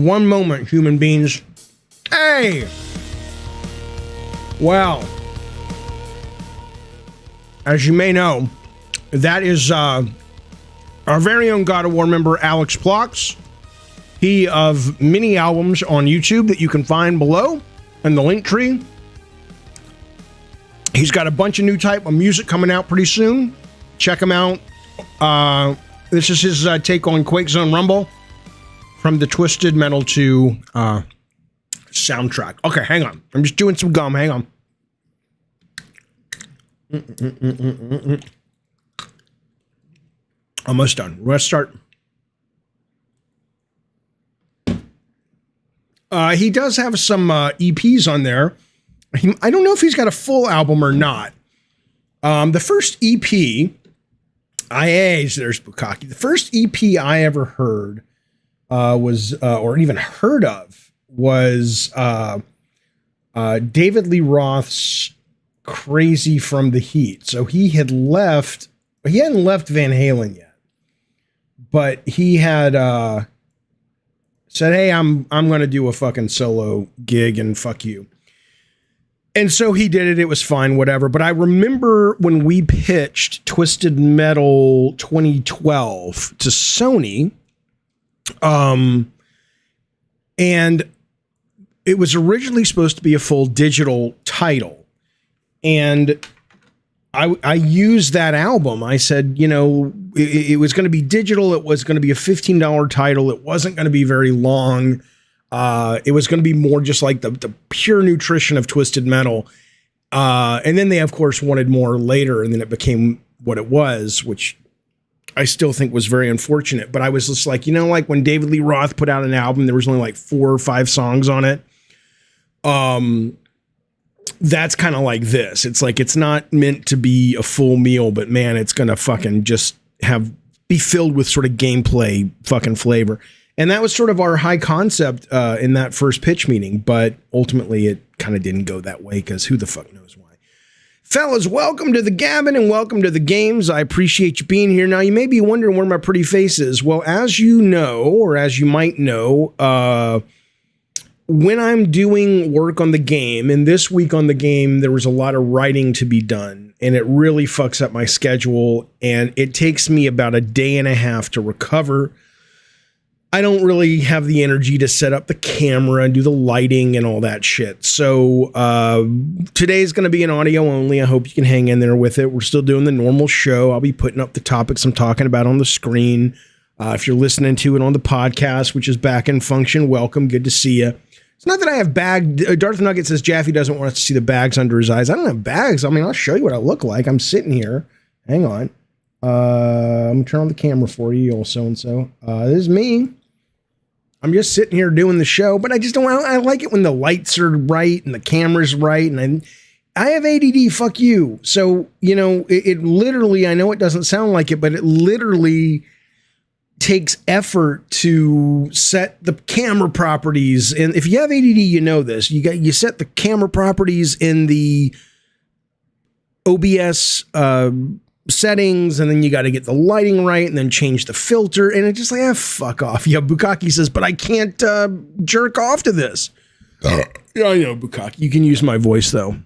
One moment, human beings. Hey! Well, as you may know, that is our very own God of War member, Alex Plox. He of many albums on YouTube that you can find below in the link tree. He's got a bunch of new type of music coming out pretty soon. Check him out. This is his take on Quake Zone Rumble from the Twisted Metal 2 soundtrack. Okay, hang on. I'm just doing some gum. Hang on. Almost done. Let's start. He does have some EPs on there. I don't know if he's got a full album or not. The first EP, there's Bukkake. The first EP I ever heard was, or even heard of, was David Lee Roth's Crazy from the Heat. So he hadn't left Van Halen yet, but he had said, hey, I'm going to do a fucking solo gig and fuck you. And so he did it. It was fine, whatever. But I remember when we pitched Twisted Metal 2012 to Sony, and it was originally supposed to be a full digital title. And I used that album. I said, it was going to be digital. It was going to be a $15 title. It wasn't going to be very long. It was going to be more just like the pure nutrition of Twisted Metal. And then they, of course, wanted more later, and then it became what it was, which I still think was very unfortunate. But I was just like, like when David Lee Roth put out an album, there was only like 4 or 5 songs on it. That's kind of like this. It's like, it's not meant to be a full meal, but man, it's going to fucking just be filled with sort of gameplay fucking flavor. And that was sort of our high concept in that first pitch meeting, but ultimately it kind of didn't go that way because who the fuck knows why. Fellas, welcome to the Gabbin' and welcome to the games. I appreciate you being here. Now, you may be wondering where my pretty face is. Well, as you know, or as you might know, when I'm doing work on the game, and this week on the game, there was a lot of writing to be done, and it really fucks up my schedule, and it takes me about a day and a half to recover. I don't really have the energy to set up the camera and do the lighting and all that shit. So today's going to be an audio only. I hope you can hang in there with it. We're still doing the normal show. I'll be putting up the topics I'm talking about on the screen. If you're listening to it on the podcast, which is back in function, welcome. Good to see you. It's not that I have Darth Nugget says Jaffe doesn't want us to see the bags under his eyes. I don't have bags. I mean, I'll show you what I look like. I'm sitting here. Hang on. I'm going to turn on the camera for you, old so-and-so. This is me. I'm just sitting here doing the show, but I just I like it when the lights are right and the camera's right. And I have ADD, fuck you. So, it literally, I know it doesn't sound like it, but it literally takes effort to set the camera properties. And if you have ADD, you know this. You set the camera properties in the OBS settings, and then you got to get the lighting right, and then change the filter. And it's just like, fuck off. Yeah, Bukkake says, but I can't jerk off to this. Yeah, I know, Bukkake. You can use my voice though.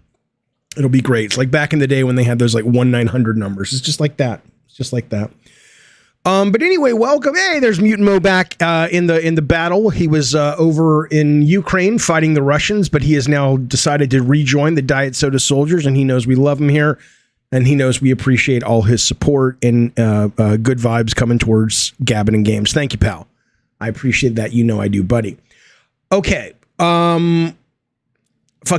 It'll be great. It's like back in the day when they had those like 1-900 numbers. It's just like that. It's just like that. But anyway, welcome. Hey, there's Mutant Mo back in the battle. He was over in Ukraine fighting the Russians, but he has now decided to rejoin the Diet Soda Soldiers, and he knows we love him here, and he knows we appreciate all his support and good vibes coming towards Gabbin' and Games. Thank you, pal. I appreciate that. You know I do, buddy. Okay. Fuck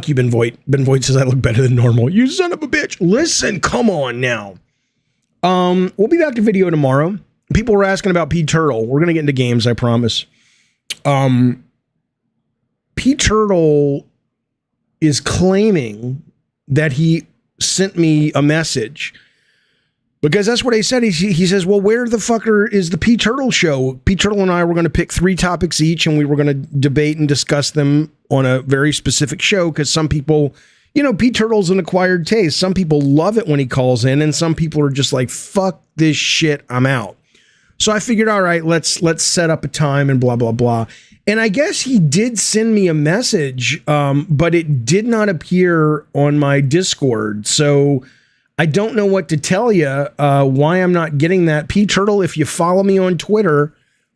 you, Ben Voight. Ben Voight says I look better than normal. You son of a bitch. Listen, come on now. We'll be back to video tomorrow. People were asking about P Turtle. We're going to get into games, I promise. P Turtle is claiming that he sent me a message because that's what he said. He says, well, where the fucker is the P Turtle show? P Turtle and I were going to pick 3 topics each, and we were going to debate and discuss them on a very specific show because some people, P Turtle's an acquired taste. Some people love it when he calls in, and some people are just like, fuck this shit, I'm out. So I figured, all right, let's set up a time and blah, blah, blah. And I guess he did send me a message, but it did not appear on my Discord. So I don't know what to tell you, why I'm not getting that. P Turtle, if you follow me on Twitter,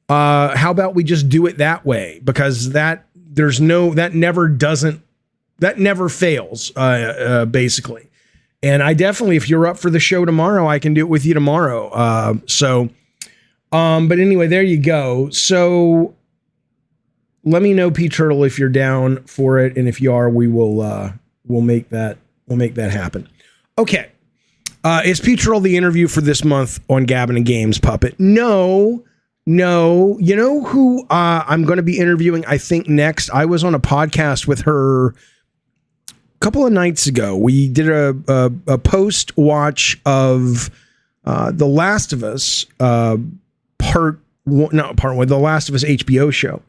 how about we just do it that way? Because that never fails, basically. And I definitely, if you're up for the show tomorrow, I can do it with you tomorrow. But anyway, there you go. So let me know, P Turtle, if you're down for it. And if you are, we'll make that happen. Okay. Is P Turtle the interview for this month on Gabbin' and Games, Puppet? No. You know who I'm going to be interviewing, I think, next? I was on a podcast with her couple of nights ago. We did a post watch of The Last of Us, part one, The Last of Us HBO show.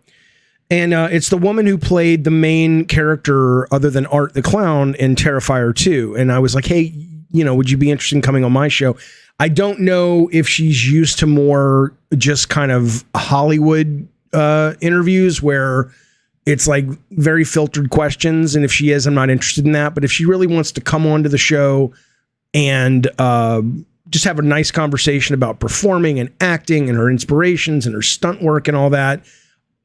And it's the woman who played the main character other than Art the Clown in Terrifier 2. And I was like, hey, would you be interested in coming on my show? I don't know if she's used to more just kind of Hollywood interviews where it's like very filtered questions. And if she is, I'm not interested in that. But if she really wants to come on to the show and just have a nice conversation about performing and acting and her inspirations and her stunt work and all that,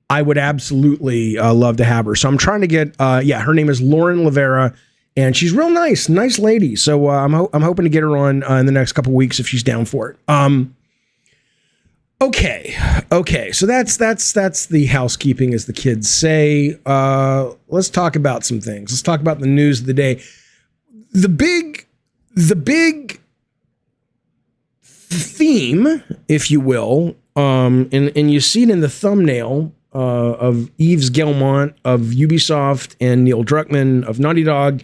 I would absolutely love to have her. So I'm trying to get, her name is Lauren Lavera, and she's real nice lady. So I'm hoping to get her on in the next couple of weeks if she's down for it. Okay. So that's the housekeeping, as the kids say. Let's talk about some things. Let's talk about the news of the day. The big theme, if you will, and you see it in the thumbnail of Yves Guillemot of Ubisoft and Neil Druckmann of Naughty Dog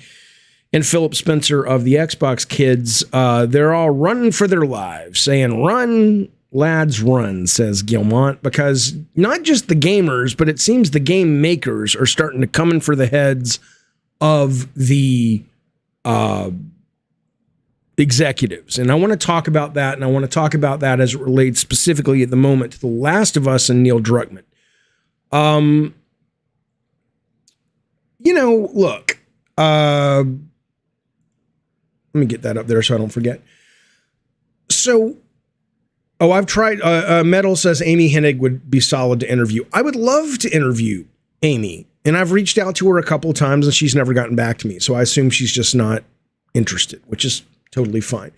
and Philip Spencer of the Xbox kids. They're all running for their lives, saying, "Run, lads, run," says Guillemot, because not just the gamers, but it seems the game makers are starting to come in for the heads of the executives. And I want to talk about that, and I want to talk about that as it relates specifically at the moment to The Last of Us and Neil Druckmann. Look, let me get that up there so I don't forget. So, I've tried, Metal says Amy Hennig would be solid to interview. I would love to interview Amy, and I've reached out to her a couple of times and she's never gotten back to me. So I assume she's just not interested, which is totally fine.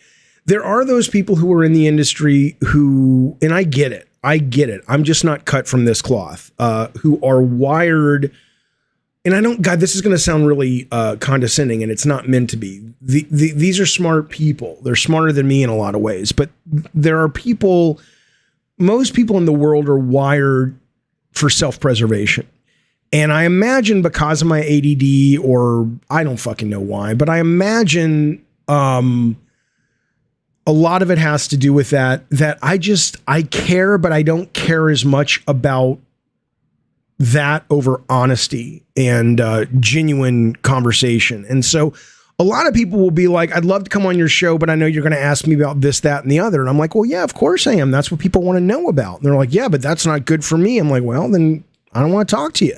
There are those people who are in the industry who, and I get it. I'm just not cut from this cloth, who are wired. And God, this is going to sound really condescending, and it's not meant to be. These are smart people. They're smarter than me in a lot of ways, but there are people, most people in the world are wired for self-preservation. And I imagine because of my ADD, or I don't fucking know why, but I imagine a lot of it has to do with that I care, but I don't care as much about that over honesty and genuine conversation. And so a lot of people will be like, I'd love to come on your show, but I know you're going to ask me about this, that, and the other. And I'm like, well, yeah, of course I am. That's what people want to know about. And they're like, yeah, but that's not good for me. I'm like, well, then I don't want to talk to you.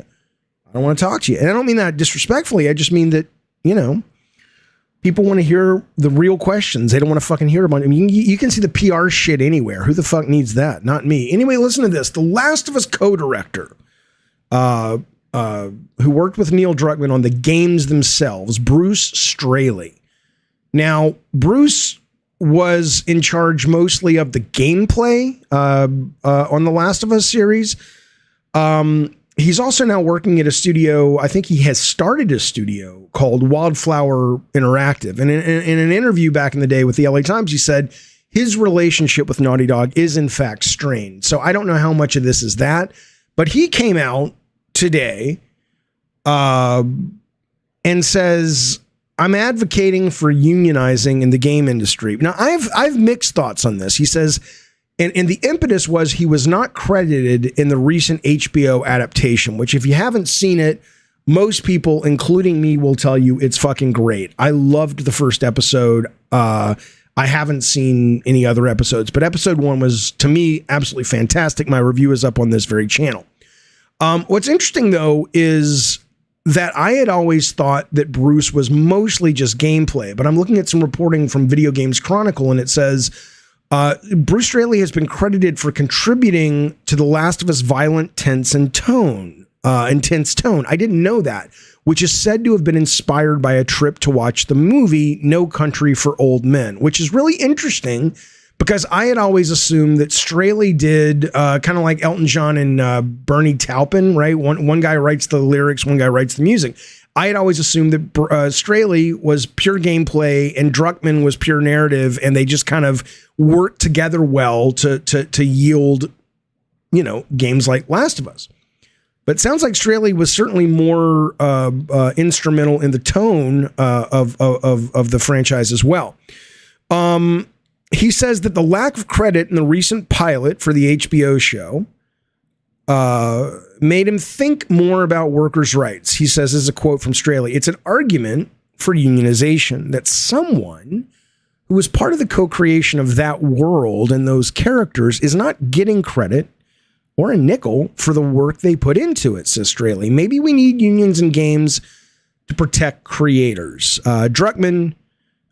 And I don't mean that disrespectfully. I just mean that, people want to hear the real questions. They don't want to fucking hear about it. I mean, you can see the PR shit anywhere. Who the fuck needs that? Not me. Anyway, listen to this. The Last of Us co-director, who worked with Neil Druckmann on the games themselves, Bruce Straley. Now, Bruce was in charge mostly of the gameplay on the Last of Us series. He's also now working at a studio. I think he has started a studio called Wildflower Interactive. And in an interview back in the day with the LA Times, he said his relationship with Naughty Dog is in fact strained. So I don't know how much of this is that, but he came out today and says, I'm advocating for unionizing in the game industry. Now, I've mixed thoughts on this. He says, and the impetus was he was not credited in the recent HBO adaptation, which if you haven't seen it, most people, including me, will tell you it's fucking great. I loved the first episode. I haven't seen any other episodes, but episode 1 was, to me, absolutely fantastic. My review is up on this very channel. What's interesting, though, is that I had always thought that Bruce was mostly just gameplay, but I'm looking at some reporting from Video Games Chronicle, and it says Bruce Straley has been credited for contributing to The Last of Us violent, intense tone. I didn't know that, which is said to have been inspired by a trip to watch the movie No Country for Old Men, which is really interesting because I had always assumed that Straley did kind of like Elton John and Bernie Taupin, right? One guy writes the lyrics, one guy writes the music. I had always assumed that Straley was pure gameplay and Druckmann was pure narrative, and they just kind of worked together well to yield, games like Last of Us. But it sounds like Straley was certainly more instrumental in the tone of the franchise as well. He says that the lack of credit in the recent pilot for the HBO show made him think more about workers' rights. He says, as a quote from Straley, "It's an argument for unionization that someone who was part of the co-creation of that world and those characters is not getting credit or a nickel for the work they put into it," says Straley. "Maybe we need unions in games to protect creators." Druckmann,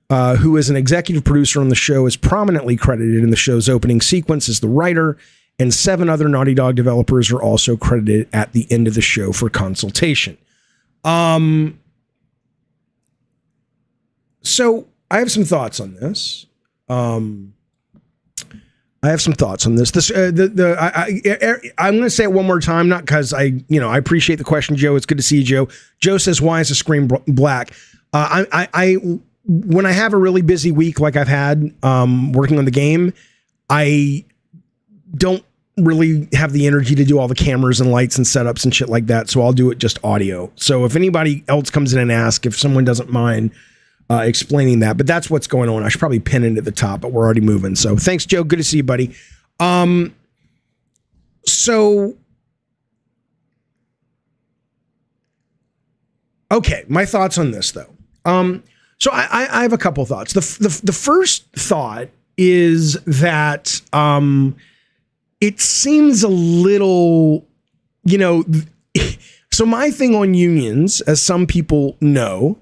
who is an executive producer on the show, is prominently credited in the show's opening sequence as the writer, and 7 other Naughty Dog developers are also credited at the end of the show for consultation. So I have some thoughts on this. I'm going to say it one more time, not because I appreciate the question, Joe. It's good to see you, Joe. Joe says, "Why is the screen black?" When I have a really busy week like I've had working on the game, I don't really have the energy to do all the cameras and lights and setups and shit like that. So I'll do it just audio. So if anybody else comes in and asks, if someone doesn't mind explaining that, but that's what's going on. I should probably pin it at the top, but we're already moving. So thanks, Joe. Good to see you, buddy. Okay, my thoughts on this though. So I have a couple thoughts. The first thought is that it seems a little, so my thing on unions, as some people know,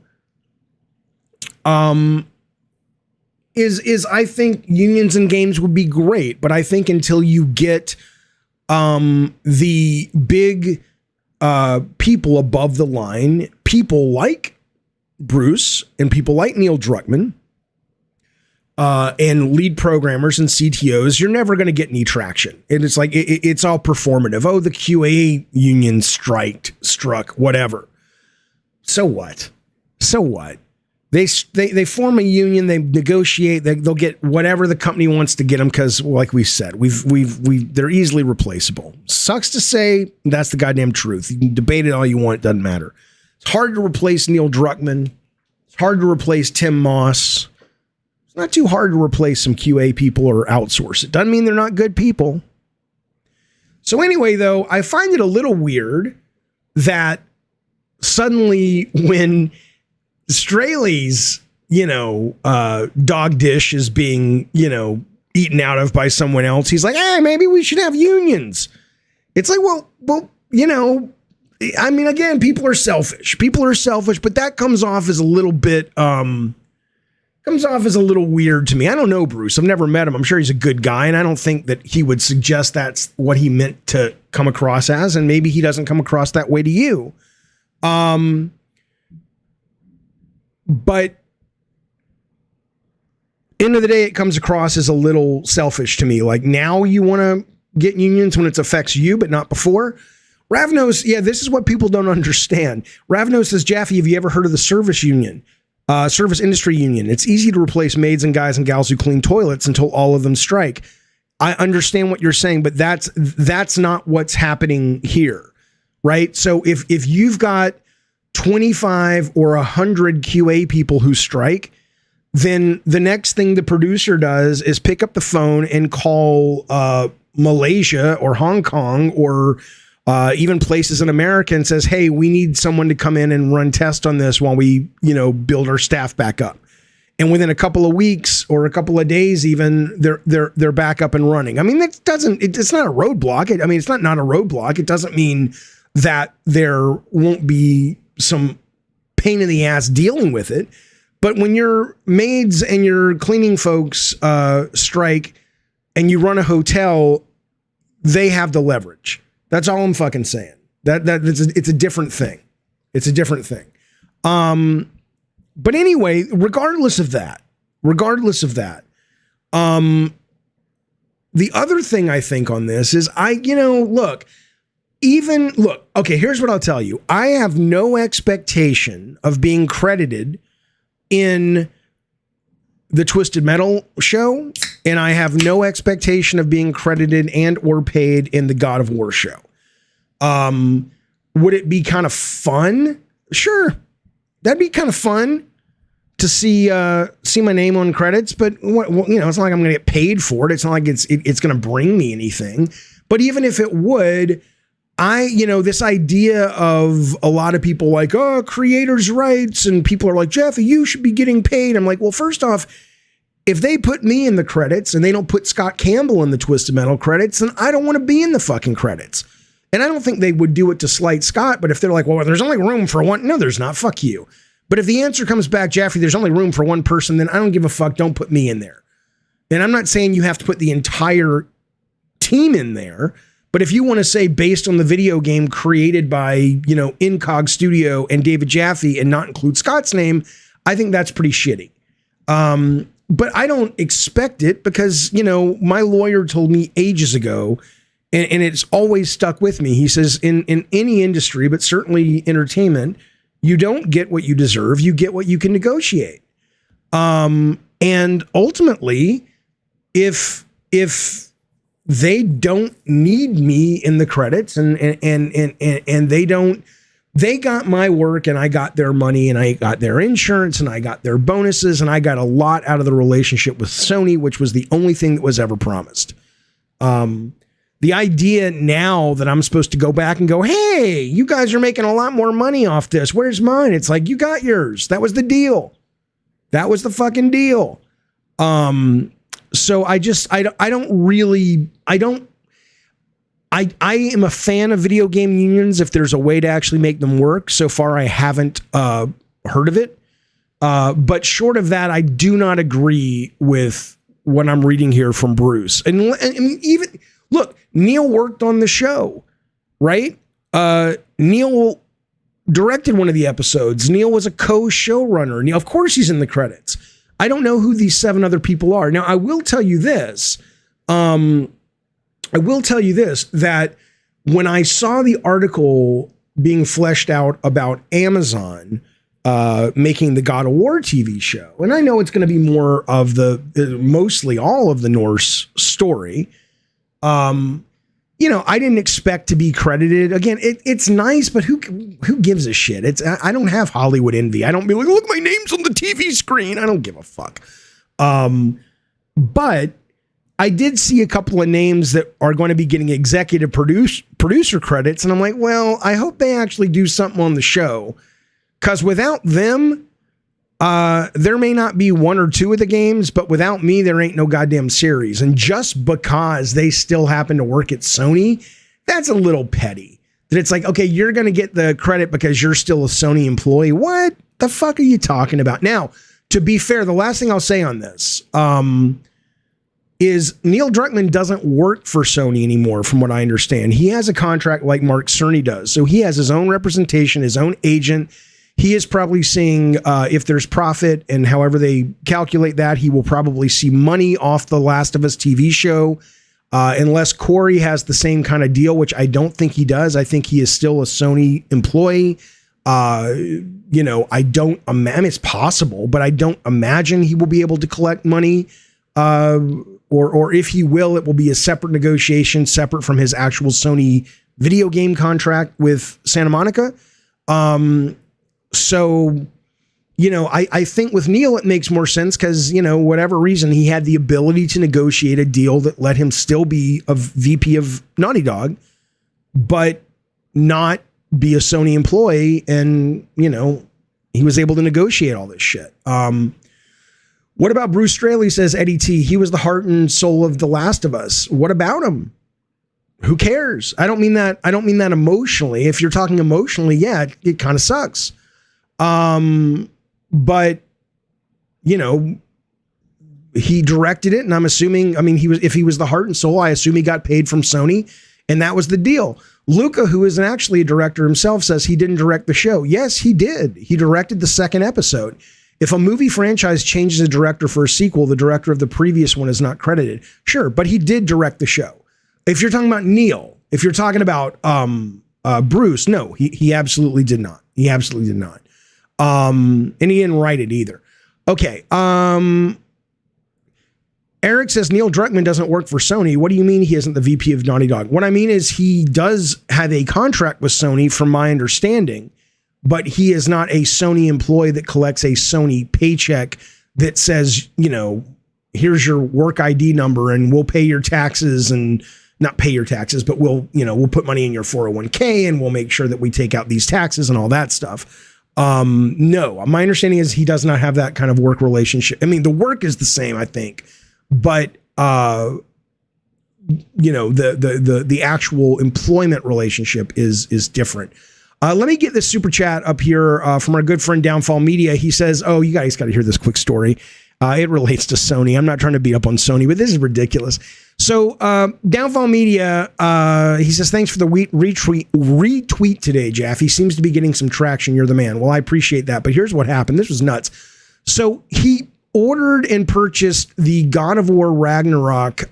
is I think unions in games would be great, but I think until you get the big people above the line, people like Bruce and people like Neil Druckmann and lead programmers and CTOs, you're never going to get any traction. And it's like it's all performative. Oh, the QA union struck, whatever. So what? They form a union, they negotiate, they'll get whatever the company wants to get them because, like we said, they're easily replaceable. Sucks to say, that's the goddamn truth. You can debate it all you want, it doesn't matter. It's hard to replace Neil Druckmann. It's hard to replace Tim Moss. It's not too hard to replace some QA people or outsource. It doesn't mean they're not good people. So anyway, though, I find it a little weird that suddenly when Straley's, dog dish is being, eaten out of by someone else, he's like, hey, maybe we should have unions. It's like, well, I mean, again, people are selfish, but that comes off as a little bit, weird to me. I don't know Bruce. I've never met him. I'm sure he's a good guy, and I don't think that he would suggest that's what he meant to come across as, and maybe he doesn't come across that way to you. But end of the day, it comes across as a little selfish to me. Like, now you want to get unions when it affects you, but not before. Ravnos, yeah, this is what people don't understand. Ravnos says, Jaffe, have you ever heard of the service union? Service industry union. It's easy to replace maids and guys and gals who clean toilets until all of them strike. I understand what you're saying, but that's not what's happening here, right? So if you've got 25 or 100 QA people who strike, then the next thing the producer does is pick up the phone and call Malaysia or Hong Kong or even places in America and says, hey, we need someone to come in and run tests on this while we, build our staff back up. And within a couple of weeks or a couple of days, even they're back up and running. I mean, it's not a roadblock. It's not a roadblock. It doesn't mean that there won't be some pain in the ass dealing with it. But when your maids and your cleaning folks strike and you run a hotel, they have the leverage. That's all I'm fucking saying. It's a different thing. It's a different thing. But anyway, regardless of that, the other thing I think on this is okay, here's what I'll tell you. I have no expectation of being credited in the Twisted Metal show, and I have no expectation of being credited and or paid in the God of War show. Would it be kind of fun? Sure. That'd be kind of fun to see my name on credits, but it's not like I'm going to get paid for it. It's not like it's going to bring me anything. But even if it would, this idea of a lot of people like, oh, creators' rights, and people are like, Jeffy, you should be getting paid. I'm like, well, first off, if they put me in the credits and they don't put Scott Campbell in the Twisted Metal credits, then I don't want to be in the fucking credits. And I don't think they would do it to slight Scott, but if they're like, well, there's only room for one. No, there's not. Fuck you. But if the answer comes back, Jeffy, there's only room for one person, then I don't give a fuck. Don't put me in there. And I'm not saying you have to put the entire team in there, but if you want to say based on the video game created by, Incog Studio and David Jaffe and not include Scott's name, I think that's pretty shitty. But I don't expect it because, my lawyer told me ages ago, and it's always stuck with me. He says in any industry, but certainly entertainment, you don't get what you deserve. You get what you can negotiate. And ultimately, if they don't need me in the credits and they got my work and I got their money and I got their insurance and I got their bonuses and I got a lot out of the relationship with Sony, which was the only thing that was ever promised. The idea now that I'm supposed to go back and go, hey, you guys are making a lot more money off this. Where's mine? It's like, you got yours. That was the deal. That was the fucking deal. So I am a fan of video game unions if there's a way to actually make them work. So far, I haven't heard of it. But short of that, I do not agree with what I'm reading here from Bruce. And even, look, Neil worked on the show, right? Neil directed one of the episodes. Neil was a co-showrunner. Neil, of course, he's in the credits. I don't know who these 7 other people are. Now, I will tell you this. That when I saw the article being fleshed out about Amazon making the God of War TV show, and I know it's going to be more of mostly all of the Norse story. I didn't expect to be credited. Again, it's nice, but who gives a shit? I don't have Hollywood envy. I don't be like, look, my name's on the TV screen. I don't give a fuck. But I did see a couple of names that are going to be getting executive producer credits. And I'm like, well, I hope they actually do something on the show. Because without them, there may not be 1 or 2 of the games, but without me, there ain't no goddamn series. And just because they still happen to work at Sony, that's a little petty. That it's like, okay, you're going to get the credit because you're still a Sony employee. What the fuck are you talking about? Now, to be fair, the last thing I'll say on this is Neil Druckmann doesn't work for Sony anymore, from what I understand. He has a contract like Mark Cerny does. So he has his own representation, his own agent. He is probably seeing if there's profit, and however they calculate that, he will probably see money off the Last of Us TV show, unless Corey has the same kind of deal, which I don't think he does. I think he is still a Sony employee. I don't imagine, it's possible, but I don't imagine he will be able to collect money, or if he will, it will be a separate negotiation, separate from his actual Sony video game contract with Santa Monica. So, I think with Neil, it makes more sense because, whatever reason, he had the ability to negotiate a deal that let him still be a VP of Naughty Dog, but not be a Sony employee. And, he was able to negotiate all this shit. What about Bruce Straley, says Eddie T. He was the heart and soul of The Last of Us. What about him? who cares? I don't mean that emotionally. If you're talking emotionally, yeah, it kind of sucks. But you know, he directed it, and I'm assuming, I mean, if he was the heart and soul, I assume he got paid from Sony, and that was the deal. Luca, who isn't actually a director himself, says he didn't direct the show. Yes, he did. He directed the second episode. If a movie franchise changes a director for a sequel, the director of the previous one is not credited. Sure, but he did direct the show. If you're talking about Neil, if you're talking about Bruce, no, he absolutely did not. He absolutely did not. And he didn't write it either. Okay. Eric says Neil Druckmann doesn't work for Sony. What do you mean he isn't the VP of Naughty Dog? What I mean is he does have a contract with Sony, from my understanding, but he is not a Sony employee that collects a Sony paycheck that says, you know, here's your work ID number and we'll pay your taxes, and not pay your taxes, but we'll put money in your 401k and we'll make sure that we take out these taxes and all that stuff. No, my understanding is he does not have that kind of work relationship. I mean, the work is the same, I think, but you know, the actual employment relationship is different. Let me get this super chat up here from our good friend Downfall Media. He says, oh, you guys got to hear this quick story. It relates to Sony. I'm not trying to beat up on Sony, but this is ridiculous. So Downfall Media, he says, thanks for the retweet today, Jeff. He seems to be getting some traction. You're the man. Well, I appreciate that. But here's what happened. This was nuts. So he ordered and purchased the God of War Ragnarok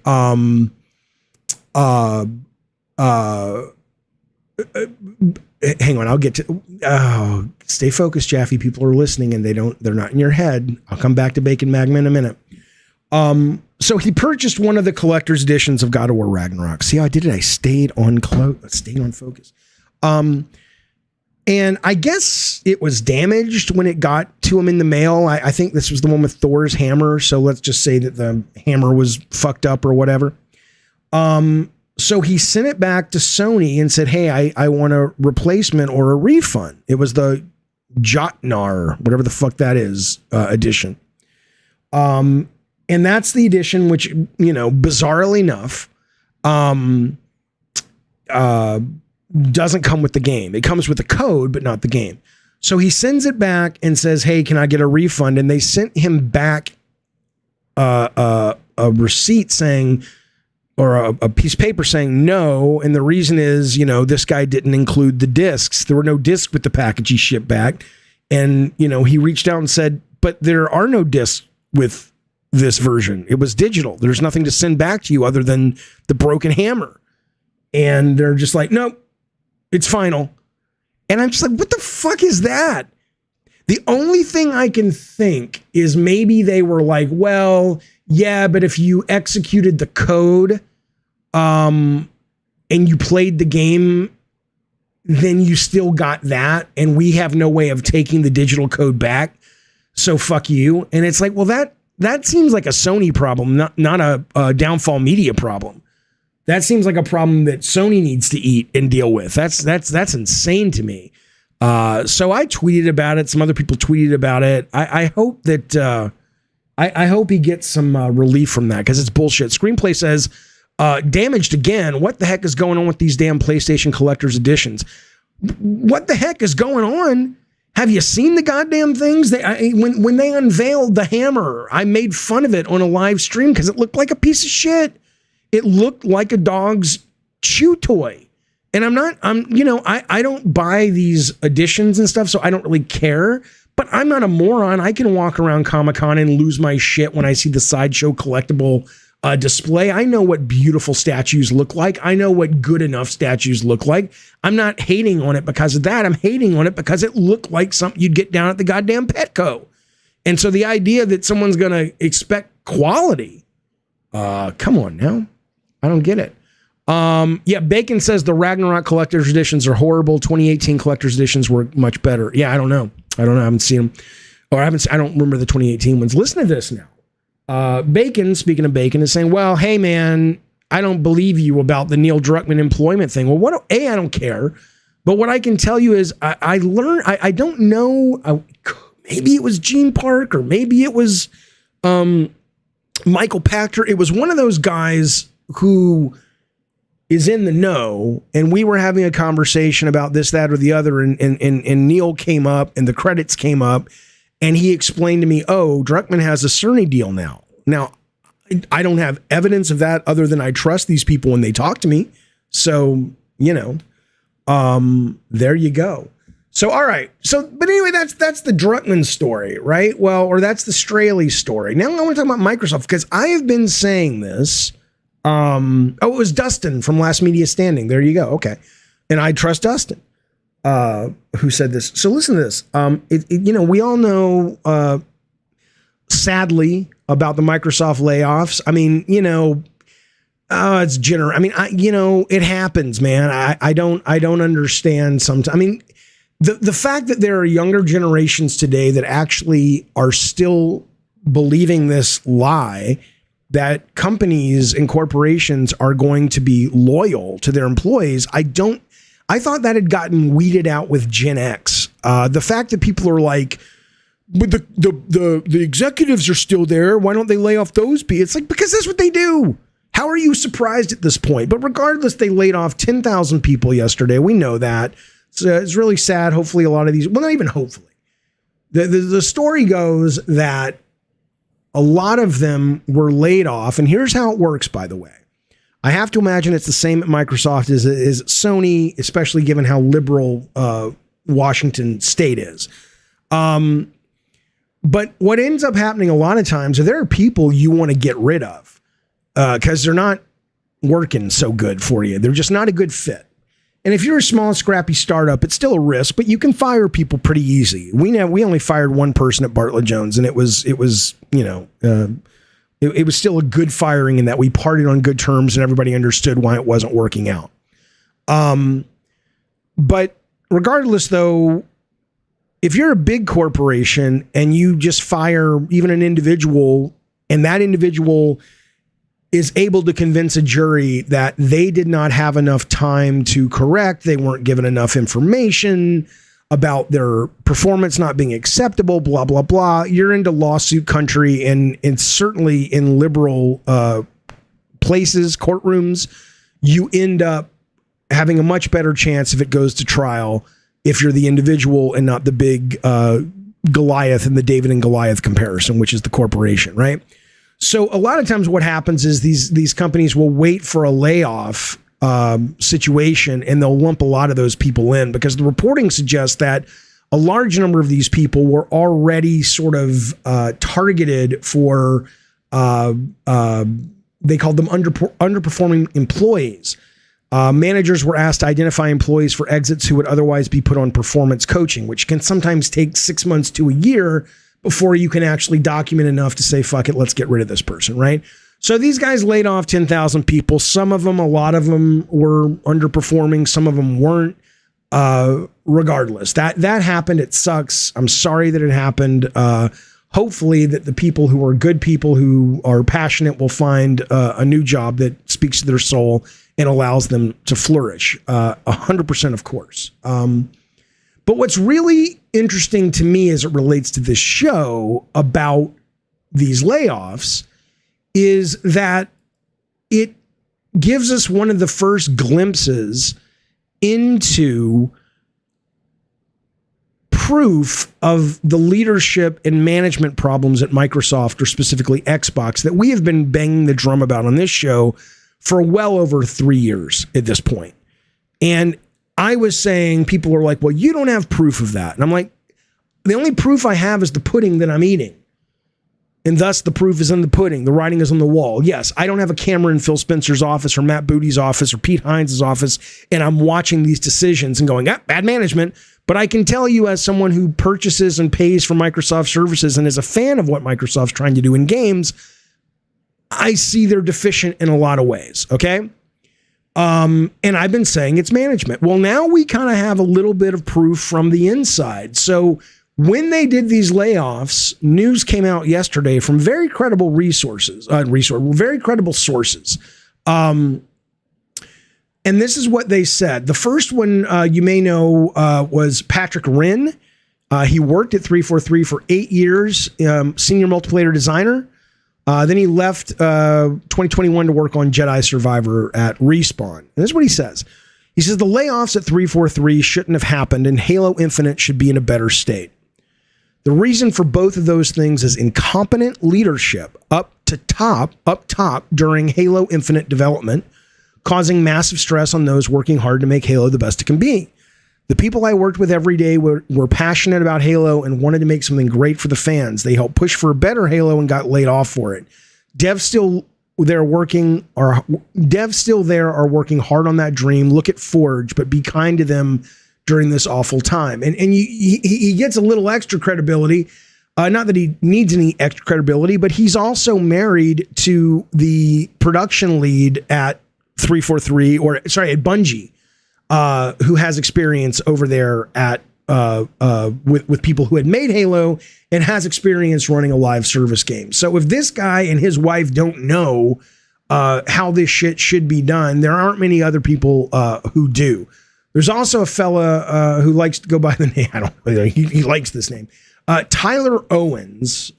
hang on, I'll get to stay focused, Jaffe. People are listening and they're not in your head. I'll come back to Bacon Magma in a minute. So he purchased one of the collector's editions of God of War Ragnarok. See how I did it? I stayed on focus. And I guess it was damaged when it got to him in the mail. I think this was the one with Thor's hammer. So let's just say that the hammer was fucked up or whatever. So he sent it back to Sony and said, hey, I want a replacement or a refund. It was the Jotnar, whatever the fuck that is, edition. And that's the edition which, you know, bizarrely enough, doesn't come with the game. It comes with the code, but not the game. So he sends it back and says, hey, can I get a refund? And they sent him back a receipt saying, or a piece of paper saying no. And the reason is, you know, this guy didn't include the discs. There were no discs with the package he shipped back. And, you know, he reached out and said, but there are no discs with this version. It was digital. There's nothing to send back to you other than the broken hammer. And they're just like, nope, it's final. And I'm just like, what the fuck is that? The only thing I can think is maybe they were like, well, yeah, but if you executed the code, and you played the game, then you still got that, and we have no way of taking the digital code back. So fuck you. And it's like, well, that seems like a Sony problem, not a Downfall Media problem. That seems like a problem that Sony needs to eat and deal with. That's insane to me. So I tweeted about it. Some other people tweeted about it. I hope that I hope he gets some relief from that, because it's bullshit. Screenplay says, damaged again. What the heck is going on with these damn PlayStation Collector's Editions? What the heck is going on? Have you seen the goddamn things? When they unveiled the hammer, I made fun of it on a live stream because it looked like a piece of shit. It looked like a dog's chew toy. And I don't buy these editions and stuff, so I don't really care. But I'm not a moron. I can walk around Comic-Con and lose my shit when I see the Sideshow collectible display. I know what beautiful statues look like. I know what good enough statues look like. I'm not hating on it because of that. I'm hating on it because it looked like something you'd get down at the goddamn Petco. And so the idea that someone's going to expect quality, come on now. I don't get it. Yeah, Bacon says the Ragnarok collector's editions are horrible. 2018 collector's editions were much better. Yeah, I don't know. I haven't seen them. I don't remember the 2018 ones. Listen to this now. Bacon, speaking of Bacon, is saying, well, hey, man, I don't believe you about the Neil Druckmann employment thing. Well, I don't care. But what I can tell you is I learned, I don't know, maybe it was Gene Park or maybe it was Michael Pachter. It was one of those guys who is in the know, and we were having a conversation about this, that, or the other, and Neil came up and the credits came up, and he explained to me, oh, Druckmann has a Cerny deal now. Now, I don't have evidence of that other than I trust these people when they talk to me. So, there you go. So, all right. So, but anyway, that's the Druckmann story, right? Well, or that's the Straley story. Now I want to talk about Microsoft, because I have been saying this. It was Dustin from Last Media Standing. There you go. Okay. And I trust Dustin, who said this. So listen to this. We all know, sadly, about the Microsoft layoffs. I mean, it's general. I mean, it happens, man. I don't understand sometimes. I mean, the fact that there are younger generations today that actually are still believing this lie that companies and corporations are going to be loyal to their employees. I thought that had gotten weeded out with Gen X. The fact that people are like, but the executives are still there. Why don't they lay off those people? It's like, because that's what they do. How are you surprised at this point? But regardless, they laid off 10,000 people yesterday. We know that. So it's really sad. Hopefully a lot of these, well, not even hopefully. The story goes that a lot of them were laid off. And here's how it works, by the way. I have to imagine it's the same at Microsoft as Sony, especially given how liberal Washington state is. But what ends up happening a lot of times is there are people you want to get rid of because they're not working so good for you. They're just not a good fit. And if you're a small, scrappy startup, it's still a risk, but you can fire people pretty easy. We only fired one person at Bartlett Jones, and it was still a good firing in that we parted on good terms and everybody understood why it wasn't working out. But regardless, though, if you're a big corporation and you just fire even an individual, and that individual is able to convince a jury that they did not have enough time to correct, they weren't given enough information about their performance not being acceptable, blah, blah, blah. You're into lawsuit country, and certainly in liberal places, courtrooms, you end up having a much better chance if it goes to trial if you're the individual and not the big Goliath in the David and Goliath comparison, which is the corporation, right? So a lot of times what happens is these companies will wait for a layoff situation, and they'll lump a lot of those people in because the reporting suggests that a large number of these people were already sort of targeted for, they called them underperforming employees. Managers were asked to identify employees for exits who would otherwise be put on performance coaching, which can sometimes take 6 months to a year before you can actually document enough to say, fuck it, let's get rid of this person, right? So these guys laid off 10,000 people. Some of them, a lot of them were underperforming. Some of them weren't. Regardless, that happened. It sucks. I'm sorry that it happened. Hopefully that the people who are good people who are passionate will find a new job that speaks to their soul and allows them to flourish. 100%, of course. But what's really interesting to me as it relates to this show about these layoffs is that it gives us one of the first glimpses into proof of the leadership and management problems at Microsoft, or specifically Xbox, that we have been banging the drum about on this show for well over 3 years at this point. And I was saying, people are like, well, you don't have proof of that. And I'm like, the only proof I have is the pudding that I'm eating. And thus the proof is in the pudding. The writing is on the wall. Yes, I don't have a camera in Phil Spencer's office or Matt Booty's office or Pete Hines' office, and I'm watching these decisions and going, bad management. But I can tell you, as someone who purchases and pays for Microsoft services and is a fan of what Microsoft's trying to do in games, I see they're deficient in a lot of ways, okay? And I've been saying it's management. Well, now we kind of have a little bit of proof from the inside. So when they did these layoffs, news came out yesterday from very credible very credible sources. And this is what they said. The first one you may know was Patrick Wren. He worked at 343 for 8 years, senior multiplayer designer. Then he left 2021 to work on Jedi Survivor at Respawn. And this is what he says. He says, the layoffs at 343 shouldn't have happened, and Halo Infinite should be in a better state. The reason for both of those things is incompetent leadership up top during Halo Infinite development, causing massive stress on those working hard to make Halo the best it can be. The people I worked with every day were passionate about Halo and wanted to make something great for the fans. They helped push for a better Halo and got laid off for it. Devs still there are working hard on that dream. Look at Forge, but be kind to them during this awful time. And he gets a little extra credibility. Not that he needs any extra credibility, but he's also married to the production lead at 343, at Bungie, who has experience over there at with people who had made Halo and has experience running a live service game. So if this guy and his wife don't know how this shit should be done, there aren't many other people who do. There's also a fella who likes to go by the name. I don't know. He likes this name. Tyler Owens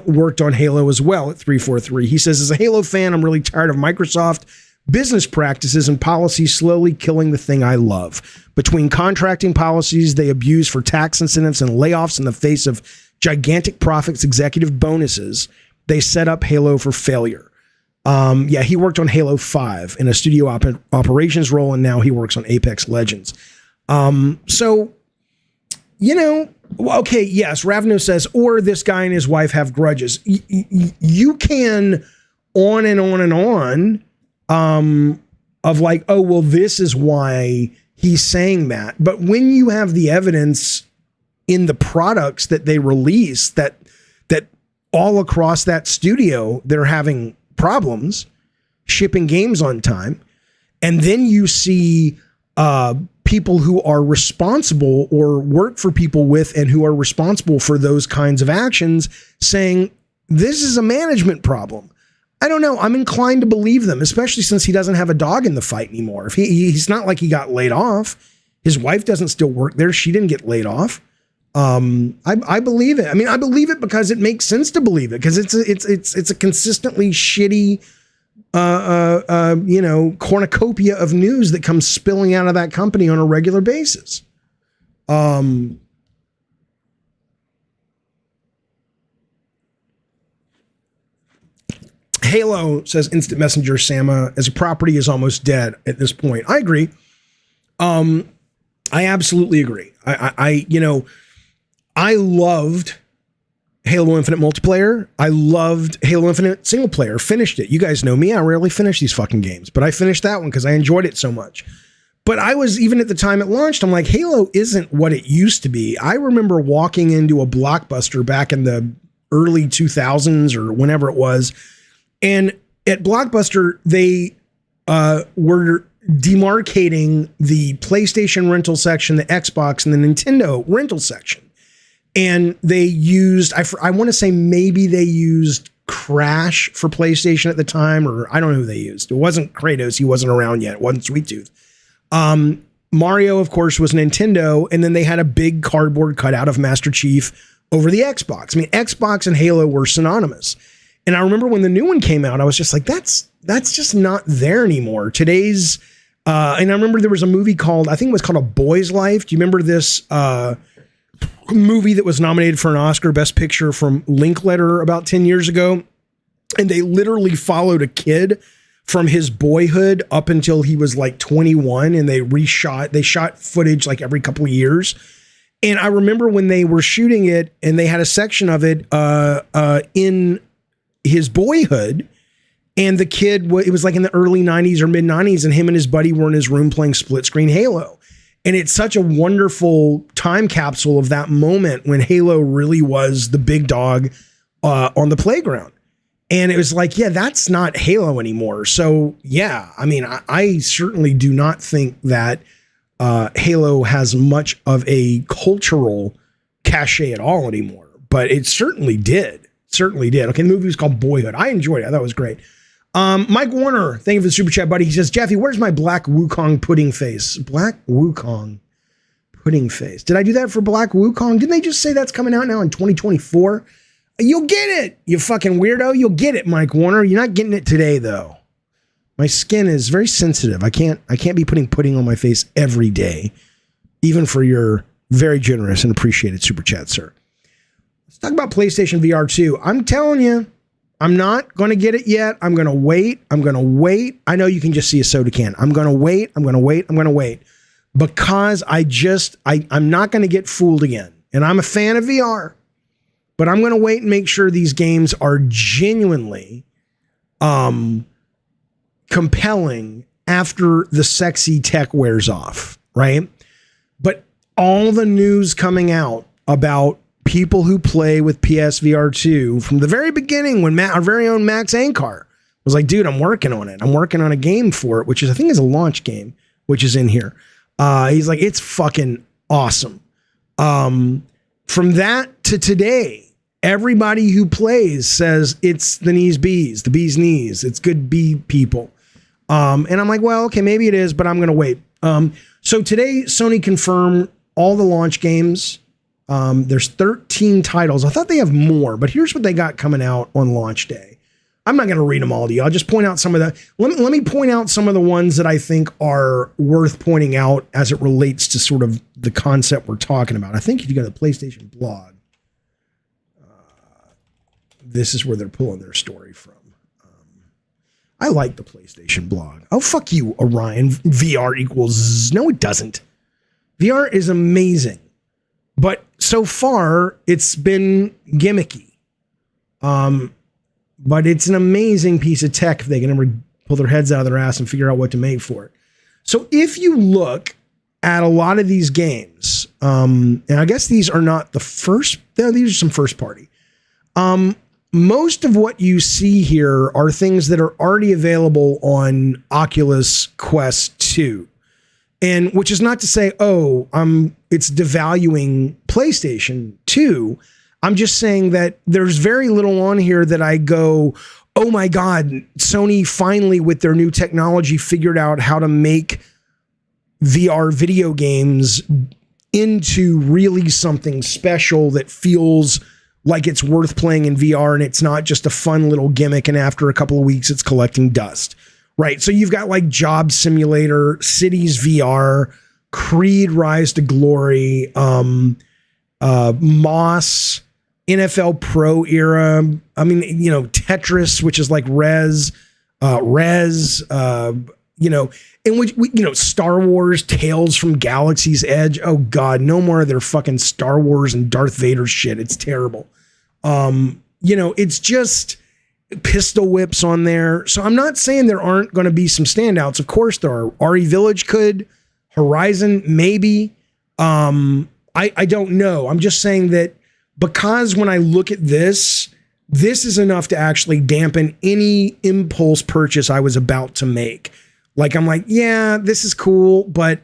worked on Halo as well at 343. He says, as a Halo fan, I'm really tired of Microsoft business practices and policies slowly killing the thing I love. Between contracting policies they abuse for tax incentives and layoffs in the face of gigantic profits, executive bonuses, they set up Halo for failure. He worked on Halo 5 in a studio operations role, and now he works on Apex Legends. Okay, yes, Ravno says, or this guy and his wife have grudges. You can on and on and on of like, oh, well, this is why he's saying that. But when you have the evidence in the products that they release that all across that studio, they're having problems shipping games on time, and then you see people who are responsible or work for people with and who are responsible for those kinds of actions saying this is a management problem. I don't know. I'm inclined to believe them, especially since he doesn't have a dog in the fight anymore. If he's not like he got laid off. His wife doesn't still work there. She didn't get laid off. I believe it. I mean, I believe it because it makes sense to believe it, because it's a consistently shitty, cornucopia of news that comes spilling out of that company on a regular basis. Halo, says Instant Messenger Sama, as a property is almost dead at this point. I agree. I absolutely agree. I loved Halo Infinite multiplayer. I loved Halo Infinite single player. Finished it. You guys know me. I rarely finish these fucking games, but I finished that one because I enjoyed it so much. But I was, even at the time it launched, I'm like, Halo isn't what it used to be. I remember walking into a Blockbuster back in the early 2000s or whenever it was, and at Blockbuster, they were demarcating the PlayStation rental section, the Xbox, and the Nintendo rental section. And they used, I want to say maybe they used Crash for PlayStation at the time, or I don't know who they used. It wasn't Kratos. He wasn't around yet. It wasn't Sweet Tooth. Mario, of course, was Nintendo. And then they had a big cardboard cutout of Master Chief over the Xbox. I mean, Xbox and Halo were synonymous. And I remember when the new one came out, I was just like, that's just not there anymore. Today's, and I remember there was a movie called, I think it was called A Boy's Life. Do you remember this movie that was nominated for an Oscar Best Picture from Linklater about 10 years ago? And they literally followed a kid from his boyhood up until he was like 21, and they shot footage like every couple of years. And I remember when they were shooting it and they had a section of it in his boyhood, and the kid, it was like in the early 90s or mid 90s, and him and his buddy were in his room playing split screen Halo. And it's such a wonderful time capsule of that moment when Halo really was the big dog on the playground. And it was like, yeah, that's not Halo anymore. So yeah, I mean, I certainly do not think that Halo has much of a cultural cachet at all anymore, but it certainly did. Certainly did. Okay, the movie was called Boyhood. I enjoyed it. I thought it was great. Mike Warner, thank you for the super chat, buddy. He says, Jeffy, where's my Black Wukong pudding face? Black Wukong pudding face. Did I do that for Black Wukong? Didn't they just say that's coming out now in 2024? You'll get it, you fucking weirdo. You'll get it, Mike Warner. You're not getting it today, though. My skin is very sensitive. I can't be putting pudding on my face every day, even for your very generous and appreciated super chat, sir. Let's talk about PlayStation VR 2. I'm telling you, I'm not going to get it yet. I'm going to wait. I know you can just see a soda can. I'm going to wait. Because I'm not going to get fooled again. And I'm a fan of VR. But I'm going to wait and make sure these games are genuinely compelling after the sexy tech wears off, right? But all the news coming out about people who play with PSVR 2 from the very beginning, when our very own Max Ankar was like, dude, I'm working on it. I'm working on a game for it, which is, I think is a launch game, which is in here. He's like, it's fucking awesome. From that to today, everybody who plays says it's the bee's knees. It's good bee people. And I'm like, well, okay, maybe it is, but I'm going to wait. So today, Sony confirmed all the launch games. There's 13 titles. I thought they have more, but here's what they got coming out on launch day. I'm not going to read them all to you. I'll just point out some of the, let me point out some of the ones that I think are worth pointing out as it relates to sort of the concept we're talking about. I think if you go to the PlayStation blog, this is where they're pulling their story from. I like the PlayStation blog. Oh, fuck you, Orion. VR equals, no, it doesn't. VR is amazing. But so far, it's been gimmicky. But it's an amazing piece of tech if they can ever pull their heads out of their ass and figure out what to make for it. So if you look at a lot of these games, and I guess these are not the first, these are some first party. Most of what you see here are things that are already available on Oculus Quest 2. And which is not to say, it's devaluing PlayStation 2. I'm just saying that there's very little on here that I go, oh my God, Sony finally with their new technology figured out how to make VR video games into really something special that feels like it's worth playing in VR and it's not just a fun little gimmick and after a couple of weeks it's collecting dust, right? So you've got like Job Simulator, Cities VR, Creed Rise to Glory, Moss, NFL Pro era. I mean, Tetris, which is like Rez, in which Star Wars Tales from Galaxy's Edge. Oh God, no more of their fucking Star Wars and Darth Vader shit. It's terrible. It's just pistol whips on there. So I'm not saying there aren't going to be some standouts. Of course there are. RE Village could, Horizon maybe. I don't know. I'm just saying that because when I look at this is enough to actually dampen any impulse purchase I was about to make. Like, I'm like, yeah, this is cool, but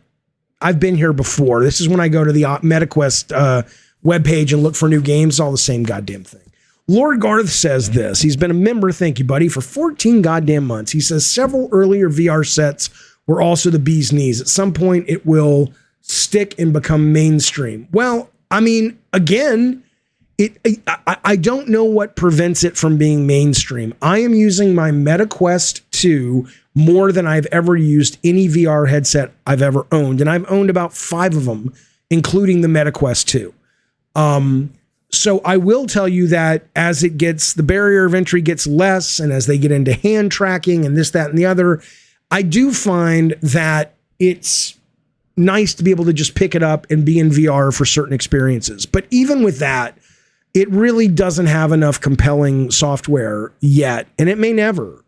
I've been here before. This is when I go to the MetaQuest webpage and look for new games. It's all the same goddamn thing. Lord Garth says this. He's been a member, thank you, buddy, for 14 goddamn months. He says several earlier VR sets were also the bee's knees. At some point, it will stick and become mainstream. Well, I mean, again, I don't know what prevents it from being mainstream. I am using my MetaQuest 2 more than I've ever used any VR headset I've ever owned. And I've owned about 5 of them, including the MetaQuest 2. So I will tell you that as the barrier of entry gets less, and as they get into hand tracking and this, that, and the other, I do find that it's nice to be able to just pick it up and be in VR for certain experiences. But even with that, it really doesn't have enough compelling software yet. And it may never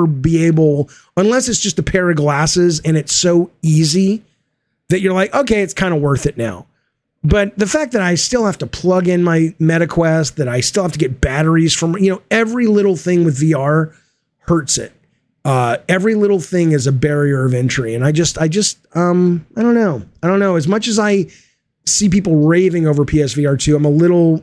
be able, unless it's just a pair of glasses and it's so easy that you're like, okay, it's kind of worth it now. But the fact that I still have to plug in my MetaQuest, that I still have to get batteries from, every little thing with VR hurts it. Every little thing is a barrier of entry. And I don't know. As much as I see people raving over PSVR 2, I'm a little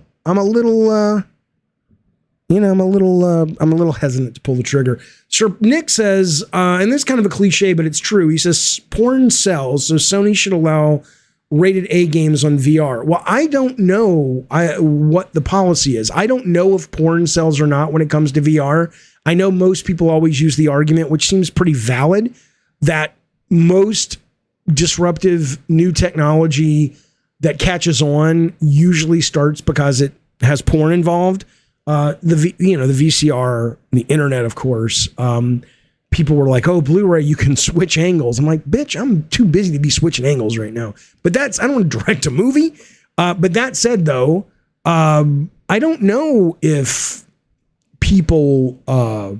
hesitant to pull the trigger. Sir Nick says, and this is kind of a cliche, but it's true. He says porn sells, so Sony should allow rated A games on VR. Well, I don't know what the policy is. I don't know if porn sells or not when it comes to VR. I know most people always use the argument, which seems pretty valid, that most disruptive new technology that catches on usually starts because it has porn involved. The VCR, the internet, of course. People were like, oh, Blu-ray, you can switch angles. I'm like, bitch, I'm too busy to be switching angles right now. But I don't want to direct a movie. But that said, though, I don't know if people are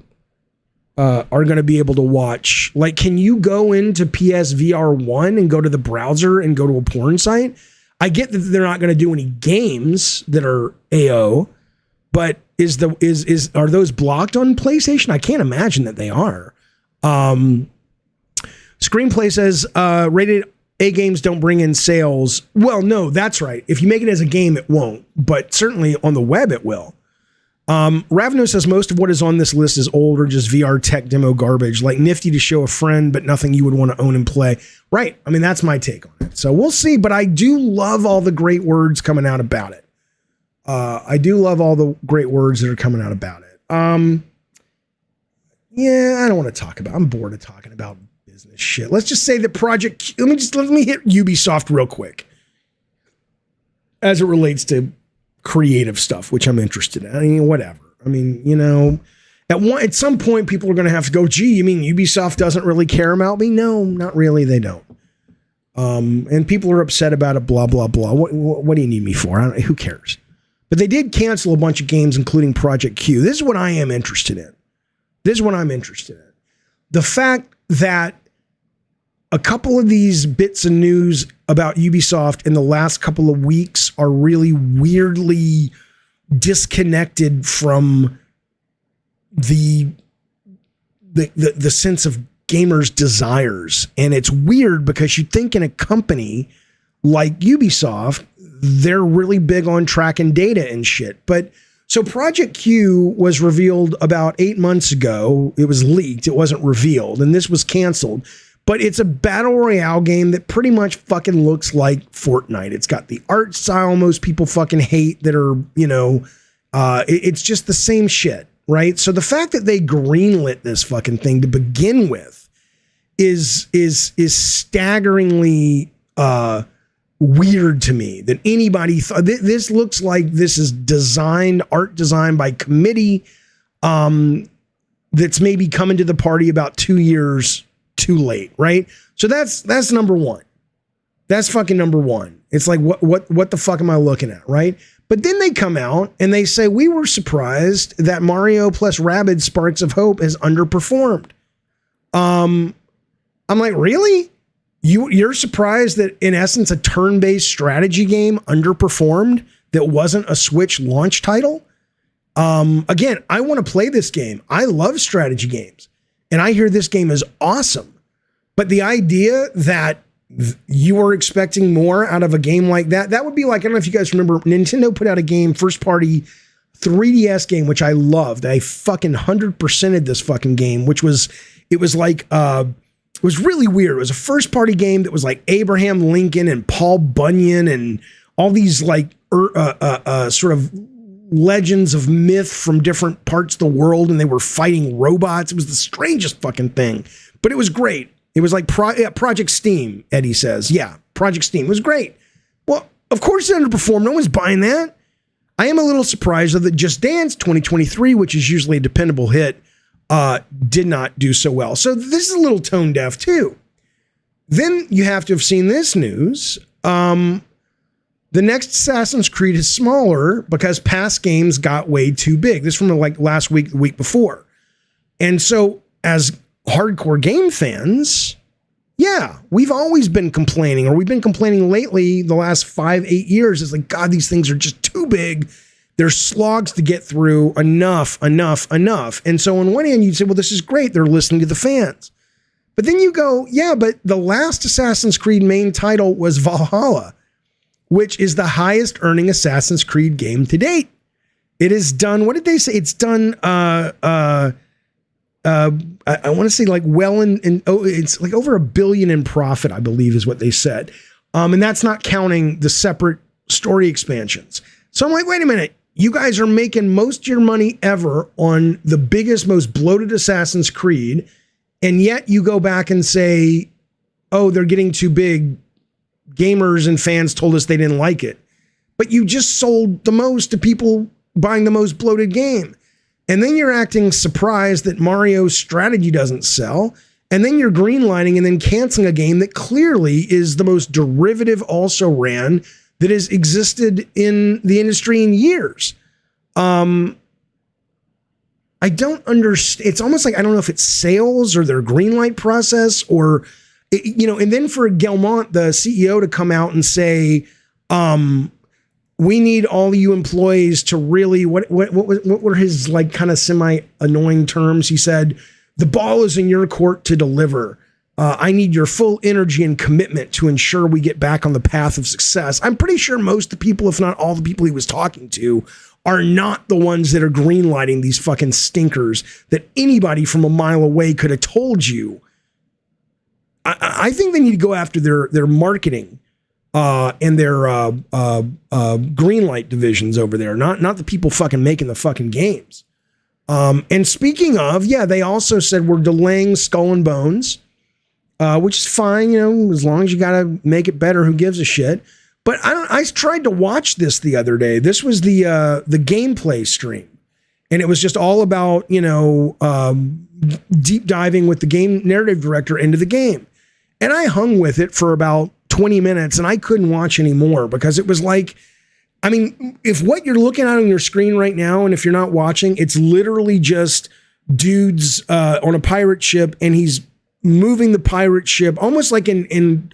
going to be able to watch. Like, can you go into PSVR 1 and go to the browser and go to a porn site? I get that they're not going to do any games that are AO, but are those blocked on PlayStation? I can't imagine that they are. Screenplay says rated A games don't bring in sales. Well, no, that's right. If you make it as a game, it won't, but certainly on the web it will. Ravno says most of what is on this list is old or just VR tech demo garbage, like nifty to show a friend, but nothing you would want to own and play. Right. I mean, that's my take on it. So we'll see, but I do love all the great words coming out about it. I do love all the great words that are coming out about it. Yeah, I don't want to talk about, I'm bored of talking about business shit. Let's just say that let me hit Ubisoft real quick as it relates to creative stuff, which I'm interested in. I mean, whatever. I mean, at some point people are going to have to go, gee, you mean Ubisoft doesn't really care about me? No, not really. They don't. And people are upset about it, blah, blah, blah. What do you need me for? Who cares? But they did cancel a bunch of games, including Project Q. This is what I am interested in. The fact that a couple of these bits of news about Ubisoft in the last couple of weeks are really weirdly disconnected from the sense of gamers' desires. And it's weird because you think in a company like Ubisoft, they're really big on tracking data and shit. But so Project Q was revealed about 8 months ago. It was leaked. It wasn't revealed. And this was canceled. But it's a battle royale game that pretty much fucking looks like Fortnite. It's got the art style most people fucking hate that are, it's just the same shit, right? So the fact that they greenlit this fucking thing to begin with is staggeringly weird to me that anybody thought this looks like this is art designed by committee that's maybe coming to the party about 2 years too late, right? So that's number one. That's fucking number one. It's like what the fuck am I looking at, right? But then they come out and they say we were surprised that Mario plus Rabbids Sparks of Hope has underperformed. I'm like, really? You're surprised that, in essence, a turn-based strategy game underperformed that wasn't a Switch launch title? Again, I want to play this game. I love strategy games, and I hear this game is awesome. But the idea that you were expecting more out of a game like that would be like, I don't know if you guys remember, Nintendo put out a game, first-party 3DS game, which I loved. I fucking 100%ed this fucking game, it was really weird. It was a first party game that was like Abraham Lincoln and Paul Bunyan and all these like sort of legends of myth from different parts of the world. And they were fighting robots. It was the strangest fucking thing, but it was great. It was like Project Steam, Eddie says. Yeah, Project Steam was great. Well, of course it underperformed. No one's buying that. I am a little surprised that Just Dance 2023, which is usually a dependable hit, did not do so well. So this is a little tone deaf too. Then you have to have seen this news. The next Assassin's Creed is smaller because past games got way too big. This from like last week, the week before. And so as hardcore game fans, yeah, we've always been complaining, or we've been complaining lately the last 5-8 years. It's like, God, these things are just too big. There's slogs to get through, enough. And so on one hand, you'd say, well, this is great. They're listening to the fans. But then you go, yeah, but the last Assassin's Creed main title was Valhalla, which is the highest earning Assassin's Creed game to date. It is done, what did they say? It's done, I want to say like it's like over $1 billion in profit, I believe is what they said. And that's not counting the separate story expansions. So I'm like, wait a minute. You guys are making most of your money ever on the biggest, most bloated Assassin's Creed. And yet you go back and say, oh, they're getting too big. Gamers and fans told us they didn't like it. But you just sold the most to people buying the most bloated game. And then you're acting surprised that Mario's strategy doesn't sell. And then you're greenlighting and then canceling a game that clearly is the most derivative also ran that has existed in the industry in years. I don't understand. It's almost like, I don't know if it's sales or their greenlight process or, and then for Gelmont, the CEO, to come out and say, we need all you employees to really, what were his like kind of semi annoying terms? He said, the ball is in your court to deliver. I need your full energy and commitment to ensure we get back on the path of success. I'm pretty sure most of the people, if not all the people he was talking to, are not the ones that are greenlighting these fucking stinkers that anybody from a mile away could have told you. I think they need to go after their marketing and their greenlight divisions over there, not the people fucking making the fucking games. And speaking of, they also said we're delaying Skull and Bones. Which is fine, as long as you got to make it better, who gives a shit? But I tried to watch this the other day. This was the gameplay stream, and it was just all about, deep diving with the game narrative director into the game. And I hung with it for about 20 minutes and I couldn't watch anymore because it was like, I mean, if what you're looking at on your screen right now, and if you're not watching, it's literally just dudes on a pirate ship, and he's moving the pirate ship almost like in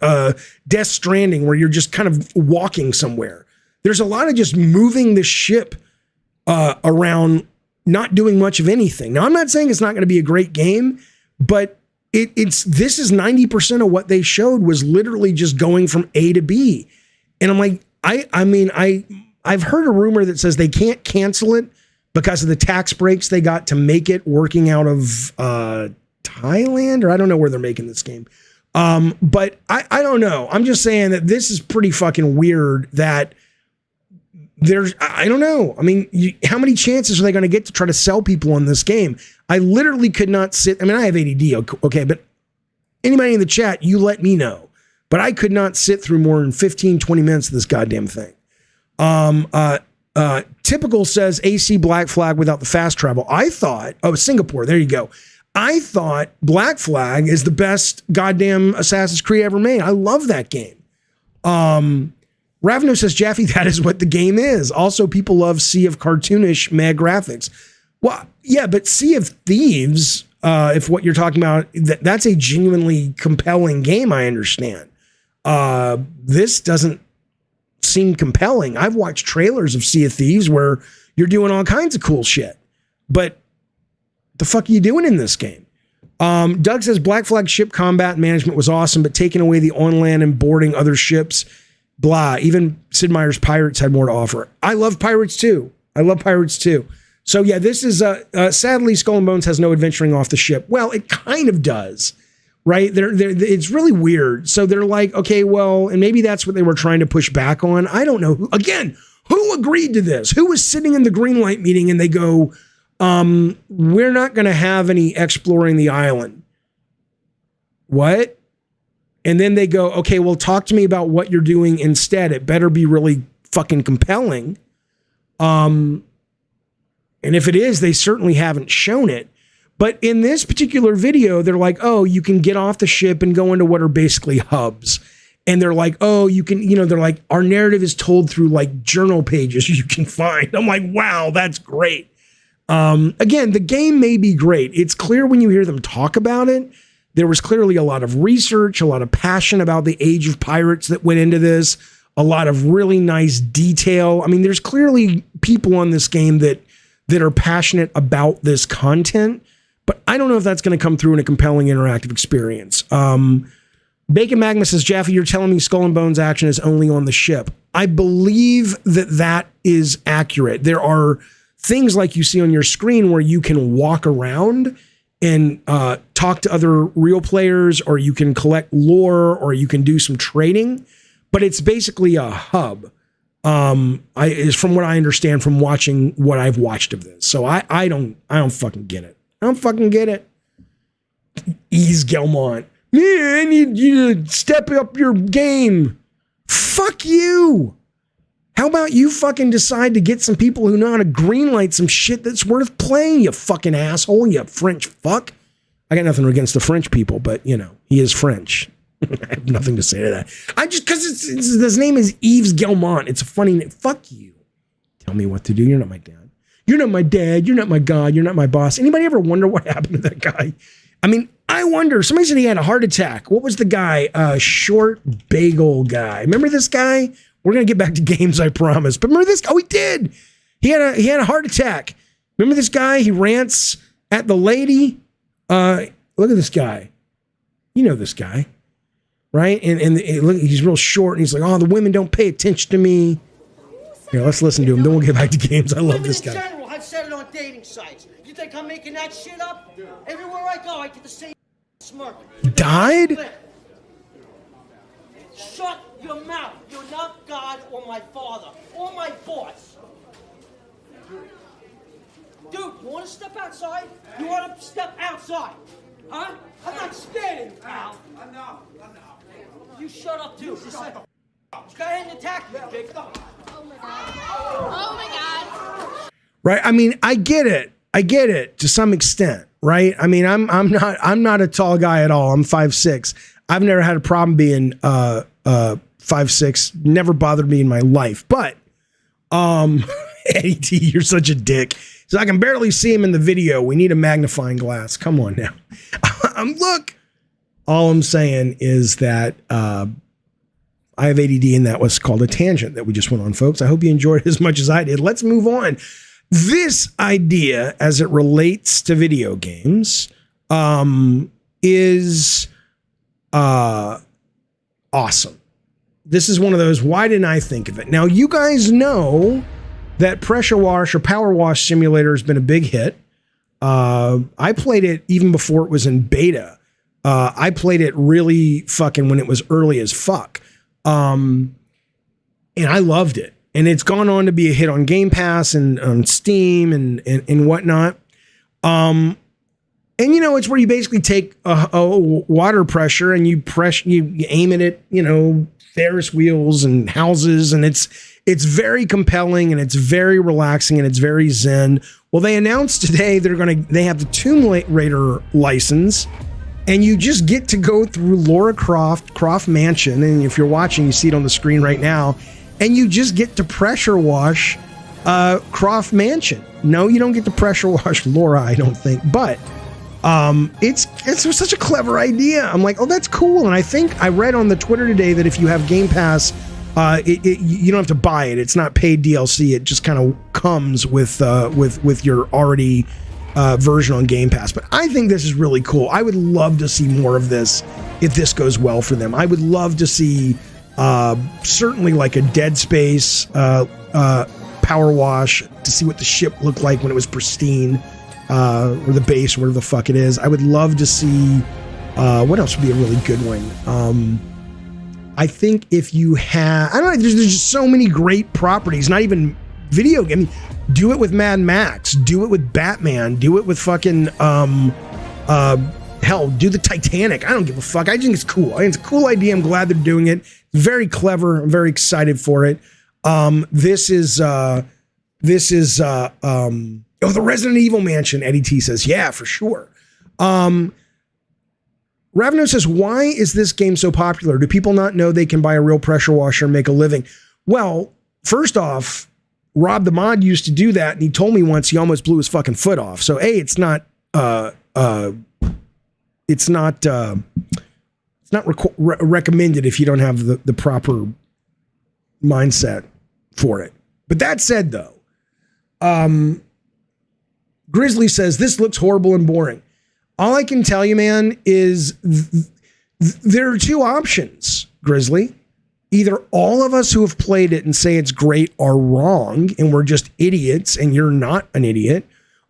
Death Stranding, where you're just kind of walking somewhere. There's a lot of just moving the ship around, not doing much of anything. Now, I'm not saying it's not going to be a great game, but this is 90% of what they showed was literally just going from A to B. And I'm like, I've heard a rumor that says they can't cancel it because of the tax breaks they got to make it, working out of Thailand, or I don't know where they're making this game. But I don't know. I'm just saying that this is pretty fucking weird that I don't know. I mean, how many chances are they going to get to try to sell people on this game? I literally could not sit. I mean, I have ADD, okay, but anybody in the chat, you let me know. But I could not sit through more than 15, 20 minutes of this goddamn thing. Typical says AC Black Flag without the fast travel. I thought, Singapore, there you go. I thought Black Flag is the best goddamn Assassin's Creed ever made. I love that game. Ravno says, Jaffe, that is what the game is. Also, people love Sea of cartoonish mad graphics. Well, yeah, but Sea of Thieves, if what you're talking about, that's a genuinely compelling game, I understand. This doesn't seem compelling. I've watched trailers of Sea of Thieves where you're doing all kinds of cool shit. But the fuck are you doing in this game? Doug says Black Flag ship combat management was awesome, but taking away the on land and boarding other ships, blah. Even Sid Meier's Pirates had more to offer. I love Pirates too. So yeah, this is sadly Skull and Bones has no adventuring off the ship. Well, it kind of does, right? It's really weird. So they're like, okay, well, and maybe that's what they were trying to push back on. I don't know. Who agreed to this? Who was sitting in the Greenlight meeting and they go, we're not going to have any exploring the island. What? And then they go, okay, well, talk to me about what you're doing instead. It better be really fucking compelling. And if it is, they certainly haven't shown it. But in this particular video, they're like, oh, you can get off the ship and go into what are basically hubs. And they're like, oh, you can, they're like, our narrative is told through like journal pages you can find. I'm like, wow, that's great. Again, the game may be great. It's clear when you hear them talk about it, there was clearly a lot of research, a lot of passion about the age of pirates that went into this, a lot of really nice detail. I mean, there's clearly people on this game that are passionate about this content, but I don't know if that's going to come through in a compelling interactive experience. Bacon Magma says, Jaffe, you're telling me Skull and Bones action is only on the ship. I believe that is accurate. There are things like you see on your screen where you can walk around and talk to other real players, or you can collect lore, or you can do some trading. but it's basically a hub. Is from what I understand from watching what I've watched of this. So I don't fucking get it. I don't fucking get it. Ease Gelmont. Man, you step up your game. Fuck you. How about you fucking decide to get some people who know how to greenlight some shit that's worth playing, you fucking asshole, you French fuck. I got nothing against the French people, but, you know, he is French. I have nothing to say to that. I just, because his name is Yves Gelmont. It's a funny name. Fuck you. Tell me what to do. You're not my dad. You're not my dad. You're not my God. You're not my boss. Anybody ever wonder what happened to that guy? I mean, I wonder. Somebody said he had a heart attack. What was the guy? Short bagel guy. Remember this guy? We're going to get back to games, I promise. But remember this? Oh, he did. He had a heart attack. Remember this guy? He rants at the lady. Look at this guy. You know this guy. Right? And look, he's real short, and he's like, oh, the women don't pay attention to me. Here, let's listen to him. Then we'll get back to games. I love this guy. In general, I've said it on dating sites. You think I'm making that shit up? Everywhere I go, I get the same smirk. Died? Shut your mouth. You're not God or my father or my boss. Dude, you want to step outside? You want to step outside? Huh? I'm not scared of you, pal. I know. You shut up, too. Just like, go ahead and attack me, big. Oh my God. Right? I mean, I get it to some extent, right? I mean, I'm not a tall guy at all. I'm 5'6". I've never had a problem being 5'6". Never bothered me in my life. But Eddie T, you're such a dick. So I can barely see him in the video. We need a magnifying glass. Come on now. Look. All I'm saying is that I have ADD, and that was called a tangent that we just went on, folks. I hope you enjoyed it as much as I did. Let's move on. This idea, as it relates to video games, is awesome. This is one of those, why didn't I think of it? Now, you guys know that Pressure Wash or Power Wash Simulator has been a big hit. I played it even before it was in beta. I played it really fucking when it was early as fuck. And I loved it. And it's gone on to be a hit on Game Pass and on Steam and whatnot. And you know, it's where you basically take a water pressure and you aim it at, you know, Ferris wheels and houses, and it's very compelling and it's very relaxing and it's very zen. Well, they announced today they have the Tomb Raider license. And you just get to go through Lara Croft Mansion. And if you're watching, you see it on the screen right now. And you just get to pressure wash Croft Mansion. No, you don't get to pressure wash Laura, I don't think. But it's such a clever idea. I'm like, oh, that's cool. And I think I read on the Twitter today that if you have Game Pass, you don't have to buy it. It's not paid DLC. It just kind of comes with your already version on Game Pass. But I think this is really cool. I would love to see more of this if this goes well for them. I would love to see certainly like a Dead Space Power Wash to see what the ship looked like when it was pristine, or the base, or whatever the fuck it is. I would love to see what else would be a really good one. I think if you have, I don't know, there's just so many great properties, not even video game. I mean, do it with Mad Max, do it with Batman, do it with fucking hell, do the Titanic. I don't give a fuck. I think it's cool. I think it's a cool idea. I'm glad they're doing it. Very clever. I'm very excited for it. This is the Resident Evil mansion. Eddie T says, yeah, for sure. Ravno says, why is this game so popular? Do people not know they can buy a real pressure washer and make a living? Well, first off, Rob the Mod used to do that, and he told me once he almost blew his fucking foot off. So it's not recommended if you don't have the proper mindset for it. But that said, though, Grizzly says this looks horrible and boring. All I can tell you, man, is there are two options, Grizzly. Either all of us who have played it and say it's great are wrong and we're just idiots and you're not an idiot,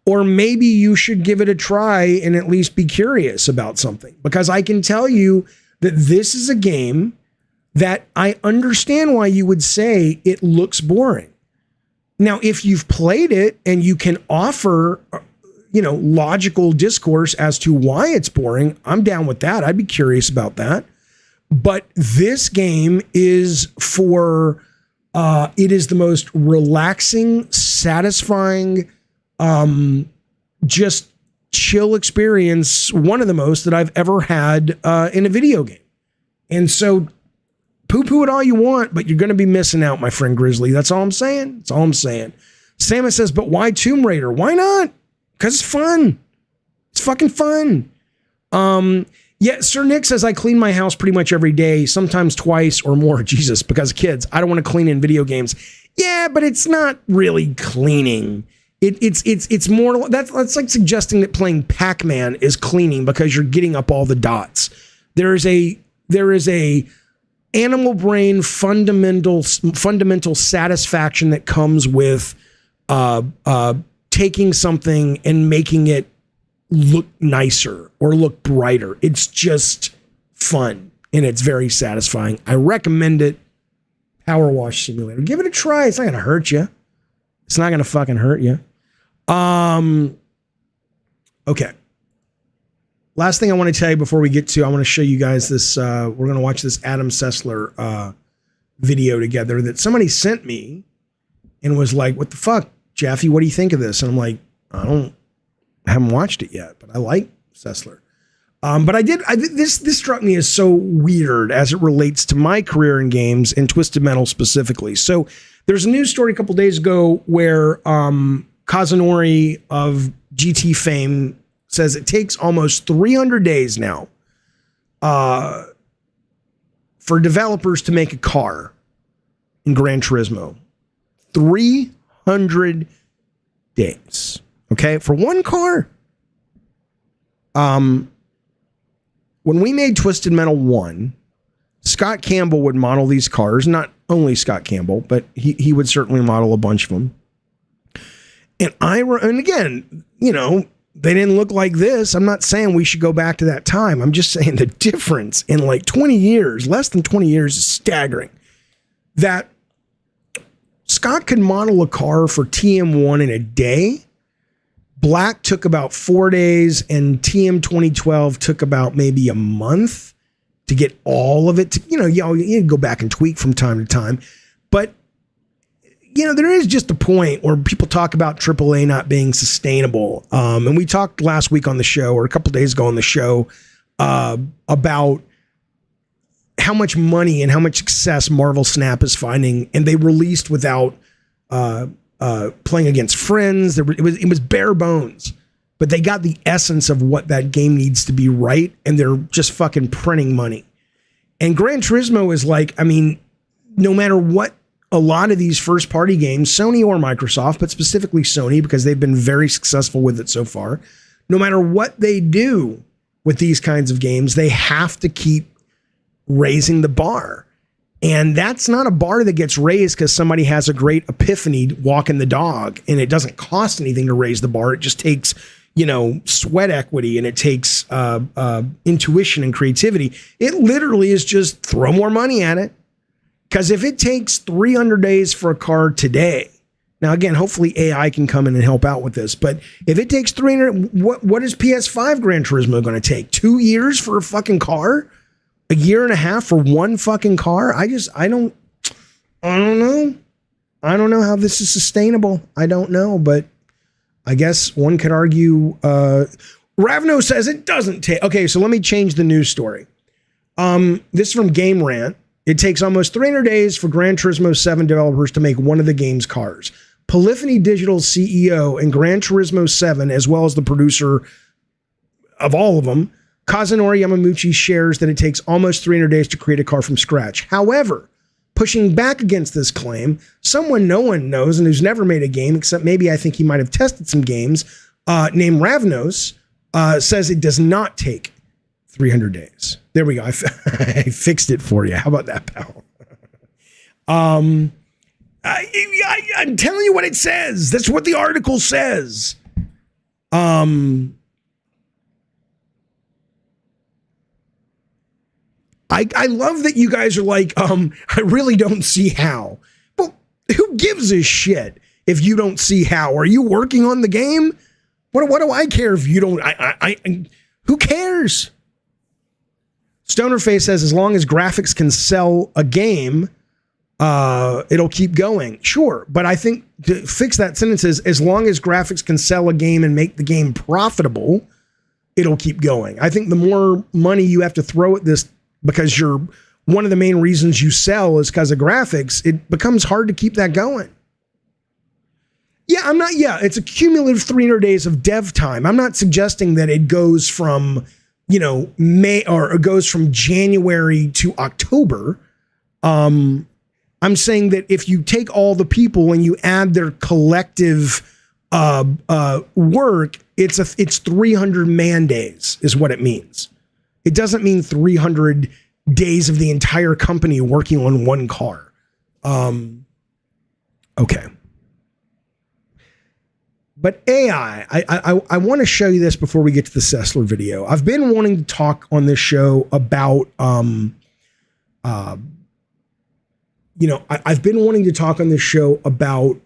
or maybe you should give it a try and at least be curious about something. Because I can tell you that this is a game that I understand why you would say it looks boring. Now, if you've played it and you can offer, logical discourse as to why it's boring, I'm down with that. I'd be curious about that. But this game is it is the most relaxing, satisfying, just chill experience, one of the most that I've ever had in a video game. And so poo-poo it all you want, but you're going to be missing out, my friend Grizzly. That's all I'm saying. That's all I'm saying. Samus says, but why Tomb Raider? Why not? Because it's fun. It's fucking fun. Yeah, Sir Nick says, I clean my house pretty much every day, sometimes twice or more. Jesus, because kids, I don't want to clean in video games. Yeah, but it's not really cleaning. It's more, that's like suggesting that playing Pac-Man is cleaning because you're getting up all the dots. There is a animal brain fundamental satisfaction that comes with taking something and making it look nicer or look brighter. It's just fun and it's very satisfying. I recommend it. Power Wash Simulator. Give it a try. It's not going to hurt you. It's not going to fucking hurt you. Okay. Last thing I want to tell you before we get to, I want to show you guys this. We're going to watch this Adam Sessler video together that somebody sent me and was like, what the fuck, Jeffy? What do you think of this? And I'm like, I haven't watched it yet, but I like Sessler. But this struck me as so weird as it relates to my career in games and Twisted Metal specifically. So there's a news story a couple days ago where Kazunori of GT fame says it takes almost 300 days now for developers to make a car in Gran Turismo. 300 days. Okay, for one car. When we made Twisted Metal 1, Scott Campbell would model these cars. Not only Scott Campbell, but he would certainly model a bunch of them. And again, they didn't look like this. I'm not saying we should go back to that time. I'm just saying the difference in like 20 years, less than 20 years, is staggering. That Scott could model a car for TM1 in a day. Black took about 4 days, and TM 2012 took about maybe a month to get all of it. You go back and tweak from time to time. But, there is just a point where people talk about AAA not being sustainable. And we talked last week on the show, or a couple days ago on the show, about how much money and how much success Marvel Snap is finding. And they released without playing against friends. It was bare bones, but they got the essence of what that game needs to be right, and they're just fucking printing money. And Gran Turismo is like, no matter what, a lot of these first party games, Sony or Microsoft, but specifically Sony because they've been very successful with it so far, no matter what they do with these kinds of games, they have to keep raising the bar. And that's not a bar that gets raised because somebody has a great epiphany walking the dog, and it doesn't cost anything to raise the bar. It just takes, sweat equity, and it takes intuition and creativity. It literally is just throw more money at it. Because if it takes 300 days for a car today, now again, hopefully AI can come in and help out with this, but if it takes 300, what is PS5 Gran Turismo going to take? 2 years for a fucking car? A year and a half for one fucking car? I don't know. I don't know how this is sustainable. I don't know, but I guess one could argue. Ravno says it doesn't take. Okay, so let me change the news story. This is from Game Rant. It takes almost 300 days for Gran Turismo 7 developers to make one of the game's cars. Polyphony Digital's CEO and Gran Turismo 7, as well as the producer of all of them, Kazunori Yamaguchi, shares that it takes almost 300 days to create a car from scratch. However, pushing back against this claim, someone no one knows and who's never made a game, except maybe I think he might have tested some games, named Ravnos, says it does not take 300 days. There we go. I fixed it for you. How about that, pal? I'm telling you what it says. That's what the article says. I love that you guys are like, I really don't see how. Well, who gives a shit if you don't see how? Are you working on the game? What do I care if you don't? Who cares? Stonerface says, as long as graphics can sell a game, it'll keep going. Sure, but I think to fix that sentence is, as long as graphics can sell a game and make the game profitable, it'll keep going. I think the more money you have to throw at this, because one of the main reasons you sell is because of graphics, it becomes hard to keep that going. Yeah, it's a cumulative 300 days of dev time. I'm not suggesting that it goes from, May, or it goes from January to October. I'm saying that if you take all the people and you add their collective work, it's 300 man days is what it means. It doesn't mean 300 days of the entire company working on one car. Okay. But AI, I want to show you this before we get to the Sessler video. I've been wanting to talk on this show about, I've been wanting to talk on this show about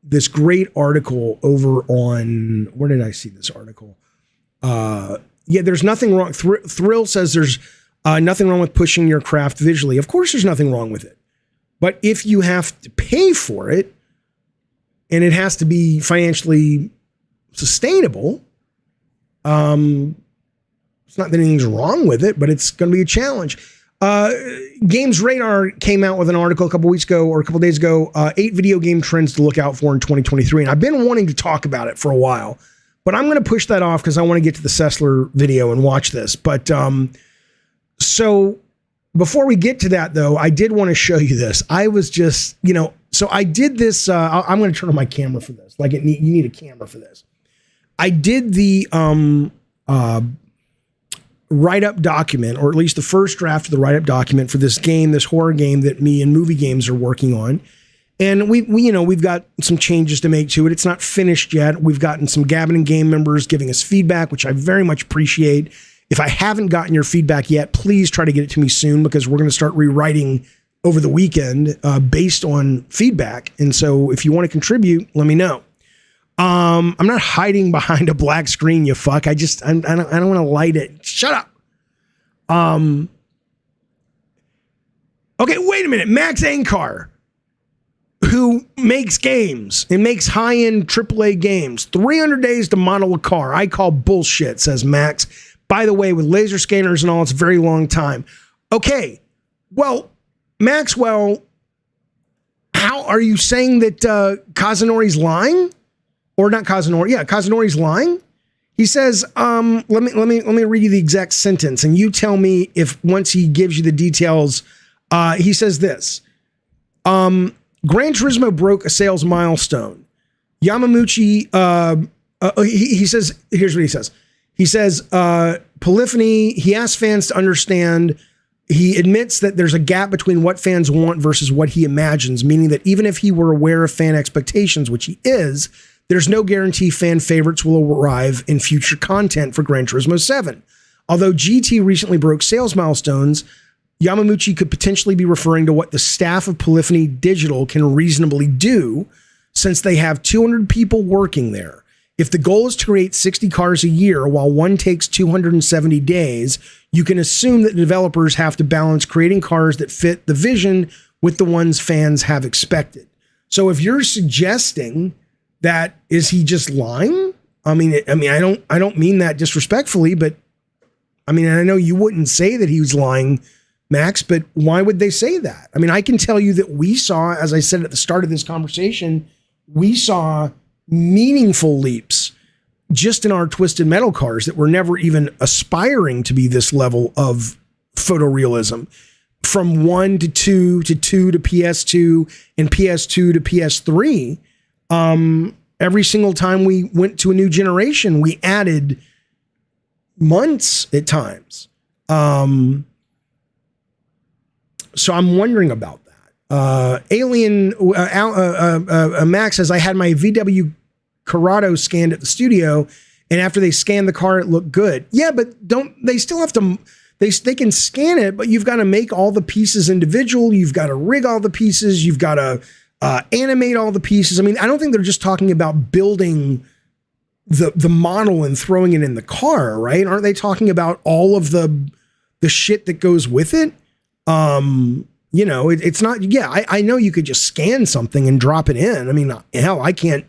this great article over on, where did I see this article? There's nothing wrong. Thrill says there's nothing wrong with pushing your craft visually. Of course, there's nothing wrong with it. But if you have to pay for it, and it has to be financially sustainable, it's not that anything's wrong with it, but it's going to be a challenge. Games Radar came out with an article a couple days ago, 8 video game trends to look out for in 2023. And I've been wanting to talk about it for a while, but I'm going to push that off because I want to get to the Sessler video and watch this. But so before we get to that, though, I did want to show you this. I was just, so I did this. I'm going to turn on my camera for this. You need a camera for this. I did the write-up document, or at least the first draft of the write-up document for this game, this horror game that me and Movie Games are working on. And we've got some changes to make to it. It's not finished yet. We've gotten some Gabbin and Game members giving us feedback, which I very much appreciate. If I haven't gotten your feedback yet, please try to get it to me soon, because we're going to start rewriting over the weekend based on feedback. And so if you want to contribute, let me know. I'm not hiding behind a black screen, you fuck. I don't want to light it. Shut up. Okay, wait a minute. Max Ankar, who makes games and makes high-end AAA games, 300 days to model a car. I call bullshit, says Max. By the way, with laser scanners and all, it's a very long time. Okay, well, Maxwell, how are you saying that Kazunori's lying? Or not Kazunori? Yeah, Kazunori's lying. He says, let me read you the exact sentence, and you tell me if once he gives you the details. He says this: Gran Turismo broke a sales milestone. Yamamuchi. He says, here's what he says. He says, Polyphony. He asks fans to understand. He admits that there's a gap between what fans want versus what he imagines, meaning that even if he were aware of fan expectations, which he is, there's no guarantee fan favorites will arrive in future content for Gran Turismo 7. Although GT recently broke sales milestones, Yamamuchi could potentially be referring to what the staff of Polyphony Digital can reasonably do, since they have 200 people working there. If the goal is to create 60 cars a year while one takes 270 days, you can assume that the developers have to balance creating cars that fit the vision with the ones fans have expected. So if you're suggesting that, is he just lying? I don't mean that disrespectfully, but I know you wouldn't say that he was lying, Max, but why would they say that? I can tell you that we saw, as I said at the start of this conversation, we saw meaningful leaps just in our Twisted Metal cars that were never even aspiring to be this level of photorealism. From 1 to 2 to 2 to PS2 and PS2 to PS3. Every single time we went to a new generation, we added months at times. So I'm wondering about that. Max says, I had my VW Corrado scanned at the studio, and after they scanned the car, it looked good. Yeah, but they still have to They can scan it, but you've got to make all the pieces individual. You've got to rig all the pieces. You've got to animate all the pieces. I mean, I don't think they're just talking about building the model and throwing it in the car, right? Aren't they talking about all of the shit that goes with it? You know, it's not, yeah, I know you could just scan something and drop it in. I mean, hell, I can't,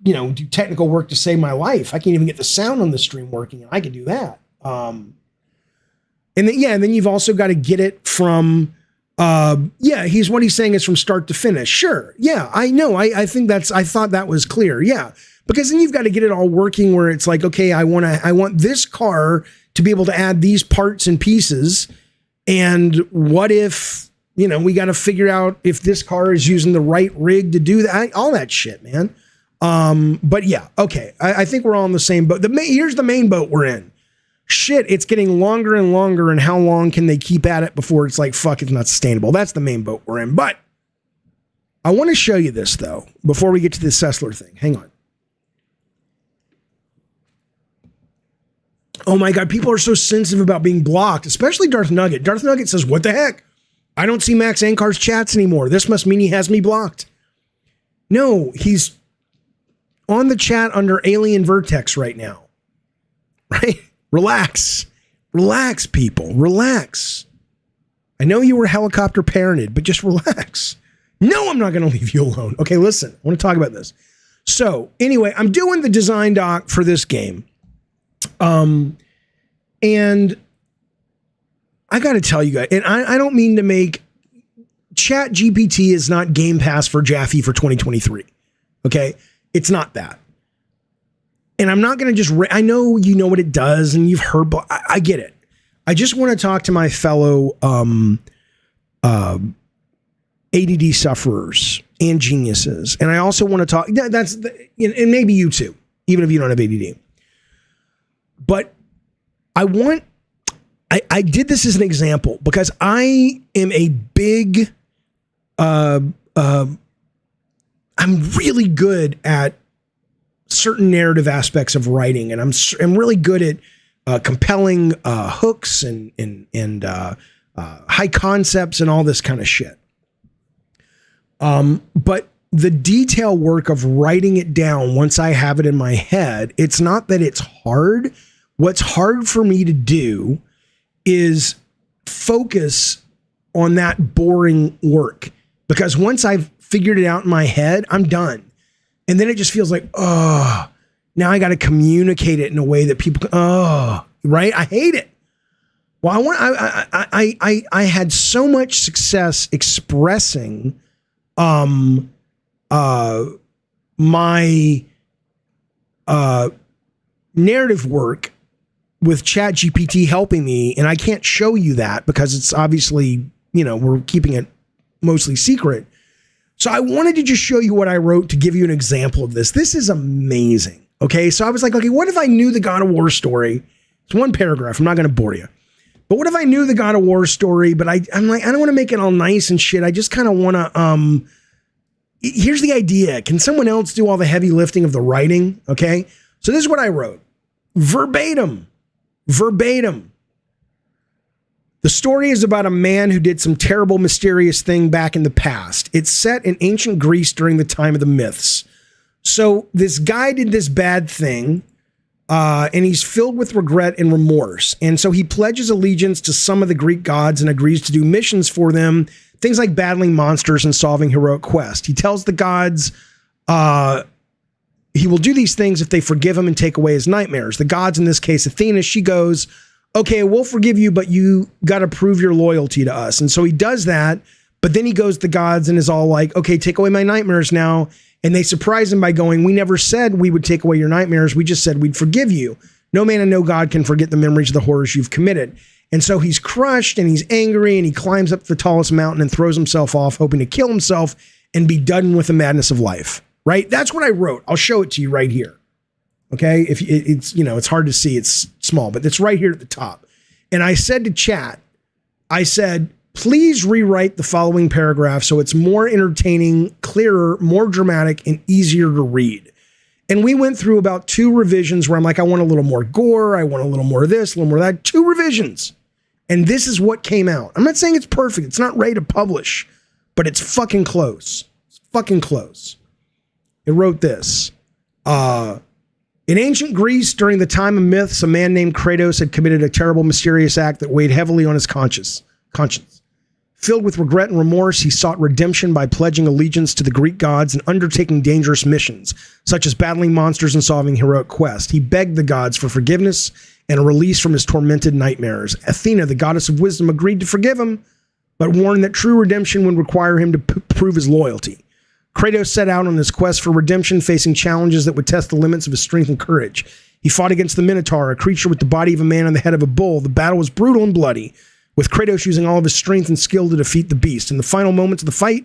you know, do technical work to save my life. I can't even get the sound on the stream working, and I can do that. And then you've also got to get it from, what he's saying is from start to finish. Sure. Yeah, I know. I think I thought that was clear. Yeah. Because then you've got to get it all working where it's like, okay, I want this car to be able to add these parts and pieces. And what if, you know, we got to figure out if this car is using the right rig to do that, all that shit, man. But yeah, okay. I think we're all in the same boat. Here's the main boat we're in. Shit, it's getting longer and longer, and how long can they keep at it before it's like, fuck, it's not sustainable. That's the main boat we're in. But I want to show you this, though, before we get to the Sessler thing. Hang on. Oh my God, people are so sensitive about being blocked, especially Darth Nugget. Darth Nugget says, what the heck? I don't see Max Ankar's chats anymore. This must mean he has me blocked. No, he's on the chat under Alien Vertex right now. Right? Relax. Relax, people. Relax. I know you were helicopter parented, but just relax. No, I'm not going to leave you alone. Okay, listen. I want to talk about this. So, anyway, I'm doing the design doc for this game. And I got to tell you guys, and I don't mean to make Chat GPT is not Game Pass for Jaffe for 2023. Okay. It's not that. And I'm not going to just, I know you know what it does and you've heard, but I get it. I just want to talk to my fellow, ADD sufferers and geniuses. And I also want to talk, and maybe you too, even if you don't have ADD. But I did this as an example because I am a big, I'm really good at certain narrative aspects of writing, and I'm really good at compelling hooks and high concepts and all this kind of shit. But the detail work of writing it down once I have it in my head, it's not that it's hard. What's hard for me to do is focus on that boring work, because once I've figured it out in my head, I'm done. And then it just feels like, oh, now I got to communicate it in a way that people, right? I hate it. Well, I had so much success expressing my narrative work with ChatGPT helping me, and I can't show you that because it's obviously, you know, we're keeping it mostly secret. So I wanted to just show you what I wrote to give you an example of this. This is amazing. Okay. So I was like, okay, what if I knew the God of War story? It's one paragraph. I'm not going to bore you. But what if I knew the God of War story, but I'm like, I don't want to make it all nice and shit. I just kind of want to, here's the idea. Can someone else do all the heavy lifting of the writing? Okay. So this is what I wrote. Verbatim. The story is about a man who did some terrible, mysterious thing back in the past. It's set in ancient Greece during the time of the myths. So this guy did this bad thing, and he's filled with regret and remorse. And so he pledges allegiance to some of the Greek gods and agrees to do missions for them, things like battling monsters and solving heroic quests. He tells the gods he will do these things if they forgive him and take away his nightmares. The gods, in this case, Athena, she goes, okay, we'll forgive you, but you got to prove your loyalty to us. And so he does that, but then he goes to the gods and is all like, okay, take away my nightmares now. And they surprise him by going, we never said we would take away your nightmares. We just said we'd forgive you. No man and no God can forget the memories of the horrors you've committed. And so he's crushed and he's angry and he climbs up the tallest mountain and throws himself off, hoping to kill himself and be done with the madness of life. Right? That's what I wrote. I'll show it to you right here. Okay. If it's, you know, it's hard to see, it's small, but it's right here at the top. And I said to chat, I said, please rewrite the following paragraph so it's more entertaining, clearer, more dramatic, and easier to read. And we went through about 2 revisions where I'm like, I want a little more gore. I want a little more of this, a little more of that. 2 revisions. And this is what came out. I'm not saying it's perfect. It's not ready to publish, but it's fucking close. It's fucking close. It wrote this. In ancient Greece, during the time of myths, a man named Kratos had committed a terrible, mysterious act that weighed heavily on his conscience. Filled with regret and remorse, he sought redemption by pledging allegiance to the Greek gods and undertaking dangerous missions, such as battling monsters and solving heroic quests. He begged the gods for forgiveness and a release from his tormented nightmares. Athena, the goddess of wisdom, agreed to forgive him, but warned that true redemption would require him to prove his loyalty. Kratos set out on his quest for redemption, facing challenges that would test the limits of his strength and courage. He fought against the Minotaur, a creature with the body of a man and the head of a bull. The battle was brutal and bloody, with Kratos using all of his strength and skill to defeat the beast. In the final moments of the fight,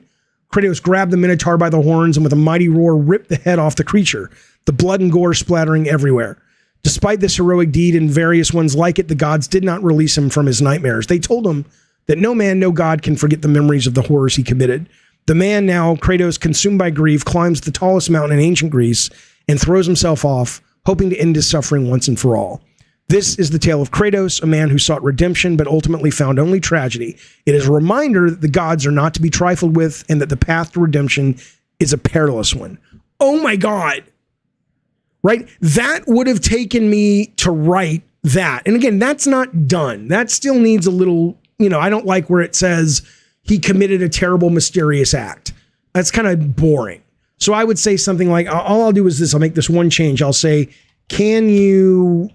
Kratos grabbed the Minotaur by the horns and with a mighty roar ripped the head off the creature, the blood and gore splattering everywhere. Despite this heroic deed and various ones like it, the gods did not release him from his nightmares. They told him that no man, no god can forget the memories of the horrors he committed. The man now, Kratos, consumed by grief, climbs the tallest mountain in ancient Greece and throws himself off, hoping to end his suffering once and for all. This is the tale of Kratos, a man who sought redemption but ultimately found only tragedy. It is a reminder that the gods are not to be trifled with and that the path to redemption is a perilous one. Oh my God. Right? That would have taken me to write that. And again, that's not done. That still needs a little, I don't like where it says he committed a terrible, mysterious act. That's kind of boring. So I would say something like, all I'll do is this. I'll make this one change. I'll say, can you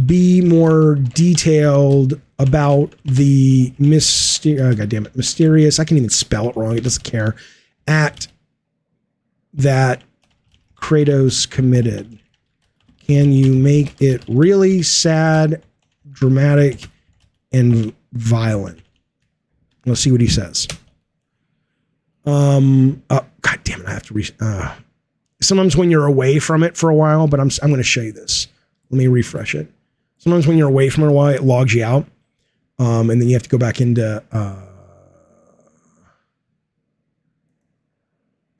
be more detailed about the mysterious, I can't even spell it wrong, it doesn't care, act that Kratos committed? Can you make it really sad, dramatic, and violent? Let's see what he says. God damn it, I have to sometimes when you're away from it for a while, but I'm going to show you this. Let me refresh it. Sometimes when you're away from it a while, it logs you out. And then you have to go back into,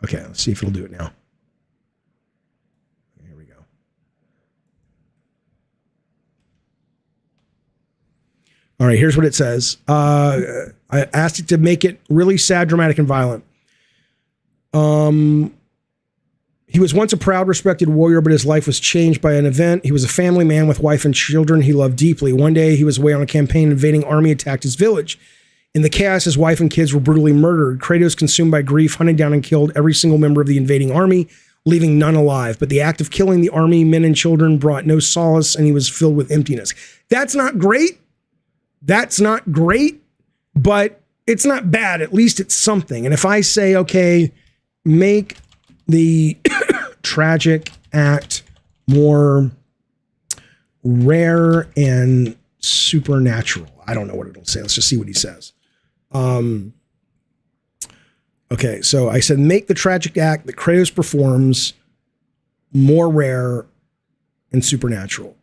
okay, let's see if it'll do it now. Here we go. All right, here's what it says. I asked it to make it really sad, dramatic, and violent. He was once a proud, respected warrior, but his life was changed by an event. He was a family man with wife and children he loved deeply. One day, he was away on a campaign. An invading army attacked his village. In the chaos, his wife and kids were brutally murdered. Kratos, consumed by grief, hunted down and killed every single member of the invading army, leaving none alive. But the act of killing the army, men and children, brought no solace, and he was filled with emptiness. That's not great. That's not great, but it's not bad. At least it's something. And if I say, okay, make the tragic act more rare and supernatural. I don't know what it'll say. Let's just see what he says. Okay, so I said, make the tragic act that Kratos performs more rare and supernatural.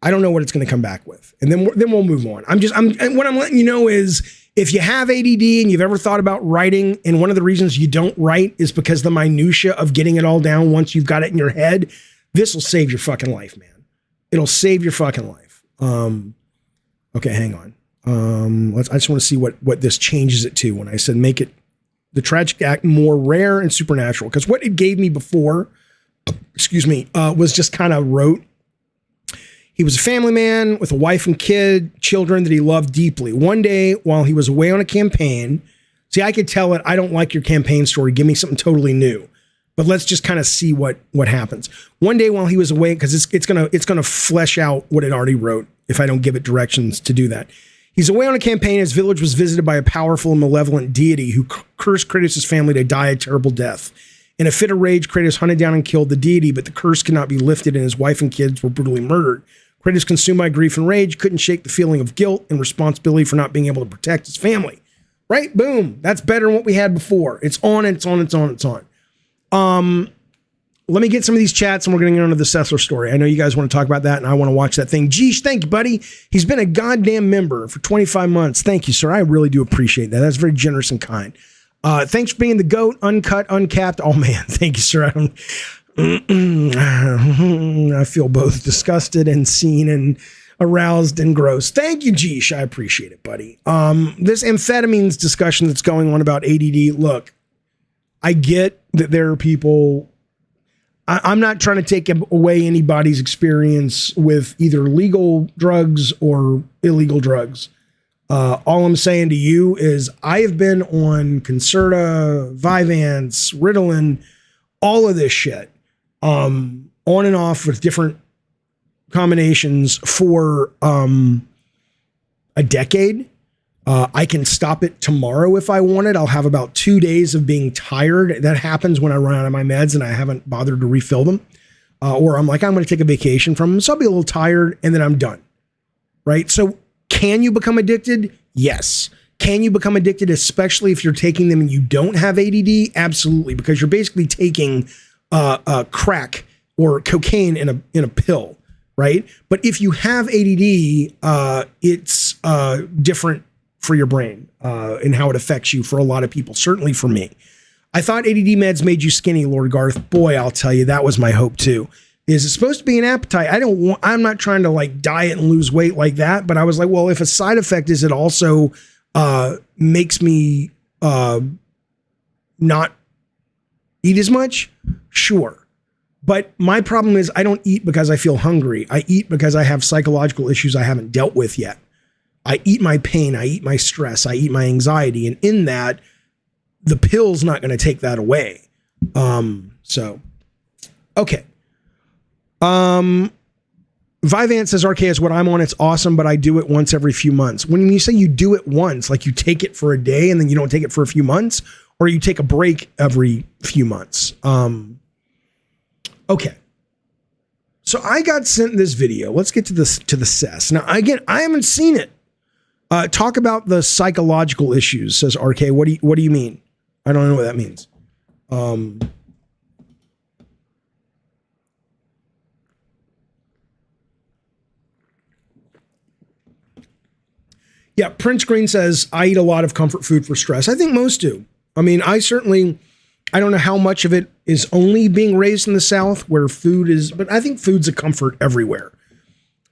I don't know what it's going to come back with. And then we'll move on. What I'm letting you know is, if you have ADD and you've ever thought about writing, and one of the reasons you don't write is because the minutia of getting it all down once you've got it in your head, this will save your fucking life, man. It'll save your fucking life. Okay, hang on. I just want to see what this changes it to when I said make it the tragic act more rare and supernatural. Because what it gave me before, was just kind of rote. He was a family man with a wife and children that he loved deeply. One day, while he was away on a campaign, see, I could tell it, I don't like your campaign story. Give me something totally new. But let's just kind of see what happens. One day while he was away, because it's gonna flesh out what it already wrote if I don't give it directions to do that. He's away on a campaign. His village was visited by a powerful and malevolent deity who cursed Kratos' family to die a terrible death. In a fit of rage, Kratos hunted down and killed the deity, but the curse could not be lifted and his wife and kids were brutally murdered. Kratos, consumed by grief and rage, couldn't shake the feeling of guilt and responsibility for not being able to protect his family. Right? Boom. That's better than what we had before. It's on. Let me get some of these chats and we're going to get on to the Sessler story. I know you guys want to talk about that and I want to watch that thing. Geesh, thank you, buddy. He's been a goddamn member for 25 months. Thank you, sir. I really do appreciate that. That's very generous and kind. Thanks for being the GOAT, uncut, uncapped. Oh man, thank you, sir. I feel both disgusted and seen and aroused and gross. Thank you, Geesh. I appreciate it, buddy. This amphetamines discussion that's going on about ADD. Look, I get that there are people. I'm not trying to take away anybody's experience with either legal drugs or illegal drugs. All I'm saying to you is I have been on Concerta, Vyvanse, Ritalin, all of this shit, on and off with different combinations for a decade. I can stop it tomorrow if I want it. I'll have about 2 days of being tired. That happens when I run out of my meds and I haven't bothered to refill them. Or I'm like, I'm going to take a vacation from them. So I'll be a little tired and then I'm done. Right? So can you become addicted? Yes. Can you become addicted, especially if you're taking them and you don't have ADD? Absolutely. Because you're basically taking crack or cocaine in a pill. Right? But if you have ADD, it's different for your brain and how it affects you for a lot of people, certainly for me. I thought ADD meds made you skinny, Lord Garth. Boy, I'll tell you, that was my hope too. Is it supposed to be an appetite? I'm not trying to like diet and lose weight like that, but I was like, well, if a side effect is it also makes me not eat as much, sure. But my problem is I don't eat because I feel hungry. I eat because I have psychological issues I haven't dealt with yet. I eat my pain. I eat my stress. I eat my anxiety. And in that, the pill's not going to take that away. Okay. Vyvanse says, RK is what I'm on. It's awesome, but I do it once every few months. When you say you do it once, like you take it for a day and then you don't take it for a few months, or you take a break every few months. Okay. So I got sent this video. Let's get to the Sess. Now, again, I haven't seen it. Talk about the psychological issues, says RK. What do you mean? I don't know what that means. Yeah, Prince Green says, I eat a lot of comfort food for stress. I think most do. I mean, I don't know how much of it is only being raised in the South where food is, but I think food's a comfort everywhere.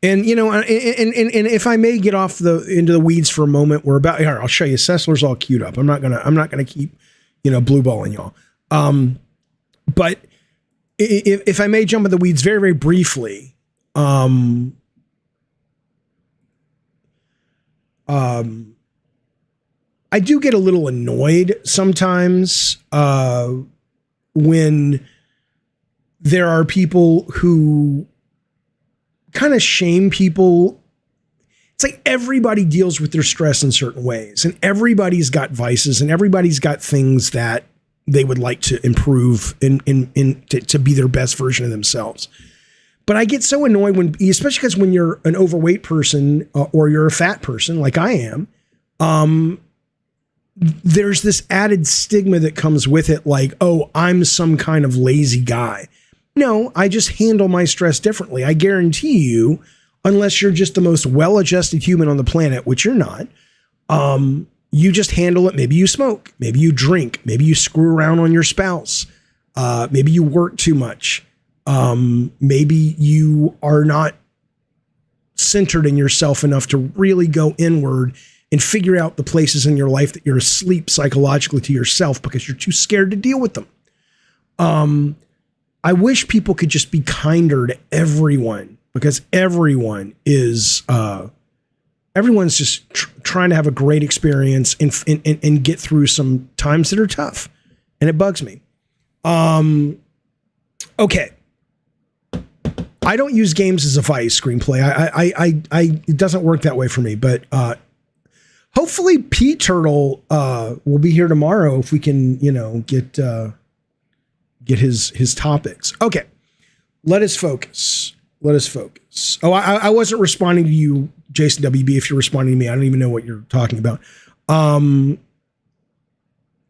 And, you know, and if I may get off into the weeds for a moment, here, I'll show you. Sessler's all queued up. I'm not gonna keep, blue balling y'all. But if I may jump in the weeds very, very briefly, I do get a little annoyed sometimes when there are people who kind of shame people. It's like everybody deals with their stress in certain ways, and everybody's got vices, and everybody's got things that they would like to improve to be their best version of themselves. But I get so annoyed especially because when you're an overweight person or you're a fat person like I am, there's this added stigma that comes with it, like, oh, I'm some kind of lazy guy. No, I just handle my stress differently. I guarantee you, unless you're just the most well-adjusted human on the planet, which you're not, you just handle it. Maybe you smoke, maybe you drink, maybe you screw around on your spouse, maybe you work too much, maybe you are not centered in yourself enough to really go inward and figure out the places in your life that you're asleep psychologically to yourself because you're too scared to deal with them. I wish people could just be kinder to everyone, because everyone's just trying to have a great experience and get through some times that are tough, and it bugs me. Okay. I don't use games as a vice, screenplay. It doesn't work that way for me, but hopefully Pete Turtle will be here tomorrow if we can, get his topics. Okay, let us focus. Oh, I wasn't responding to you, Jason WB. If you're responding to me, I don't even know what you're talking about.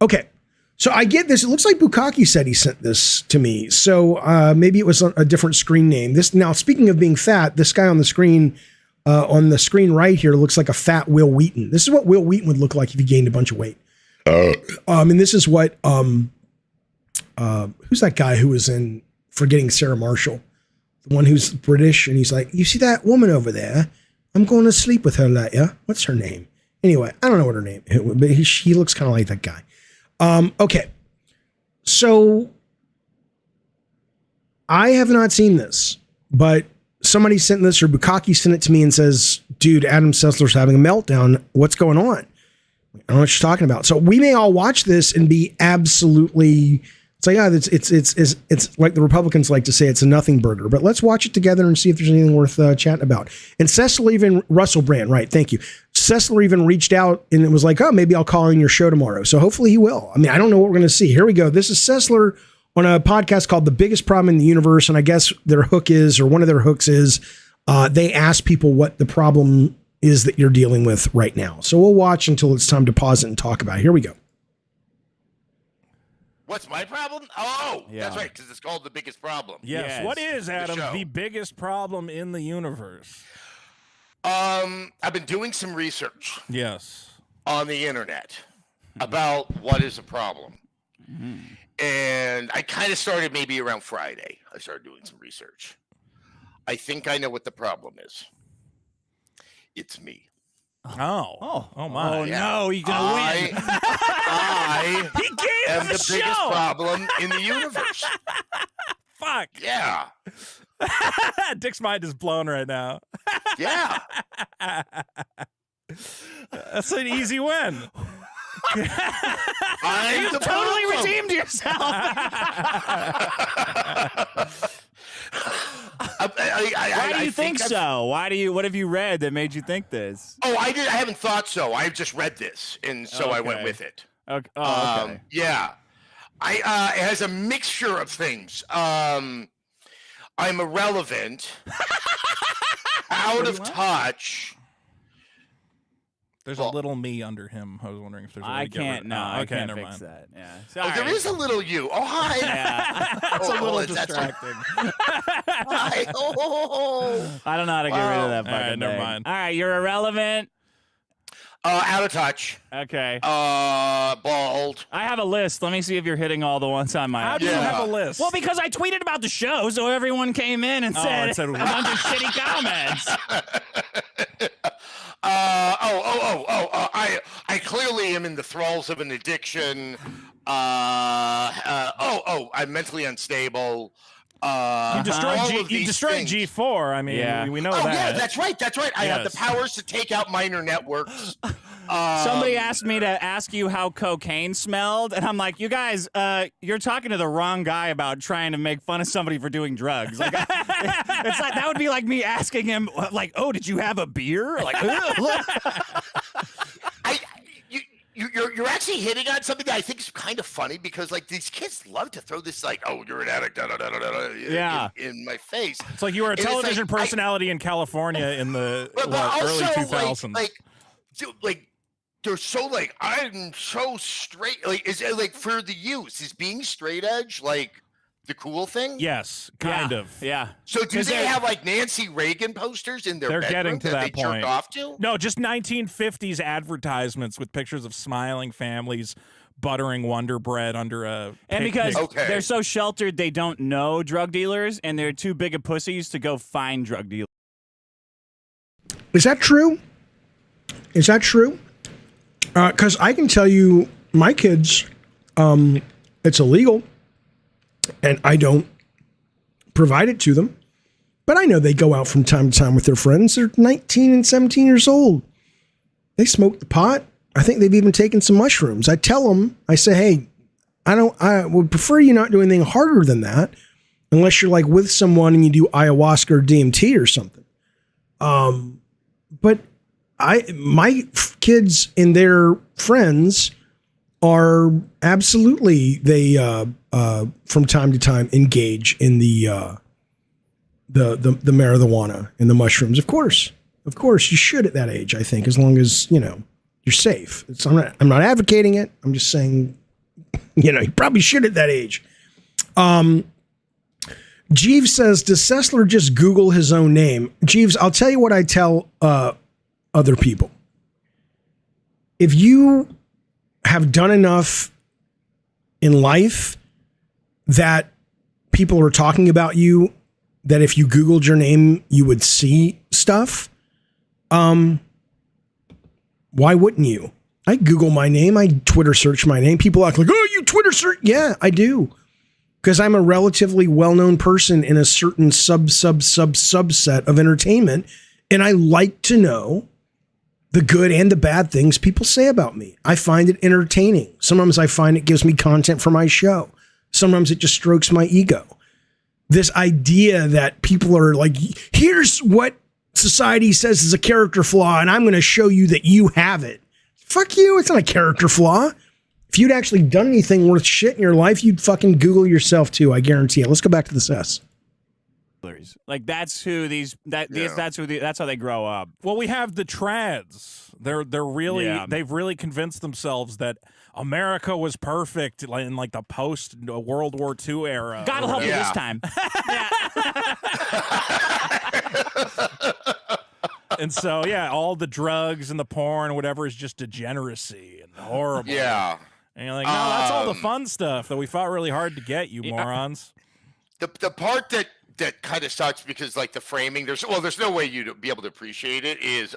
Okay, so I get this. It looks like Bukaki said he sent this to me. So maybe it was a different screen name. Now, speaking of being fat, this guy on the screen right here looks like a fat Will Wheaton. This is what Will Wheaton would look like if he gained a bunch of weight. And this is what who's that guy who was in forgetting Sarah Marshall, the one who's British, and he's like, you see that woman over there? I'm going to sleep with her later. What's her name? Anyway, I don't know what her name is, but he looks kind of like that guy. Okay. So I have not seen this, but somebody sent this, or Bukaki sent it to me and says, dude, Adam Sessler's having a meltdown. What's going on? I don't know what you're talking about. So we may all watch this and be absolutely, it's like, yeah, it's like the Republicans like to say, it's a nothing burger, but let's watch it together and see if there's anything worth chatting about. And Sessler even, Russell Brand, right, thank you. Sessler even reached out and it was like, oh, maybe I'll call in your show tomorrow. So hopefully he will. I mean, I don't know what we're going to see. Here we go. This is Sessler on a podcast called The Biggest Problem in the Universe. And I guess their hook is, or one of their hooks is, they ask people what the problem is that you're dealing with right now. So we'll watch until it's time to pause it and talk about it. Here we go. What's my problem? Oh, that's right, because it's called The Biggest Problem. Yes. What is, Adam, the biggest problem in the universe? I've been doing some research. Yes. On the internet about what is a problem. Mm-hmm. And I kind of started maybe around Friday. I started doing some research. I think I know what the problem is. It's me. Oh my! Oh yeah. No, you're gonna win. I he gave am the show. biggest problem in the universe. Fuck. Yeah. Dick's mind is blown right now. Yeah. That's an easy win. You totally redeemed yourself. Why do you think so? What have you read that made you think this? Oh, I haven't thought so. I just read this, and so I went with it. Okay. Okay. Yeah. It has a mixture of things. I'm irrelevant, out of touch. There's a little me under him. I was wondering if there's a way to get rid of it. I can't never fix mind. that. Yeah. Oh, there is a little you. Oh, hi. Yeah. It's a little distracting. Hi. Oh. I don't know how to get rid of that fucking All right, never thing. mind. All right, you're irrelevant. Out of touch. Okay. Bald. I have a list. Let me see if you're hitting all the ones on my. How do you have a list? Well, because I tweeted about the show, so everyone came in and said a bunch of shitty comments. I clearly am in the thralls of an addiction. I'm mentally unstable. You destroyed G4. I mean, we know that. Oh, yeah, that's right. I have the powers to take out minor networks. Somebody asked me to ask you how cocaine smelled, and I'm like, you guys, you're talking to the wrong guy about trying to make fun of somebody for doing drugs. Like, it's like that would be like me asking him, like, oh, did you have a beer? Like, You're actually hitting on something that I think is kind of funny because like these kids love to throw this like, oh, you're an addict, in my face. It's like you were a television personality in California in the early 2000s. Like they're so like, I'm so straight. Like, is it like for the youth? Is being straight edge like the cool thing? Yes, kind of. Yeah. So do they have like Nancy Reagan posters in their bedroom getting to that they point. jerk off to? No, just 1950s advertisements with pictures of smiling families buttering Wonder Bread under a and because they're so sheltered, they don't know drug dealers, and they're too big of pussies to go find drug dealers. Is that true? Because I can tell you, my kids, it's illegal. And I don't provide it to them. But I know they go out from time to time with their friends. They're 19 and 17 years old. They smoke the pot. I think they've even taken some mushrooms. I tell them, I say, hey, I would prefer you not do anything harder than that unless you're like with someone and you do ayahuasca or DMT or something. But my kids and their friends are absolutely, they from time to time engage in the marijuana and the mushrooms. Of course you should at that age, I think, as long as you're safe. I'm not advocating it. I'm just saying, you probably should at that age. Jeeves says, does Sessler just Google his own name? Jeeves, I'll tell you what I tell other people. If you have done enough in life that people are talking about you that if you Googled your name, you would see stuff. Why wouldn't you? I Google my name. I Twitter search my name. People act like, oh, you Twitter search. Yeah, I do. Because I'm a relatively well-known person in a certain subset of entertainment. And I like to know the good and the bad things people say about me. I find it entertaining. Sometimes I find it gives me content for my show. Sometimes it just strokes my ego. This idea that people are like, here's what society says is a character flaw, and I'm going to show you that you have it. Fuck you. It's not a character flaw. If you'd actually done anything worth shit in your life, you'd fucking Google yourself too. I guarantee it. Let's go back to the Sess. Like that's who that's how they grow up. Well, we have the trads. They're really they've really convinced themselves that America was perfect in like the post World War II era. God will help you this time. And so all the drugs and the porn, whatever, is just degeneracy and horrible. Yeah. And you're like, no, that's all the fun stuff that we fought really hard to get, you morons. The part that kind of sucks because like the framing, there's no way you'd be able to appreciate it is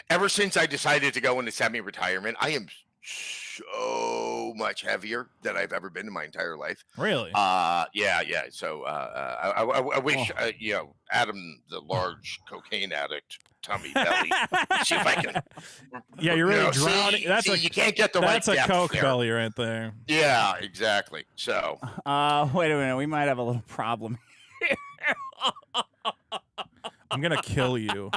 ever since I decided to go into semi-retirement, I am so much heavier than I've ever been in my entire life. Really? Yeah. So I wish Adam, the large cocaine addict, tummy belly. See if I can. Yeah, you're really drowning. You can't get the right. That's a coke belly right there. Yeah, exactly. So. Wait a minute. We might have a little problem. I'm gonna kill you.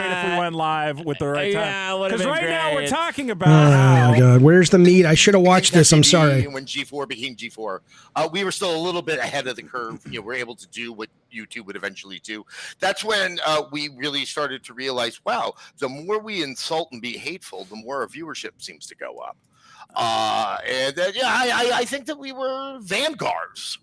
If we went live with the right time, because right now we're talking about. Oh my God, where's the meat? I should have watched this. I'm sorry. When G4 became G4, we were still a little bit ahead of the curve. We're able to do what YouTube would eventually do. That's when we really started to realize, wow, the more we insult and be hateful, the more our viewership seems to go up. I think that we were vanguards.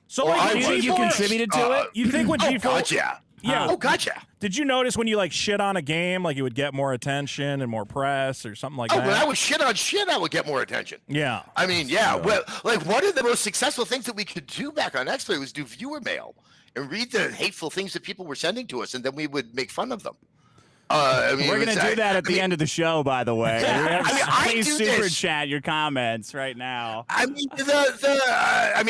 So like, you think you contributed to it? You think when G4? God, yeah. Yeah. Oh, gotcha. Did you notice when you like shit on a game, like you would get more attention and more press or something like that? Oh, when I would shit on shit, I would get more attention. Yeah. I mean, yeah. Well, like one of the most successful things that we could do back on X-Play was do viewer mail and read the hateful things that people were sending to us, and then we would make fun of them. We're going to do that at the end of the show, by the way. Please super chat your comments right now. I mean,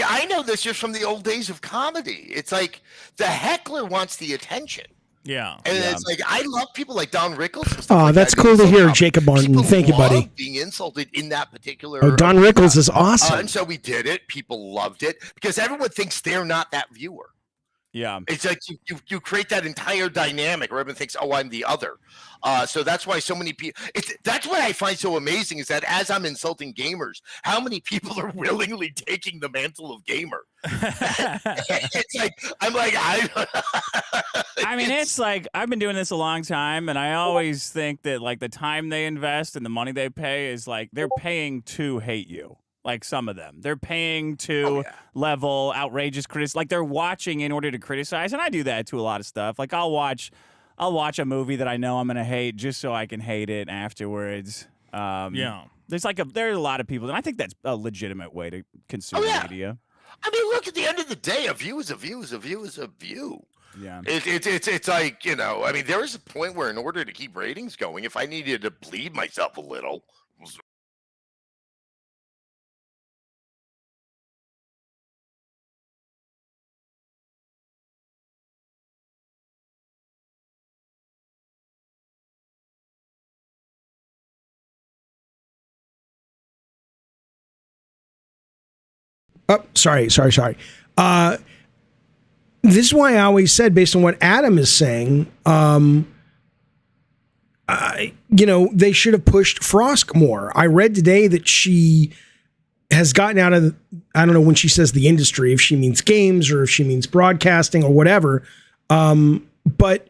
I know this just from the old days of comedy. It's like the heckler wants the attention. Yeah. And it's like, I love people like Don Rickles. Oh, that's cool to hear, Jacob Martin. Thank you, buddy. Being insulted in that particular. Oh, Don Rickles is awesome. And so we did it. People loved it because everyone thinks they're not that viewer. Yeah, it's like you create that entire dynamic where everyone thinks, oh, I'm the other. So that's why so many people. That's what I find so amazing is that as I'm insulting gamers, how many people are willingly taking the mantle of gamer. It's like I mean, it's like I've been doing this a long time, and I always think that like the time they invest and the money they pay is like they're paying to hate you. Like some of them, they're paying to level outrageous criticism. Like they're watching in order to criticize, and I do that to a lot of stuff. Like I'll watch a movie that I know I'm gonna hate just so I can hate it afterwards. There's a lot of people, and I think that's a legitimate way to consume media. I mean, look, at the end of the day, a view is a view is a view is a view. Yeah, it's like, I mean, there is a point where in order to keep ratings going, if I needed to bleed myself a little. Oh, sorry. This is why I always said, based on what Adam is saying, they should have pushed Frosk more. I read today that she has gotten out of, I don't know when she says the industry, if she means games or if she means broadcasting or whatever. But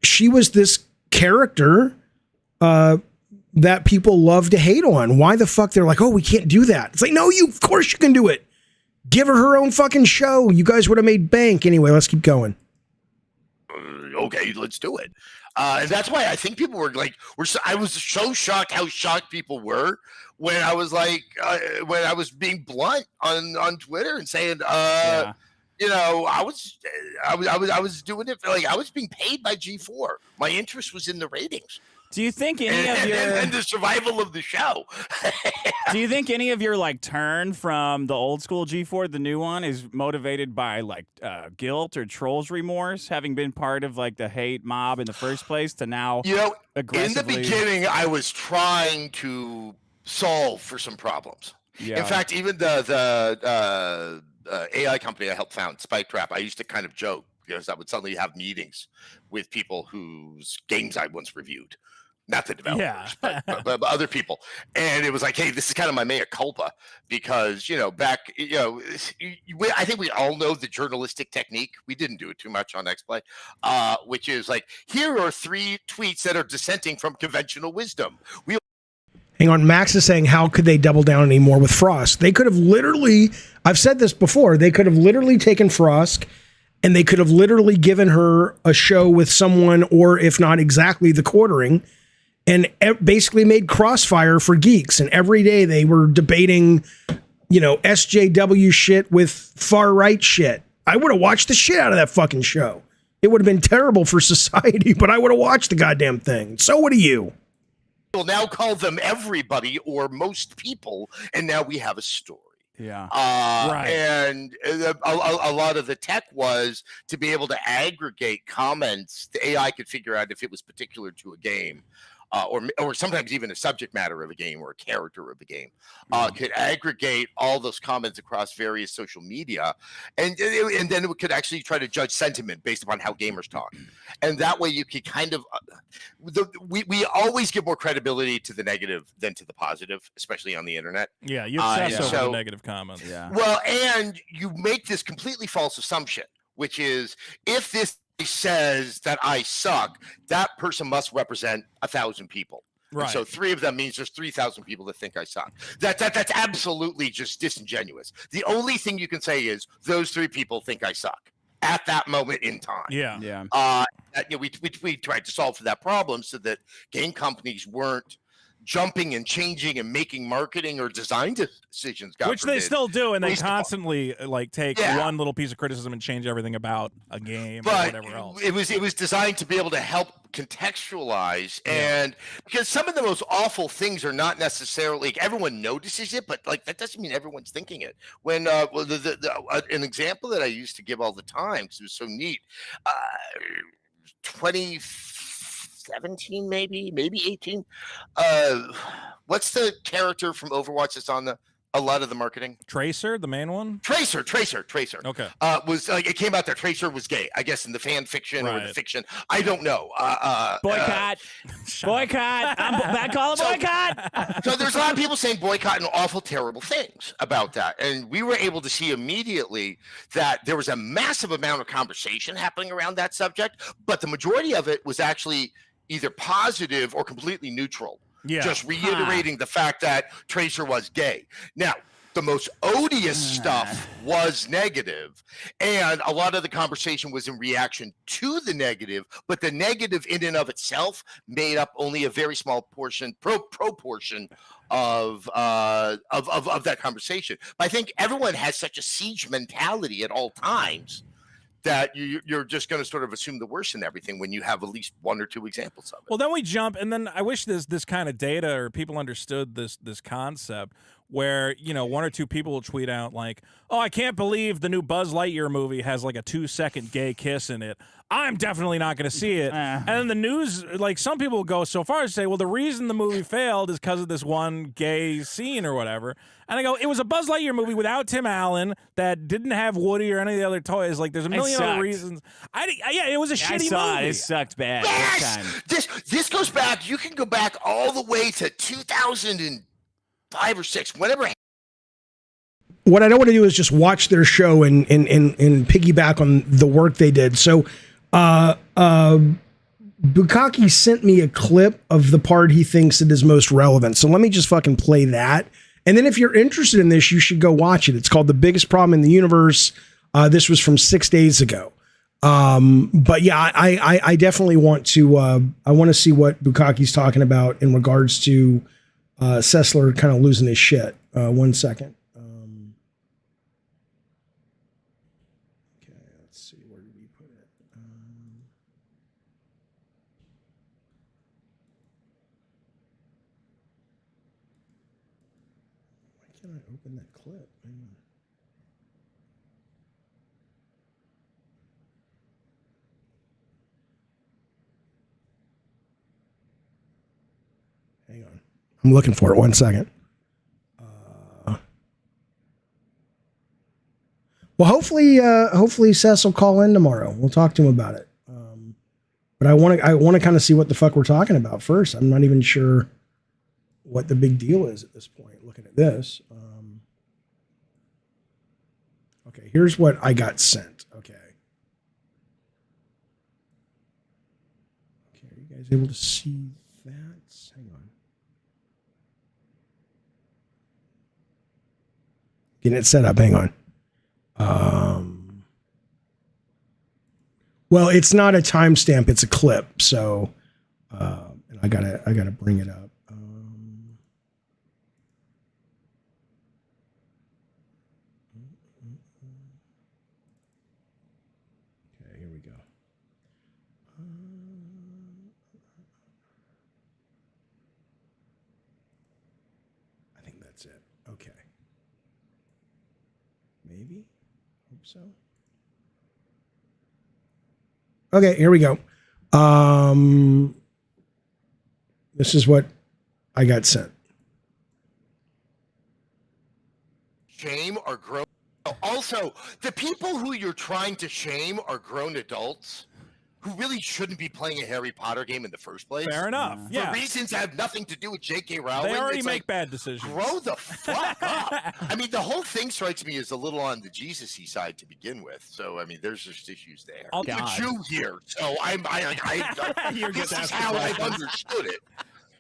she was this character that people love to hate on. Why the fuck they're like, oh, we can't do that. It's like, no, of course you can do it. Give her own fucking show. You guys would have made bank. Anyway, let's keep going. okay, let's do it. And that's why I think people were like, I was so shocked how shocked people were when I was like, when I was being blunt on Twitter and saying, you know, I was doing it like I was being paid by G4. My interest was in the ratings. Do you think any of your and the survival of the show? Do you think any of your like turn from the old school G4, the new one, is motivated by like guilt or trolls remorse, having been part of like the hate mob in the first place, to now, you know, aggressively... in the beginning, I was trying to solve for some problems. Yeah. In fact, even the AI company I helped found, Spike Trap, I used to kind of joke because I would suddenly have meetings with people whose games I once reviewed. Not the developers, but other people. And it was like, hey, this is kind of my mea culpa because, you know, back, you know, I think we all know the journalistic technique. We didn't do it too much on XPlay, which is like, here are 3 tweets that are dissenting from conventional wisdom. Hang on, Max is saying, how could they double down anymore with Frost? They could have literally, I've said this before, they could have literally taken Frost and they could have literally given her a show with someone, or if not exactly the quartering, and basically made Crossfire for geeks. And every day they were debating, you know, SJW shit with far right shit. I would have watched the shit out of that fucking show. It would have been terrible for society, but I would have watched the goddamn thing. So would you. We'll now call them everybody or most people, and now we have a story. Yeah. Right. And a lot of the tech was to be able to aggregate comments. The AI could figure out if it was particular to a game. Or sometimes even a subject matter of a game or a character of the game, could aggregate all those comments across various social media, and then it could actually try to judge sentiment based upon how gamers talk, and that way you could kind of we always give more credibility to the negative than to the positive, especially on the internet. Yeah, you obsess over the negative comments. Yeah. Well, and you make this completely false assumption, which is if this says that I suck, that person must represent 1,000 people. Right. And so 3 of them means there's 3,000 people that think I suck. That's absolutely just disingenuous. The only thing you can say is those 3 people think I suck at that moment in time. Yeah. Yeah. You know, we tried to solve for that problem so that game companies weren't jumping and changing and making marketing or design decisions, which they still do, and they constantly like take one little piece of criticism and change everything about a game or whatever else. It was designed to be able to help contextualize, and because some of the most awful things are not necessarily like, everyone notices it, but like that doesn't mean everyone's thinking it. When an example that I used to give all the time because it was so neat, 2017 maybe 18. What's the character from Overwatch that's on a lot of the marketing? Tracer, the main one? Tracer. Okay. Was like it came out that Tracer was gay, I guess, in the fan fiction or the fiction. I don't know. Boycott. I call it boycott. So there's a lot of people saying boycott and awful, terrible things about that. And we were able to see immediately that there was a massive amount of conversation happening around that subject, but the majority of it was actually either positive or completely neutral. Yeah. Just reiterating the fact that Tracer was gay. Now, the most odious stuff was negative, and a lot of the conversation was in reaction to the negative, but the negative in and of itself made up only a very small proportion of that conversation. But I think everyone has such a siege mentality at all times that you're just going to sort of assume the worst in everything when you have at least 1 or 2 examples of it. Well, then we jump, and then I wish this kind of data or people understood this concept where, you know, 1 or 2 people will tweet out like, oh, I can't believe the new Buzz Lightyear movie has like a 2-second gay kiss in it. I'm definitely not going to see it. And then the news, like some people will go so far as to say, well, the reason the movie failed is because of this one gay scene or whatever. And I go, it was a Buzz Lightyear movie without Tim Allen that didn't have Woody or any of the other toys. Like, there's a million other reasons. It was a shitty movie. It sucked bad. Yes! This goes back. You can go back all the way to 2005 or 6, whatever. What I don't want to do is just watch their show and piggyback on the work they did. So, Bukaki sent me a clip of the part he thinks that is most relevant. So let me just fucking play that. And then if you're interested in this, you should go watch it. It's called The Biggest Problem in the Universe. This was from 6 days ago. But yeah, I definitely want to, I want to see what Bukkake's talking about in regards to Sessler kind of losing his shit. 1 second. Okay, let's see. Where did we put it? Why can't I open that clip? Hang on. I'm looking for it. 1 second. Well, hopefully Sess will call in tomorrow. We'll talk to him about it. But I want to kind of see what the fuck we're talking about first. I'm not even sure what the big deal is at this point. Looking at this. Okay, here's what I got sent. Okay. Okay, are you guys able to see that? Hang on. Getting it set up. Hang on. Well, it's not a timestamp; it's a clip. So, and I gotta bring it up. Okay, here we go. I think that's it. Okay. Maybe. Hope so. Okay, here we go. This is what I got sent. Shame are grown. Also, the people who you're trying to shame are grown adults who really shouldn't be playing a Harry Potter game in the first place. Fair enough. For Yeah. reasons that have nothing to do with J.K. Rowling. They already It's make like, bad decisions. Grow the fuck up. I mean, the whole thing strikes me as a little on the Jesus-y side to begin with. So, I mean, there's just issues there. Oh, I'm a God. Jew here, so You're this just is asking how I've questions. understood it.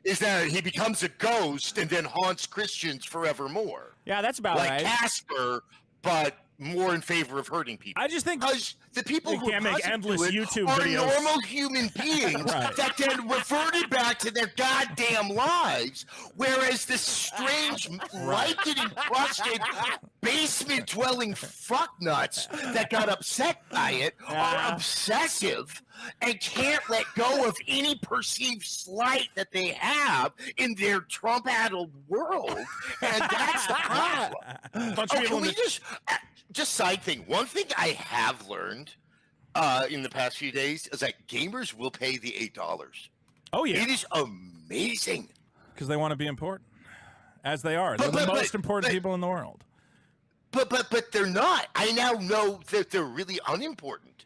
Is that he becomes a ghost and then haunts Christians forevermore. Yeah, that's about Like right. Casper, but more in favor of hurting people. I just think Because the people they who can't make possibly endless do it YouTube are videos. normal human beings Right. that then reverted back to their goddamn lives, whereas this strange, lichen-encrusted, basement-dwelling fucknuts that got upset by it are obsessive and can't let go of any perceived slight that they have in their Trump-addled world, and that's the problem. bunch of Oh, people can in we the- just side thing? One thing I have learned in the past few days is that gamers will pay the $8. Oh yeah, It is amazing. because they want to be important, as they are. They're But- the but- most important but- people in the world. But they're not. I now know that they're really unimportant.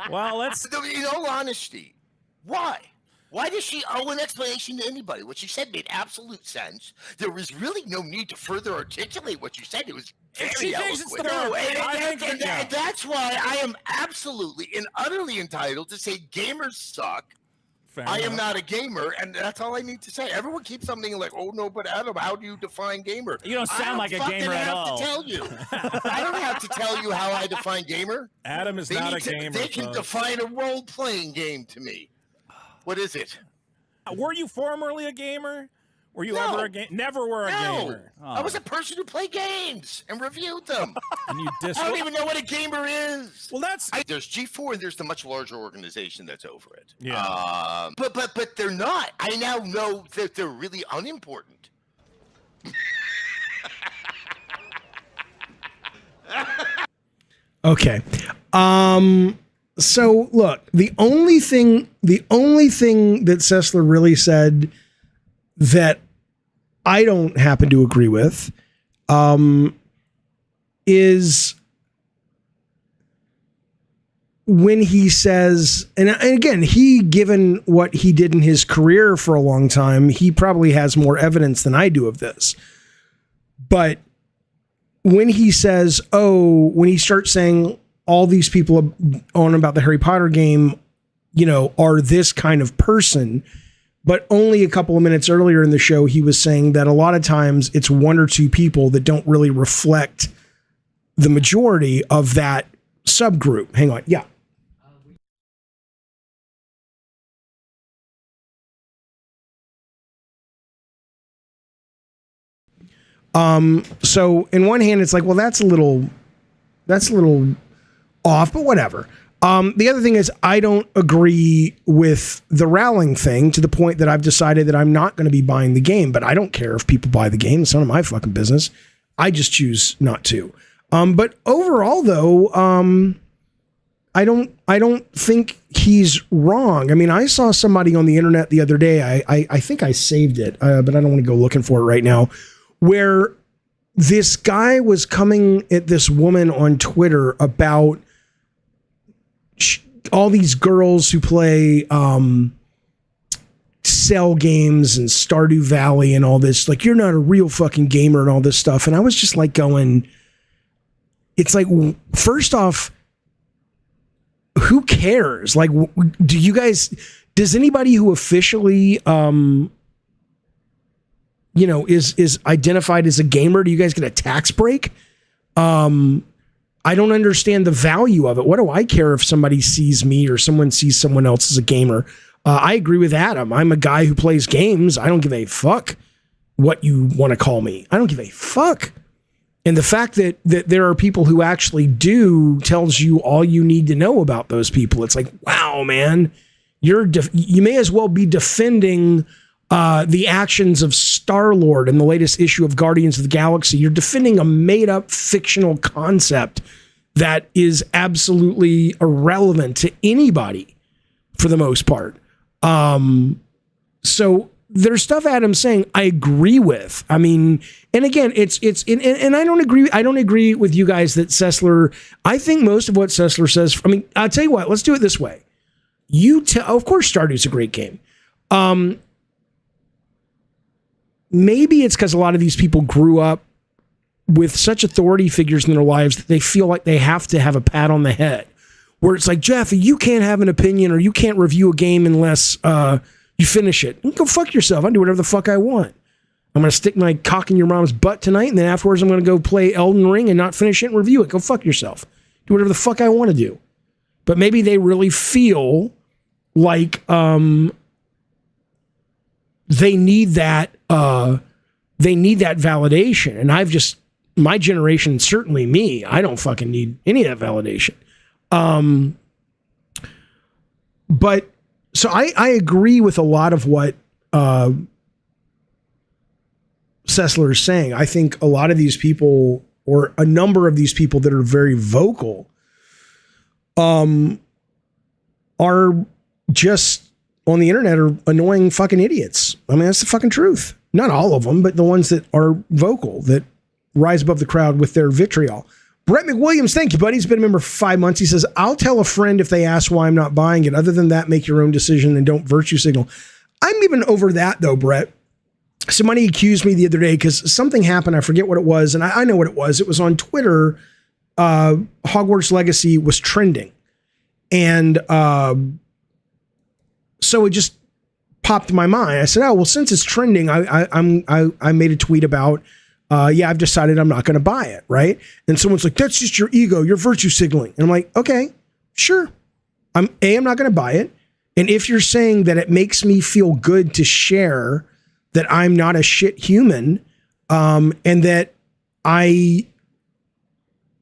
Well, let's. In all honesty, why? Why does she owe an explanation to anybody? What she said made absolute sense. There was really no need to further articulate what you said. It was very She thinks it's eloquent. the- No, I think that- yeah. and that's why I am absolutely and utterly entitled to say gamers suck. Fair I am enough. not a gamer, and that's all I need to say. Everyone keeps something like, "Oh no, but Adam, how do you define gamer?" You don't sound like a gamer at all. I don't have to tell you. I don't have to tell you how I define gamer. Adam is They not a need to- gamer. They can folks. define a role-playing game to me. What is it? Were you formerly a gamer? Were you No. ever a game? Never were a No, gamer. I was a person who played games and reviewed them. And you I don't even know what a gamer is. Well, that's There's G4 and there's the much larger organization that's over it. Yeah. But they're not. I now know that they're really unimportant. Okay. So look, the only thing that Sessler really said that I don't happen to agree with, is when he says, and again, he, given what he did in his career for a long time, he probably has more evidence than I do of this. But when he says, when he starts saying all these people on about the Harry Potter game, are this kind of person, but only a couple of minutes earlier in the show, he was saying that a lot of times it's one or two people that don't really reflect the majority of that subgroup. Hang on. Yeah. So in one hand, it's like, well, that's a little off, but whatever. The other thing is I don't agree with the Rowling thing to the point that I've decided that I'm not going to be buying the game, but I don't care if people buy the game. It's none of my fucking business. I just choose not to. But overall though, I don't think he's wrong. I mean, I saw somebody on the internet the other day. I think I saved it, but I don't want to go looking for it right now, where this guy was coming at this woman on Twitter about all these girls who play cell games and Stardew Valley and all this. Like, you're not a real fucking gamer and all this stuff. And I was just like going, it's like, first off, who cares? Like, does anybody who officially, is identified as a gamer, do you guys get a tax break? I don't understand the value of it. What do I care if somebody sees me or someone sees someone else as a gamer? I agree with Adam. I'm a guy who plays games. I don't give a fuck what you want to call me. I don't give a fuck. And the fact that there are people who actually do tells you all you need to know about those people. It's like, wow, man, you may as well be defending the actions of Star-Lord in the latest issue of Guardians of the Galaxy. You're defending a made-up fictional concept that is absolutely irrelevant to anybody for the most part. So there's stuff Adam's saying I agree with. I mean, and again, and I don't agree with you guys that Sessler, I think most of what Sessler says, I mean, I'll tell you what, let's do it this way. Of course, Stardew's a great game. Maybe it's because a lot of these people grew up with such authority figures in their lives that they feel like they have to have a pat on the head. Where it's like, Jeff, you can't have an opinion or you can't review a game unless you finish it. Go fuck yourself. I can do whatever the fuck I want. I'm going to stick my cock in your mom's butt tonight, and then afterwards I'm going to go play Elden Ring and not finish it and review it. Go fuck yourself. Do whatever the fuck I want to do. But maybe they really feel like they need that validation. And my generation, certainly me, I don't fucking need any of that validation. But so I agree with a lot of what Sessler is saying. I think a lot of these people, or a number of these people that are very vocal, are just on the internet are annoying fucking idiots. I mean, that's the fucking truth. Not all of them, but the ones that are vocal, that rise above the crowd with their vitriol. Brett McWilliams, thank you, buddy. He's been a member for 5 months. He says, I'll tell a friend if they ask why I'm not buying it. Other than that, make your own decision and don't virtue signal. I'm even over that, though, Brett. Somebody accused me the other day because something happened. I forget what it was, and I know what it was. It was on Twitter. Hogwarts Legacy was trending. And so it just popped in my mind. I said, oh, well, since it's trending, I made a tweet about, I've decided I'm not going to buy it, right? And someone's like, that's just your ego. You're virtue signaling. And I'm like, okay, sure. I'm not going to buy it. And if you're saying that it makes me feel good to share that I'm not a shit human, and that I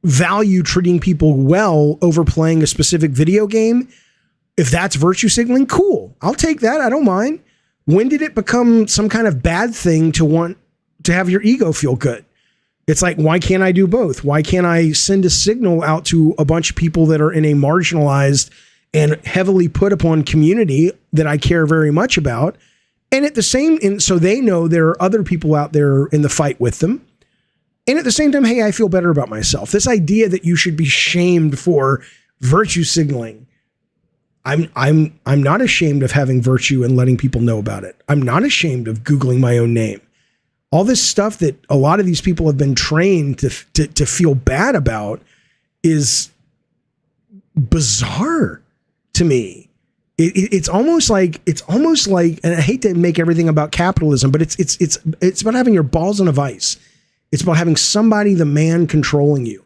value treating people well over playing a specific video game, if that's virtue signaling, cool. I'll take that. I don't mind. When did it become some kind of bad thing to want to have your ego feel good? It's like, why can't I do both? Why can't I send a signal out to a bunch of people that are in a marginalized and heavily put upon community that I care very much about? And at the same, so they know there are other people out there in the fight with them. And at the same time, hey, I feel better about myself. This idea that you should be shamed for virtue signaling. I'm not ashamed of having virtue and letting people know about it. I'm not ashamed of Googling my own name. All this stuff that a lot of these people have been trained to feel bad about is bizarre to me. It's almost like, and I hate to make everything about capitalism, but it's about having your balls in a vice. It's about having somebody, the man, controlling you.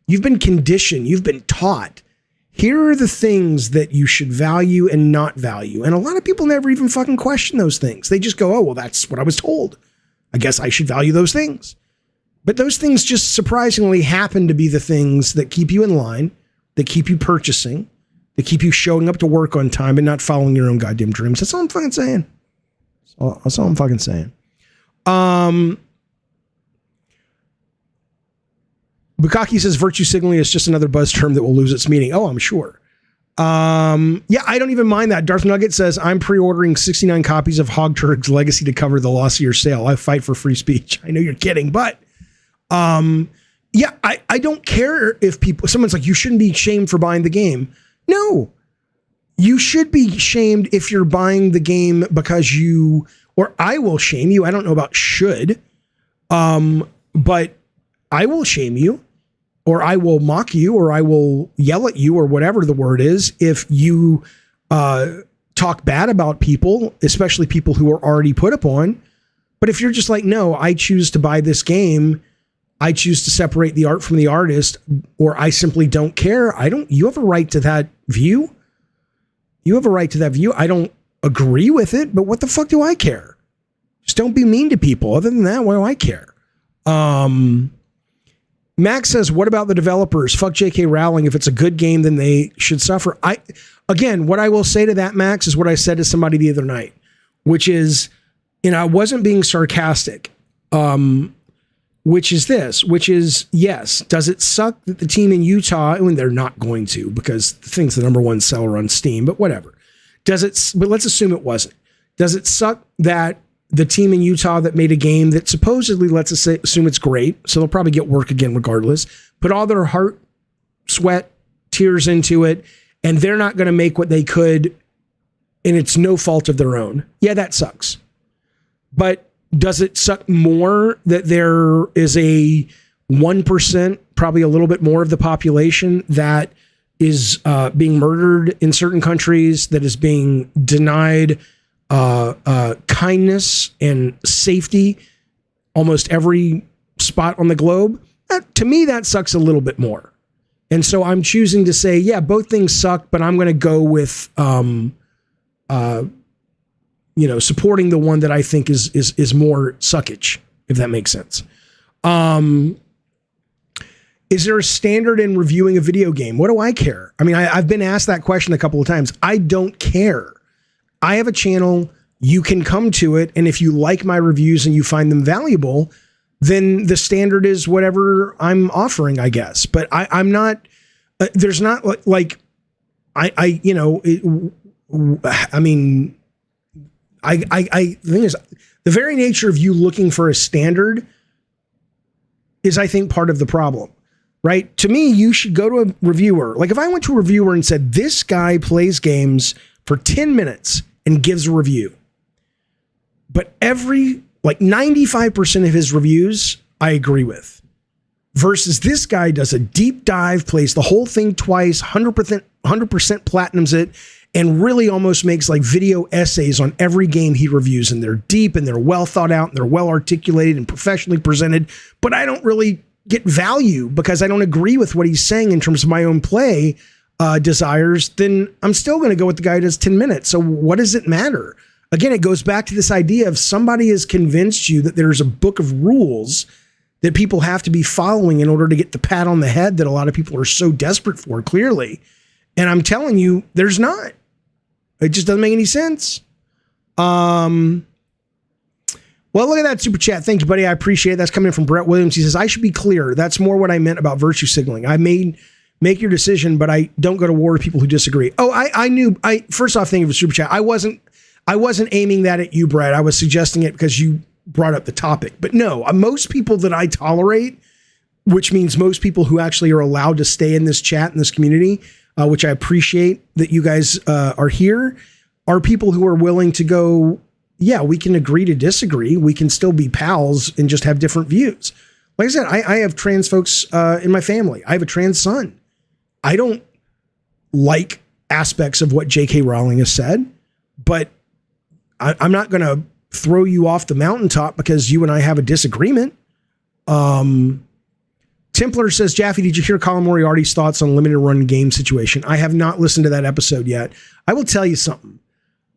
You've been conditioned. You've been taught. Here are the things that you should value and not value. And a lot of people never even fucking question those things. They just go, oh, well, that's what I was told. I guess I should value those things. But those things just surprisingly happen to be the things that keep you in line, that keep you purchasing, that keep you showing up to work on time and not following your own goddamn dreams. That's all I'm fucking saying. That's all I'm fucking saying. Bukaki says virtue signaling is just another buzz term that will lose its meaning. Oh, I'm sure. Yeah, I don't even mind that. Darth Nugget says, I'm pre-ordering 69 copies of Hogturg's Legacy to cover the loss of your sale. I fight for free speech. I know you're kidding, but yeah, I don't care if someone's like, you shouldn't be shamed for buying the game. No, you should be shamed if you're buying the game because or I will shame you. I don't know about should, but I will shame you. Or I will mock you, or I will yell at you, or whatever the word is, if you talk bad about people, especially people who are already put upon. But if you're just like, no, I choose to buy this game, I choose to separate the art from the artist, or I simply don't care, you have a right to that view. You have a right to that view. I don't agree with it, but what the fuck do I care? Just don't be mean to people. Other than that, why do I care? Max says, what about the developers? Fuck J.K. Rowling. If it's a good game, then they should suffer. Again, what I will say to that, Max, is what I said to somebody the other night, which is, and I wasn't being sarcastic, which is, yes, does it suck that the team in Utah, and they're not going to, because the thing's the number one seller on Steam, but whatever. But let's assume it wasn't. Does it suck that the team in Utah that made a game that supposedly, let's assume it's great, so they'll probably get work again regardless, put all their heart, sweat, tears into it, and they're not going to make what they could, and it's no fault of their own? Yeah, that sucks. But does it suck more that there is a 1%, probably a little bit more of the population that is being murdered in certain countries, that is being denied kindness and safety almost every spot on the globe? To me, that sucks a little bit more. And so I'm choosing to say, yeah, both things suck, but I'm going to go with, supporting the one that I think is more suckage, if that makes sense. Is there a standard in reviewing a video game? What do I care? I mean, I've been asked that question a couple of times. I don't care. I have a channel, you can come to it, and if you like my reviews and you find them valuable, then the standard is whatever I'm offering, I guess. But I'm not, there's not like, the thing is, the very nature of you looking for a standard is, I think, part of the problem, right? To me, you should go to a reviewer. Like if I went to a reviewer and said, this guy plays games for 10 minutes and gives a review, but 95% of his reviews I agree with, versus this guy does a deep dive, plays the whole thing twice, 100% platinums it, and really almost makes like video essays on every game he reviews, and they're deep and they're well thought out and they're well articulated and professionally presented, but I don't really get value because I don't agree with what he's saying in terms of my own play desires, then I'm still going to go with the guy who does 10 minutes. So what does it matter? Again, it goes back to this idea of somebody has convinced you that there's a book of rules that people have to be following in order to get the pat on the head that a lot of people are so desperate for, clearly. And I'm telling you, there's not. It just doesn't make any sense. Well, look at that super chat. Thank you, buddy. I appreciate it. That's coming from Brett Williams. He says, I should be clear. That's more what I meant about virtue signaling. Make your decision, but I don't go to war with people who disagree. Oh, I knew. First off, thank you for super chat. I wasn't aiming that at you, Brett. I was suggesting it because you brought up the topic. But no, most people that I tolerate, which means most people who actually are allowed to stay in this chat, in this community, which I appreciate that you guys are here, are people who are willing to go, yeah, we can agree to disagree. We can still be pals and just have different views. Like I said, I have trans folks in my family. I have a trans son. I don't like aspects of what J.K. Rowling has said, but I'm not going to throw you off the mountaintop because you and I have a disagreement. To Templar says, Jaffe, did you hear Colin Moriarty's thoughts on limited run game situation? I have not listened to that episode yet. I will tell you something.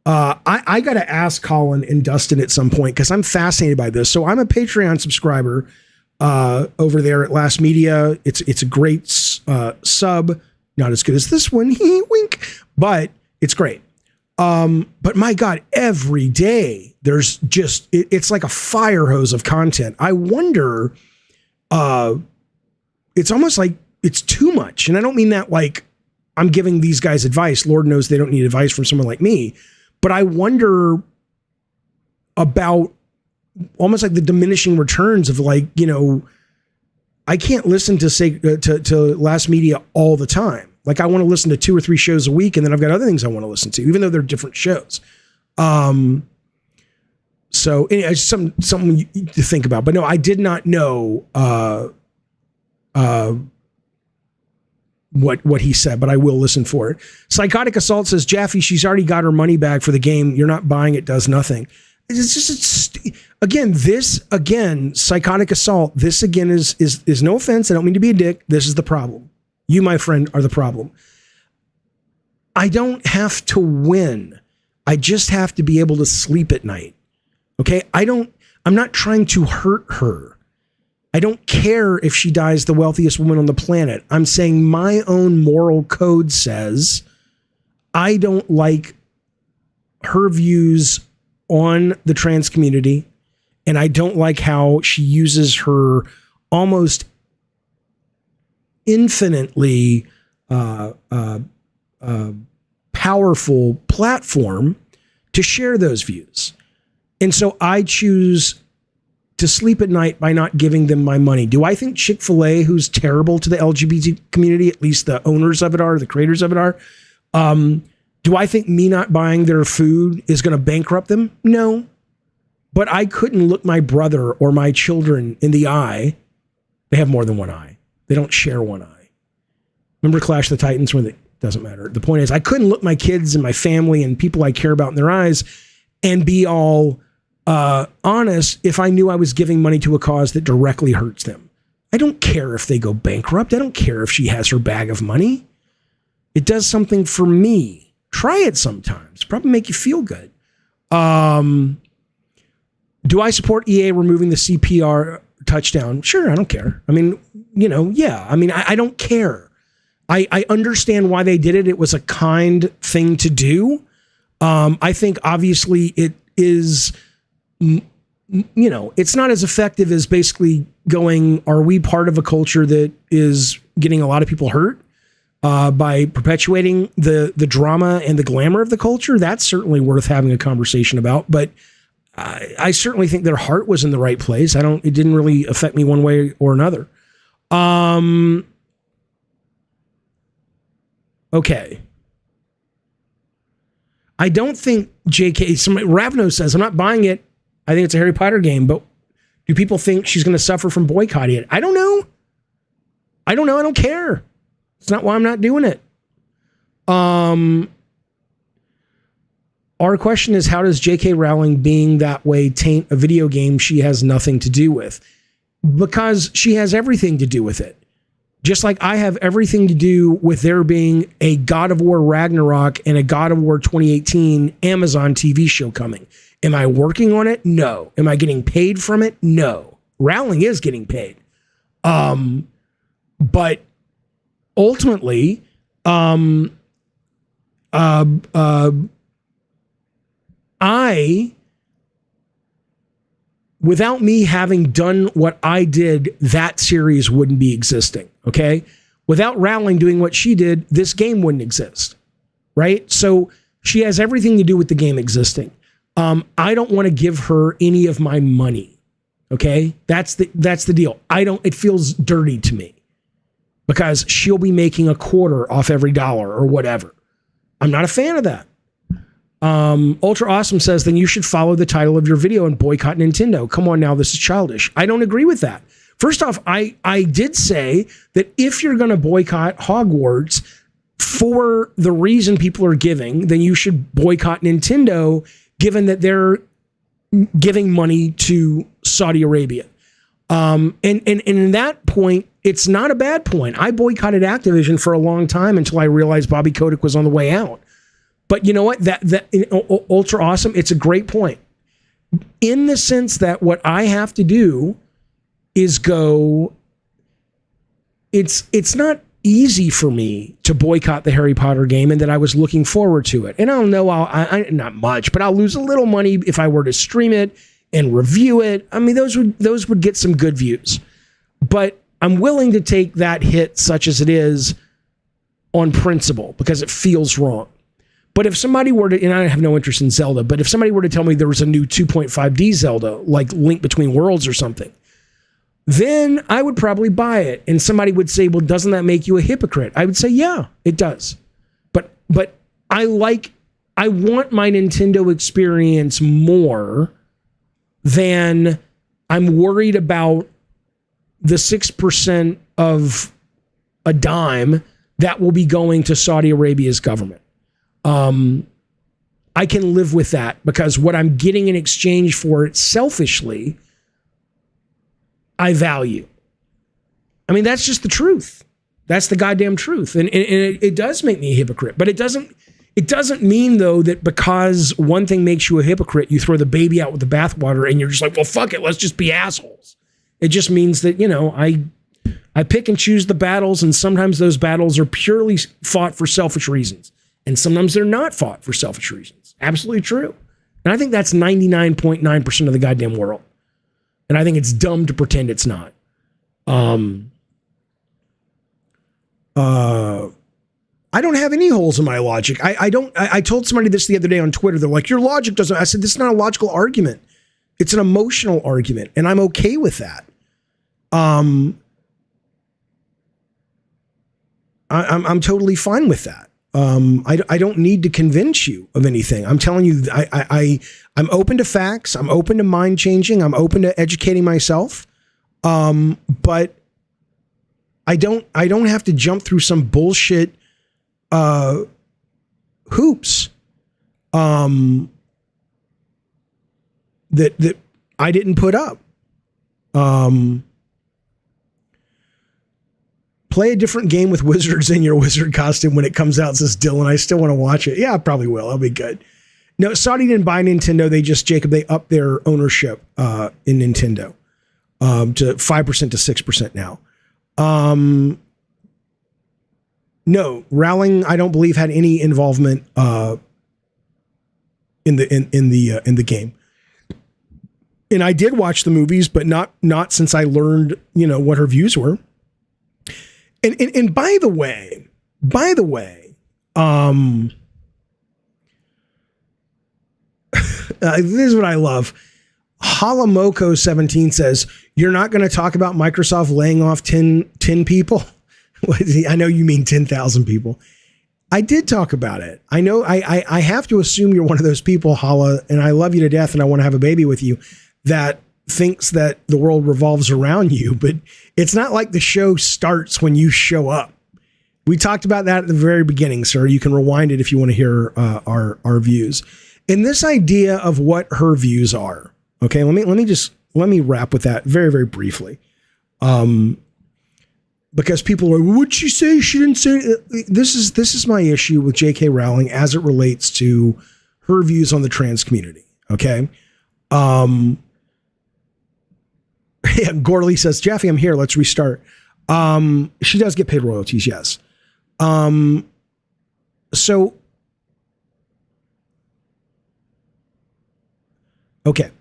I got to ask Colin and Dustin at some point because I'm fascinated by this. So I'm a Patreon subscriber over there at Last Media. It's a great sub, not as good as this one, wink, but it's great. But my God, every day there's just it's like a fire hose of content. I wonder, it's almost like it's too much, and I don't mean that like I'm giving these guys advice. Lord knows they don't need advice from someone like me. But I wonder about almost like the diminishing returns of like, you know, I can't listen to Last Media all the time. Like I want to listen to 2 or 3 shows a week, and then I've got other things I want to listen to, even though they're different shows. So anyway, it's something to think about. But no, I did not know what he said, but I will listen for it. Psychotic Assault says, Jaffe, she's already got her money back for the game. You're not buying it, does nothing. It's just, Psychotic Assault, this again is no offense. I don't mean to be a dick. This is the problem. You, my friend, are the problem. I don't have to win. I just have to be able to sleep at night. Okay. I'm not trying to hurt her. I don't care if she dies the wealthiest woman on the planet. I'm saying my own moral code says I don't like her views on the trans community, and I don't like how she uses her almost infinitely powerful platform to share those views. And so I choose to sleep at night by not giving them my money. Do I think Chick-fil-A, who's terrible to the LGBT community, at least the owners of it are, the creators of it are, do I think me not buying their food is going to bankrupt them? No. But I couldn't look my brother or my children in the eye. They have more than one eye. They don't share one eye. Remember Clash of the Titans when it doesn't matter. The point is I couldn't look my kids and my family and people I care about in their eyes and be all honest if I knew I was giving money to a cause that directly hurts them. I don't care if they go bankrupt. I don't care if she has her bag of money. It does something for me. Try it sometimes. Probably make you feel good. Do I support EA removing the CPR touchdown? Sure, I don't care. I mean, yeah. I mean, I don't care. I understand why they did it. It was a kind thing to do. I think obviously it is, it's not as effective as basically going, are we part of a culture that is getting a lot of people hurt by perpetuating the drama and the glamour of the culture? That's certainly worth having a conversation about. But I certainly think their heart was in the right place. It didn't really affect me one way or another. Okay. I don't think Ravno says, I'm not buying it. I think it's a Harry Potter game, but do people think she's going to suffer from boycotting it? I don't know. I don't care. It's not why I'm not doing it. Our question is, how does J.K. Rowling being that way taint a video game she has nothing to do with? Because she has everything to do with it. Just like I have everything to do with there being a God of War Ragnarok and a God of War 2018 Amazon TV show coming. Am I working on it? No. Am I getting paid from it? No. Rowling is getting paid. But ultimately, without me having done what I did, that series wouldn't be existing, okay? Without Rowling doing what she did, this game wouldn't exist, right? So she has everything to do with the game existing. I don't want to give her any of my money, okay? That's the deal. It feels dirty to me because she'll be making a quarter off every dollar or whatever. I'm not a fan of that. Ultra Awesome says, then you should follow the title of your video and boycott Nintendo. Come on now, this is childish. I don't agree with that. First off, I did say that if you're going to boycott Hogwarts for the reason people are giving, then you should boycott Nintendo, given that they're giving money to Saudi Arabia. And in that point, it's not a bad point. I boycotted Activision for a long time until I realized Bobby Kotick was on the way out. But you know what? That ultra awesome. It's a great point. In the sense that what I have to do is go. It's not easy for me to boycott the Harry Potter game, and that I was looking forward to it. And I don't know, I not much, but I'll lose a little money if I were to stream it and review it. I mean, those would get some good views. But I'm willing to take that hit, such as it is, on principle, because it feels wrong. But if somebody were to, and I have no interest in Zelda, but if somebody were to tell me there was a new 2.5D Zelda, like Link Between Worlds or something, then I would probably buy it. And somebody would say, well, doesn't that make you a hypocrite? I would say, yeah, it does. But I want my Nintendo experience more than I'm worried about the 6% of a dime that will be going to Saudi Arabia's government. I can live with that because what I'm getting in exchange for it selfishly, I value. I mean, that's just the truth. That's the goddamn truth. And it does make me a hypocrite, but it doesn't mean though that because one thing makes you a hypocrite, you throw the baby out with the bathwater and you're just like, well, fuck it. Let's just be assholes. It just means that, I pick and choose the battles, and sometimes those battles are purely fought for selfish reasons. And sometimes they're not fought for selfish reasons. Absolutely true. And I think that's 99.9% of the goddamn world. And I think it's dumb to pretend it's not. I don't have any holes in my logic. I told somebody this the other day on Twitter. They're like, your logic doesn't. I said, this is not a logical argument. It's an emotional argument. And I'm okay with that. I'm totally fine with that. I don't need to convince you of anything. I'm telling you, I'm open to facts. I'm open to mind changing. I'm open to educating myself. But I don't have to jump through some bullshit hoops that I didn't put up. Play a different game with wizards in your wizard costume when it comes out, says Dylan. I still want to watch it. Yeah, I probably will. I'll be good. No, Saudi didn't buy Nintendo. They upped their ownership in Nintendo to 5% to 6% now. No, Rowling, I don't believe, had any involvement in the game. And I did watch the movies, but not since I learned, what her views were. And by the way, this is what I love. Halamoko17 says, you're not going to talk about Microsoft laying off 10 people? I know you mean 10,000 people. I did talk about it. I know I have to assume you're one of those people, Hala, and I love you to death and I want to have a baby with you, that thinks that the world revolves around you, but it's not like the show starts when you show up. We talked about that at the very beginning, sir. You can rewind it if you want to hear our views. And this idea of what her views are. Okay, let me wrap with that very, very briefly. Because people are, what'd she say? She didn't say. This is my issue with J.K. Rowling as it relates to her views on the trans community. Okay. Yeah, Gorley says, Jaffe, I'm here. Let's restart. She does get paid royalties, yes. So, okay.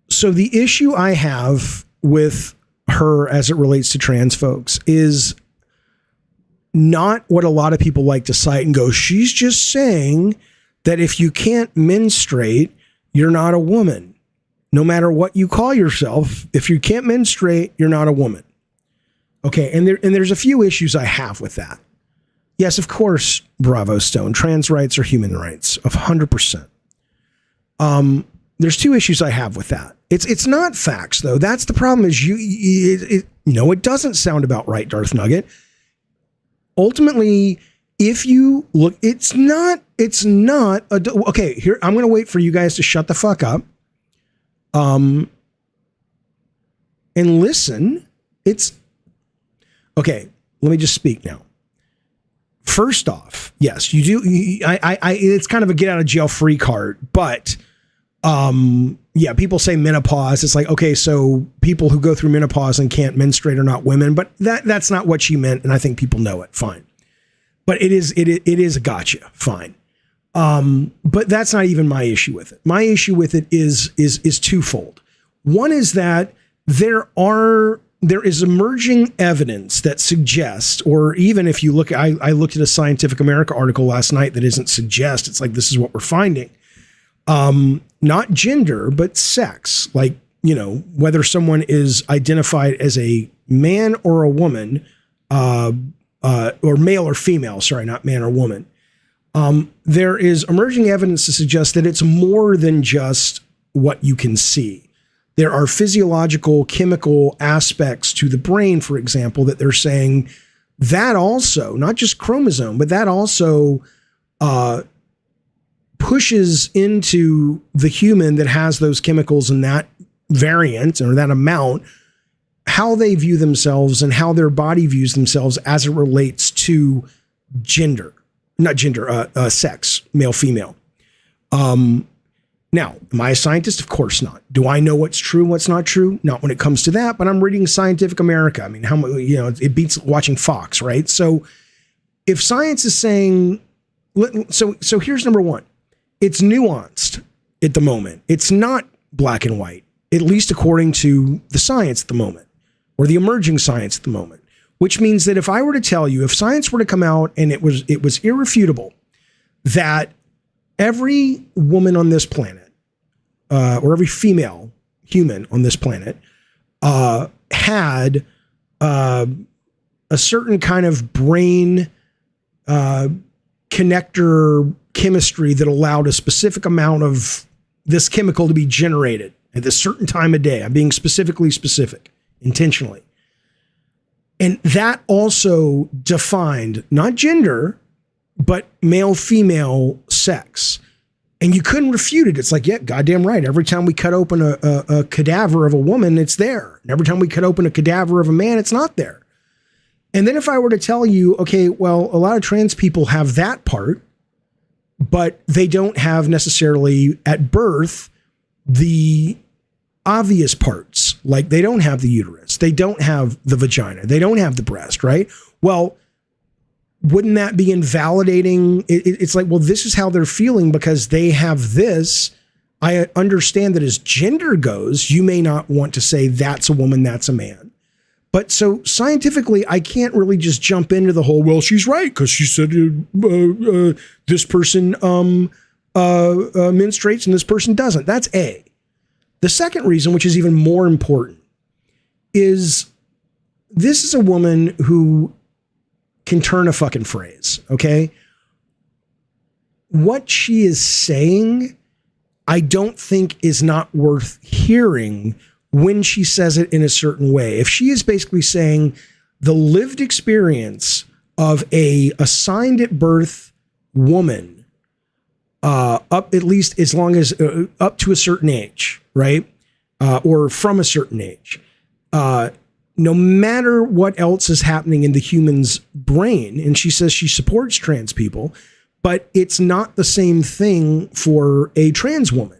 So the issue I have with her as it relates to trans folks is not what a lot of people like to cite and go, she's just saying that if you can't menstruate, you're not a woman. No matter what you call yourself, if you can't menstruate, you're not a woman. Okay, and there's a few issues I have with that. Yes, of course, Bravo Stone, trans rights are human rights, of 100%. There's two issues I have with that. It's not facts though. That's the problem. Is it doesn't sound about right, Darth Nugget. Ultimately, if you look, it's not. Okay, here I'm going to wait for you guys to shut the fuck up. And listen it's okay. Let me just speak now. First off, yes, you do. It's kind of a get out of jail free card, but yeah, people say menopause. It's like, okay, so people who go through menopause and can't menstruate are not women, but that's not what she meant, and I think people know it. Fine, but it is a gotcha. Fine, but that's not even my issue with it. My issue with it is twofold. One is that there is emerging evidence that suggests, or even if you look, I looked at a Scientific America article last night that isn't suggest. It's like, this is what we're finding. Not gender, but sex. Like, whether someone is identified as a man or a woman, or male or female, sorry, not man or woman. There is emerging evidence to suggest that it's more than just what you can see. There are physiological, chemical aspects to the brain, for example, that they're saying that also, not just chromosome, but that also pushes into the human that has those chemicals and that variant or that amount, how they view themselves and how their body views themselves as it relates to sex, male, female. Now, am I a scientist? Of course not. Do I know what's true and what's not true? Not when it comes to that, but I'm reading Scientific America. I mean, it beats watching Fox, right? So if science is saying, so here's number one. It's nuanced at the moment. It's not black and white, at least according to the science at the moment, or the emerging science at the moment, which means that if I were to tell you, if science were to come out and it was irrefutable that every woman on this planet, or every female human on this planet, had a certain kind of brain connector chemistry that allowed a specific amount of this chemical to be generated at this certain time of day. I'm being specifically specific, intentionally. And that also defined not gender, but male-female sex. And you couldn't refute it. It's like, yeah, goddamn right. Every time we cut open a cadaver of a woman, it's there. And every time we cut open a cadaver of a man, it's not there. And then if I were to tell you, okay, well, a lot of trans people have that part, but they don't have necessarily at birth the obvious parts. Like they don't have the uterus. They don't have the vagina. They don't have the breast, right? Well, wouldn't that be invalidating? It's like, well, this is how they're feeling because they have this. I understand that as gender goes, you may not want to say that's a woman, that's a man. But so scientifically, I can't really just jump into the whole, well, she's right because she said this person menstruates and this person doesn't. That's A. The second reason, which is even more important, is this is a woman who can turn a fucking phrase, okay? What she is saying, I don't think is not worth hearing when she says it in a certain way. If she is basically saying the lived experience of a assigned at birth woman, up at least as long as up to a certain age, right? Or from a certain age, no matter what else is happening in the human's brain, and she says she supports trans people, but it's not the same thing for a trans woman.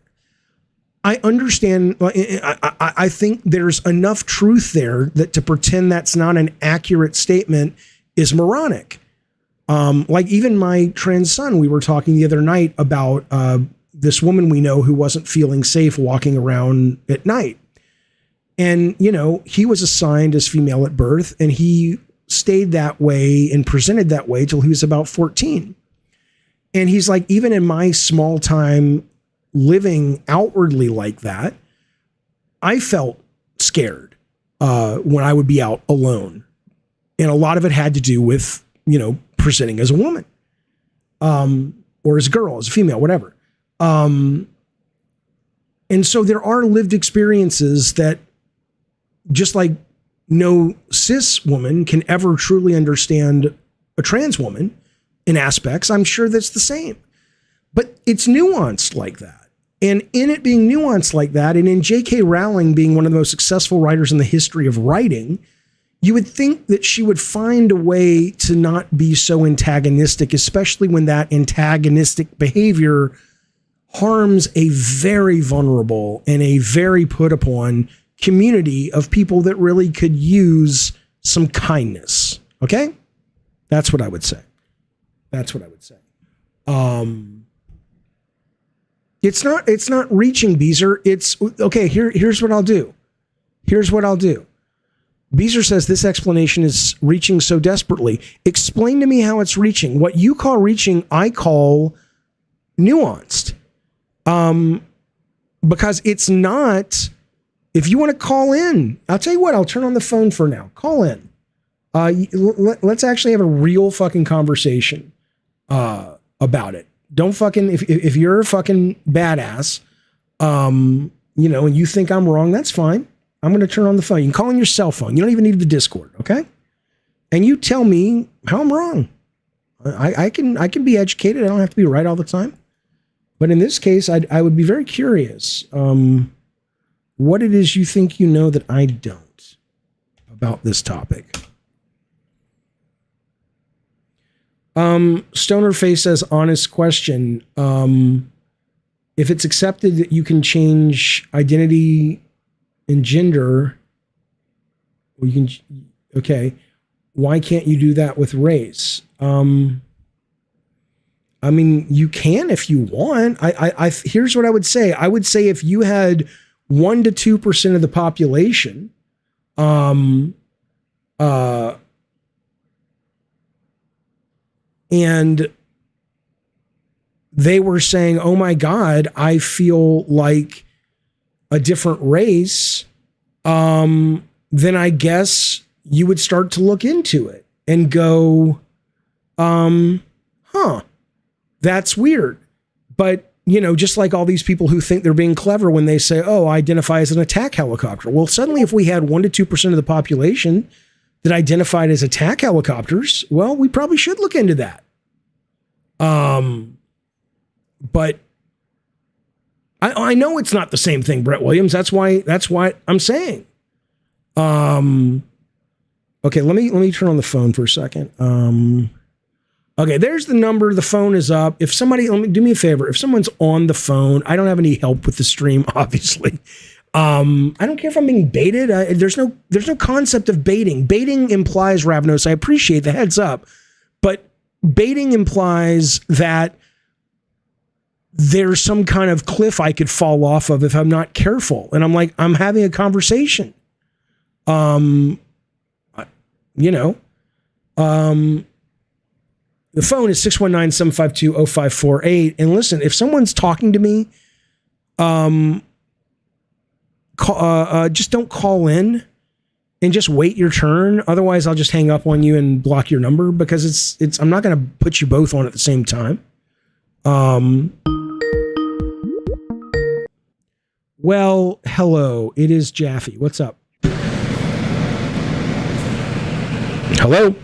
I understand. I think there's enough truth there that to pretend that's not an accurate statement is moronic. Like even my trans son, we were talking the other night about this woman we know who wasn't feeling safe walking around at night. And, he was assigned as female at birth and he stayed that way and presented that way till he was about 14. And he's like, even in my small time living outwardly like that, I felt scared when I would be out alone. And a lot of it had to do with, presenting as a woman or as a girl, as a female, whatever. And so there are lived experiences that just like no cis woman can ever truly understand a trans woman in aspects, I'm sure that's the same. But it's nuanced like that. And in it being nuanced like that, and in J.K. Rowling being one of the most successful writers in the history of writing, you would think that she would find a way to not be so antagonistic, especially when that antagonistic behavior harms a very vulnerable and a very put upon community of people that really could use some kindness. Okay? That's what I would say. That's what I would say. It's not reaching, Beezer. It's okay. Here's what I'll do. Beezer says this explanation is reaching so desperately. Explain to me how it's reaching. What you call reaching, I call nuanced. Because it's not, if you want to call in, I'll tell you what, I'll turn on the phone for now. Call in. Let's actually have a real fucking conversation about it. Don't fucking, if you're a fucking badass, and you think I'm wrong, that's fine. I'm going to turn on the phone. You can call on your cell phone. You don't even need the Discord, okay? And you tell me how I'm wrong. I can be educated. I don't have to be right all the time. But in this case, I would be very curious what it is you think you know that I don't about this topic. Stoner Face says, honest question. If it's accepted that you can change identity and gender, okay, why can't you do that with race? I mean, you can if you want. Here's what I would say. I would say if you had 1 to 2% of the population, and they were saying, oh my God, I feel like a different race, then I guess you would start to look into it and go, that's weird. But, just like all these people who think they're being clever when they say, oh, I identify as an attack helicopter. Well, suddenly if we had 1 to 2% of the population that identified as attack helicopters, well, we probably should look into that. But I know it's not the same thing, Brett Williams. That's why I'm saying. Okay, let me turn on the phone for a second. Okay, there's the number. The phone is up. If somebody, do me a favor. If someone's on the phone, I don't have any help with the stream, obviously. I don't care if I'm being baited. There's no concept of baiting. Baiting implies, Ravnos, I appreciate the heads up, but baiting implies that there's some kind of cliff I could fall off of if I'm not careful. And I'm like, I'm having a conversation. The phone is 619-752-0548. And listen, if someone's talking to me, just don't call in and just wait your turn. Otherwise, I'll just hang up on you and block your number because I'm not going to put you both on at the same time. Well, hello. It is Jaffe. What's up? Hello?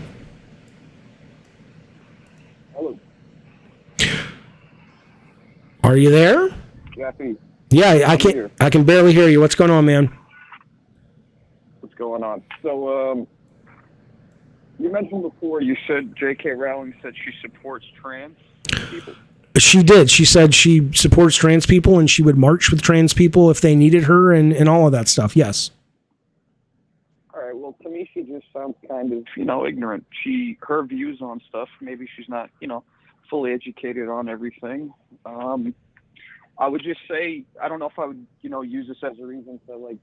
Are you there? Jaffe. Yeah, I can barely hear you. What's going on, man? What's going on? So, you mentioned before, you said J.K. Rowling said she supports trans people. She did. She said she supports trans people and she would march with trans people if they needed her and all of that stuff. Yes. All right. Well, to me, she just sounds kind of, ignorant. Her views on stuff, maybe she's not, fully educated on everything. I would just say, I don't know if I would, use this as a reason to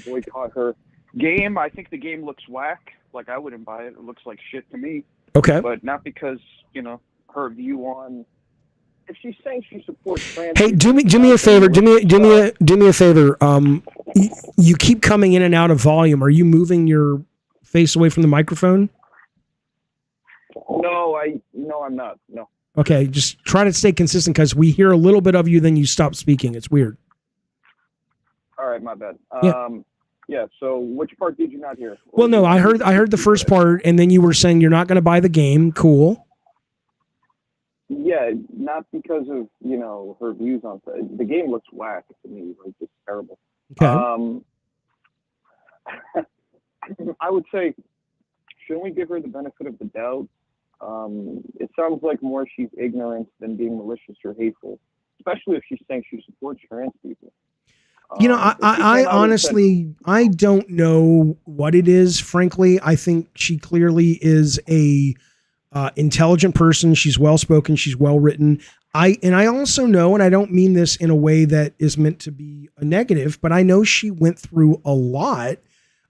boycott her game. I think the game looks whack. Like, I wouldn't buy it. It looks like shit to me. Okay. But not because, her view on, if she's saying she supports trans. Hey, do me a favor. Do me a favor. You keep coming in and out of volume. Are you moving your face away from the microphone? No, I'm not. No. Okay, just try to stay consistent because we hear a little bit of you, then you stop speaking. It's weird. All right, my bad. Yeah. So which part did you not hear? Well, no, I heard the first part, and then you were saying you're not going to buy the game. Cool. Yeah, not because of her views on the game. Looks whack to me. Like, it's terrible. Okay. I would say shouldn't we give her the benefit of the doubt? It sounds like more she's ignorant than being malicious or hateful, especially if she's saying she supports trans people. You know, If she I came out and honestly, I don't know what it is. Frankly, I think she clearly is a intelligent person. She's well spoken. She's well written. I also know, and I don't mean this in a way that is meant to be a negative, but I know she went through a lot.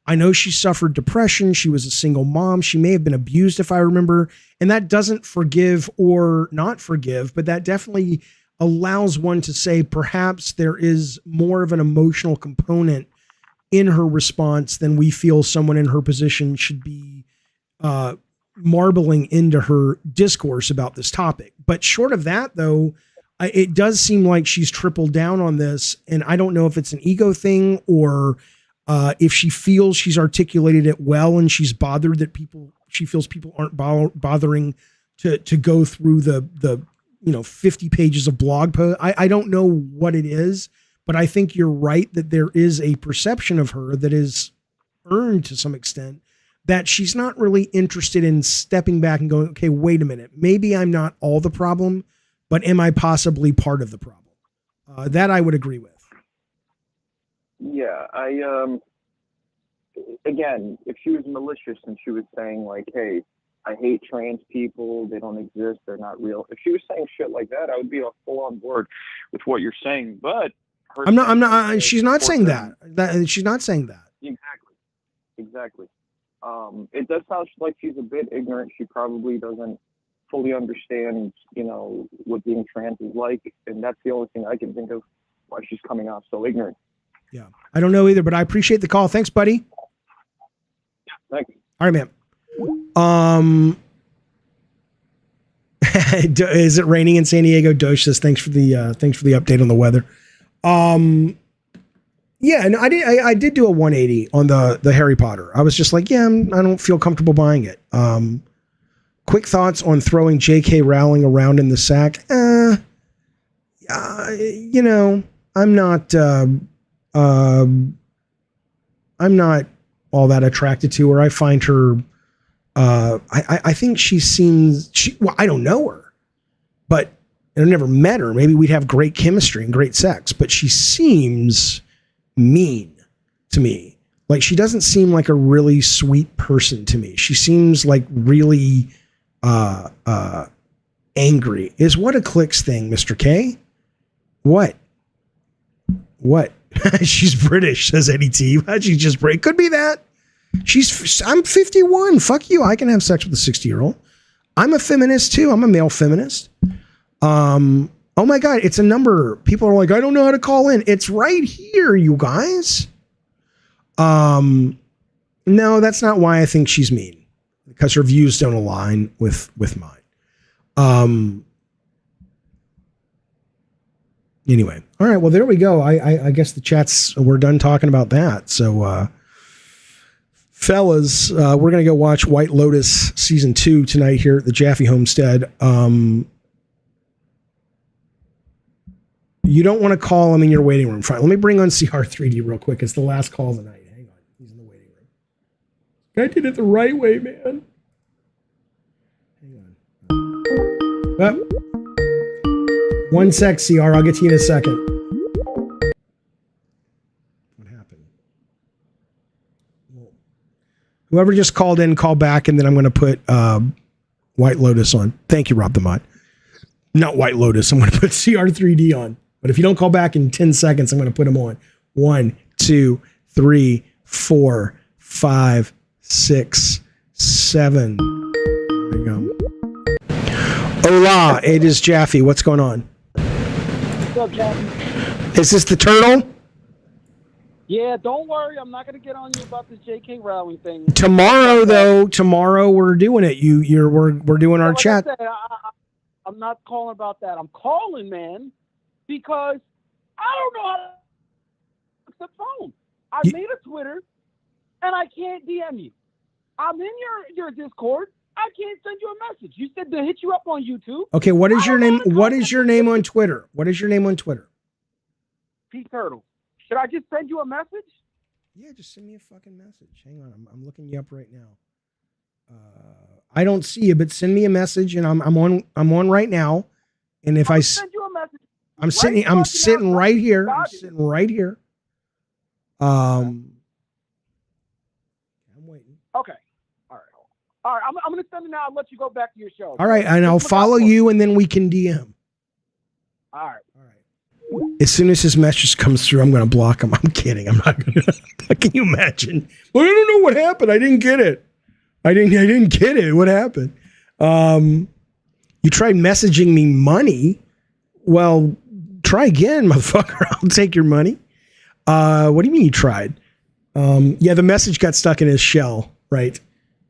I know she suffered depression. She was a single mom. She may have been abused, if I remember. And that doesn't forgive or not forgive, but that definitely allows one to say perhaps there is more of an emotional component in her response than we feel someone in her position should be marbling into her discourse about this topic. But short of that, though, it does seem like she's tripled down on this. And I don't know if it's an ego thing or if she feels she's articulated it well and she's bothered that she feels people aren't bothering to go through the 50 pages of blog post. I don't know what it is, but I think you're right that there is a perception of her that is earned to some extent that she's not really interested in stepping back and going, okay, wait a minute. Maybe I'm not all the problem, but am I possibly part of the problem? That I would agree with. Yeah, again, if she was malicious and she was saying like, hey, I hate trans people, they don't exist, they're not real. If she was saying shit like that, I would be full on board with what you're saying. But I'm not, she's not saying that. She's not saying that. Exactly. It does sound like she's a bit ignorant. She probably doesn't fully understand, what being trans is like. And that's the only thing I can think of why she's coming off so ignorant. Yeah. I don't know either, but I appreciate the call. Thanks, buddy. Yeah, thanks. All right, man. Is it raining in San Diego? Dosh says, thanks for the update on the weather. Yeah, and I did do a 180 on the Harry Potter. I was just like, yeah, I don't feel comfortable buying it. Quick thoughts on throwing J.K. Rowling around in the sack. I'm not all that attracted to her. I find her, I think I don't know her, but I've never met her. Maybe we'd have great chemistry and great sex, but she seems mean to me. Like, she doesn't seem like a really sweet person to me. She seems like really angry. Is what a clicks thing, Mr. K? What? She's British, says Eddie T. She's just break. Could be that. I'm 51. Fuck you. I can have sex with a 60-year-old. I'm a feminist too. I'm a male feminist. Oh my God, it's a number. People are like, I don't know how to call in. It's right here, you guys. No, that's not why I think she's mean, because her views don't align with mine. Anyway, all right. Well, there we go. I guess the we're done talking about that. So, fellas, we're gonna go watch White Lotus season 2 tonight here at the Jaffe Homestead. You don't want to call him in your waiting room. Fine. Let me bring on CR3D real quick. It's the last call of the night. Hang on. He's in the waiting room. I did it the right way, man. Hang on. One sec, CR. I'll get to you in a second. What happened? Well, whoever just called in, call back, and then I'm going to put White Lotus on. Thank you, Rob the Mod. Not White Lotus. I'm going to put CR3D on. But if you don't call back in 10 seconds, I'm going to put them on. 1, 2, 3, 4, 5, 6, 7. There we go. Hola, it is Jaffe. What's going on? What's up, Jaffe? Is this the turtle? Yeah, don't worry. I'm not going to get on you about this J.K. Rowling thing. Tomorrow we're doing it. We're doing our chat. I said, I'm not calling about that. I'm calling, man, because I don't know how to fix the phone. I made a Twitter, and I can't DM you. I'm in your Discord. I can't send you a message. You said to hit you up on YouTube. Okay, what is your name? What is your name on Twitter? What is your name on Twitter? P Turtle. Should I just send you a message? Yeah, just send me a fucking message. Hang on, I'm looking you up right now. I don't see you, but send me a message, and I'm on right now. And if Send you a message. I'm Right sitting fucking sitting now. right here. I'm Got it. sitting right here. I'm waiting. Okay. All right. I'm gonna send it now. I'll let you go back to your show. All right, and Just I'll look out follow for it. you, and then we can DM. All right. As soon as his message comes through, I'm going to block him. I'm kidding. I'm not going to. Can you imagine? Well, I don't know what happened. I didn't get it. I didn't get it. What happened? You tried messaging me money. Well, try again, motherfucker. I'll take your money. What do you mean you tried? Yeah, the message got stuck in his shell. Right.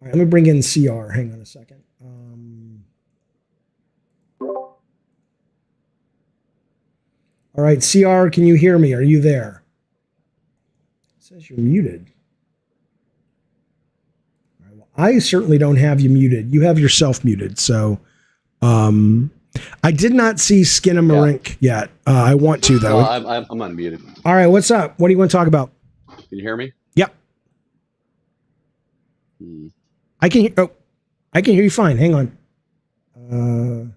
All right, let me bring in CR. Hang on a second. All right, CR, can you hear me? Are you there? It says you're muted. All right, well, I certainly don't have you muted. You have yourself muted. So I did not see Skinamarink yet. I want to, though. I'm unmuted. All right, what's up? What do you want to talk about? Can you hear me? Yep. I can hear you fine. Hang on. You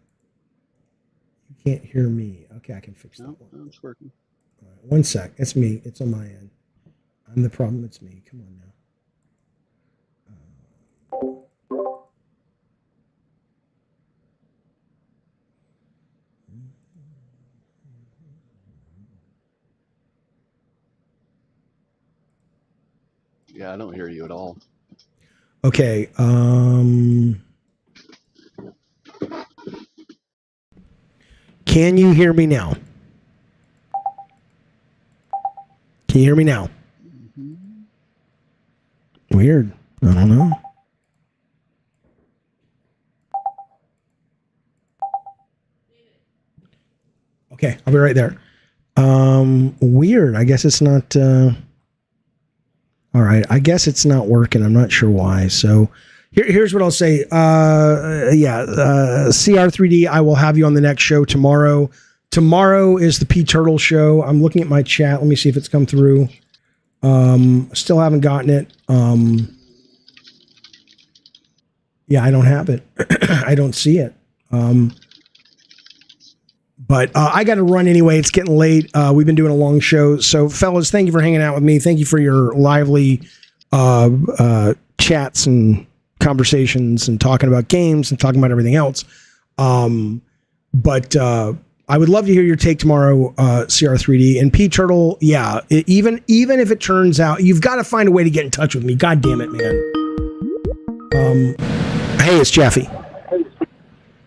can't hear me. Okay, I can fix that one. It's working. All right, one sec. It's me. It's on my end. I'm the problem. It's me. Come on now. Yeah, I don't hear you at all. Okay. Can you hear me now? Can you hear me now? Weird. I don't know. Okay, I'll be right there. Weird. I guess it's not. All right. I guess it's not working. I'm not sure why. So here's what I'll say. CR3D, I will have you on the next show tomorrow. Tomorrow is the P Turtle show. I'm looking at my chat. Let me see if it's come through. Still haven't gotten it. Yeah, I don't have it. I don't see it. But I got to run anyway. It's getting late. We've been doing a long show. So, fellas, thank you for hanging out with me. Thank you for your lively chats and conversations and talking about games and talking about everything else. But I would love to hear your take tomorrow, CR3D. And P Turtle, yeah, even if it turns out, you've got to find a way to get in touch with me. God damn it, man. Hey, it's Jeffy.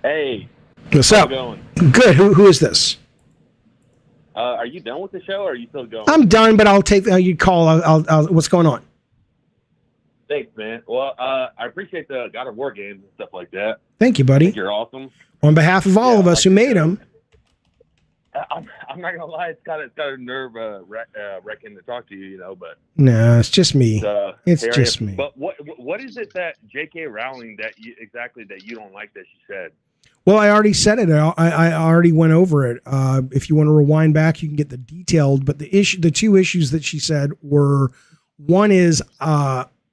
Hey. What's how's up? it going? Good. Who is this? Are you done with the show, or are you still going? I'm done, but I'll take you call. I'll what's going on? Thanks, man. Well, I appreciate the God of War games and stuff like that. Thank you, I buddy. think you're awesome. On behalf of all of us who made them. I'm not gonna lie, it's got a nerve wrecking to talk to you, but No, it's just me. It's hilarious. just me. But what is it that J.K. Rowling that you don't like that she said? Well, I already said it. I already went over it. If you want to rewind back, you can get the detailed. But the two issues that she said were, one is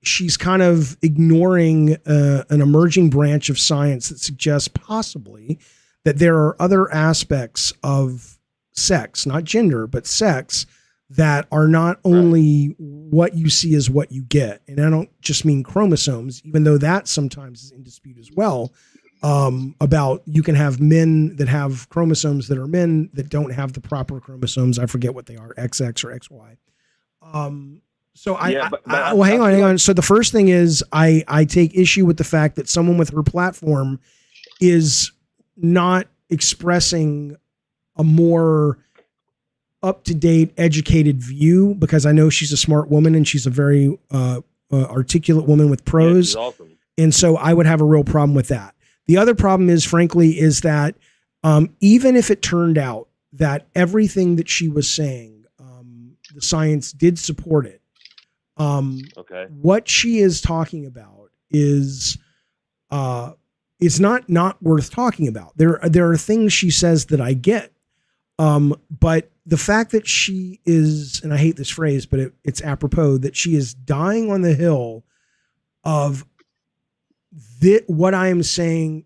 she's kind of ignoring an emerging branch of science that suggests possibly that there are other aspects of sex, not gender, but sex, that are not only what you see is what you get. And I don't just mean chromosomes, even though that sometimes is in dispute as well. About you can have men that have chromosomes that are men that don't have the proper chromosomes. I forget what they are, XX or XY. Well, hang on. So the first thing is I take issue with the fact that someone with her platform is not expressing a more up-to-date, educated view, because I know she's a smart woman and she's a very articulate woman with prose. Yeah, she's awesome. And so I would have a real problem with that. The other problem is, frankly, is that even if it turned out that everything that she was saying, the science did support it, what she is talking about is not worth talking about. There are things she says that I get, but the fact that she is, and I hate this phrase, but it's apropos, that she is dying on the hill of what I am saying,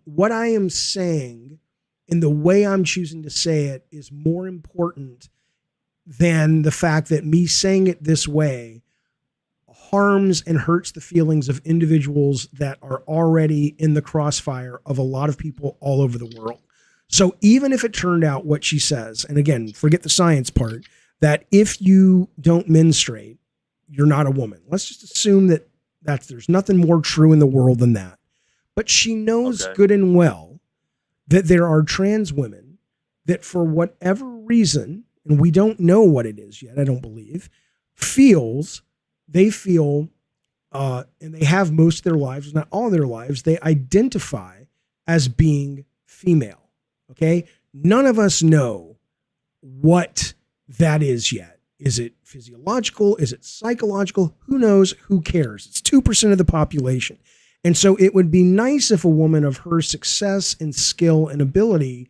and the way I'm choosing to say it is more important than the fact that me saying it this way harms and hurts the feelings of individuals that are already in the crossfire of a lot of people all over the world. So even if it turned out what she says, and again, forget the science part, that if you don't menstruate, you're not a woman. Let's just assume that there's nothing more true in the world than that. But she knows good and well that there are trans women that for whatever reason, and we don't know what it is yet, I don't believe, they feel, and they have most of their lives, not all of their lives, they identify as being female. Okay? None of us know what that is yet. Is it physiological? Is it psychological? Who knows? Who cares? It's 2% of the population. And so it would be nice if a woman of her success and skill and ability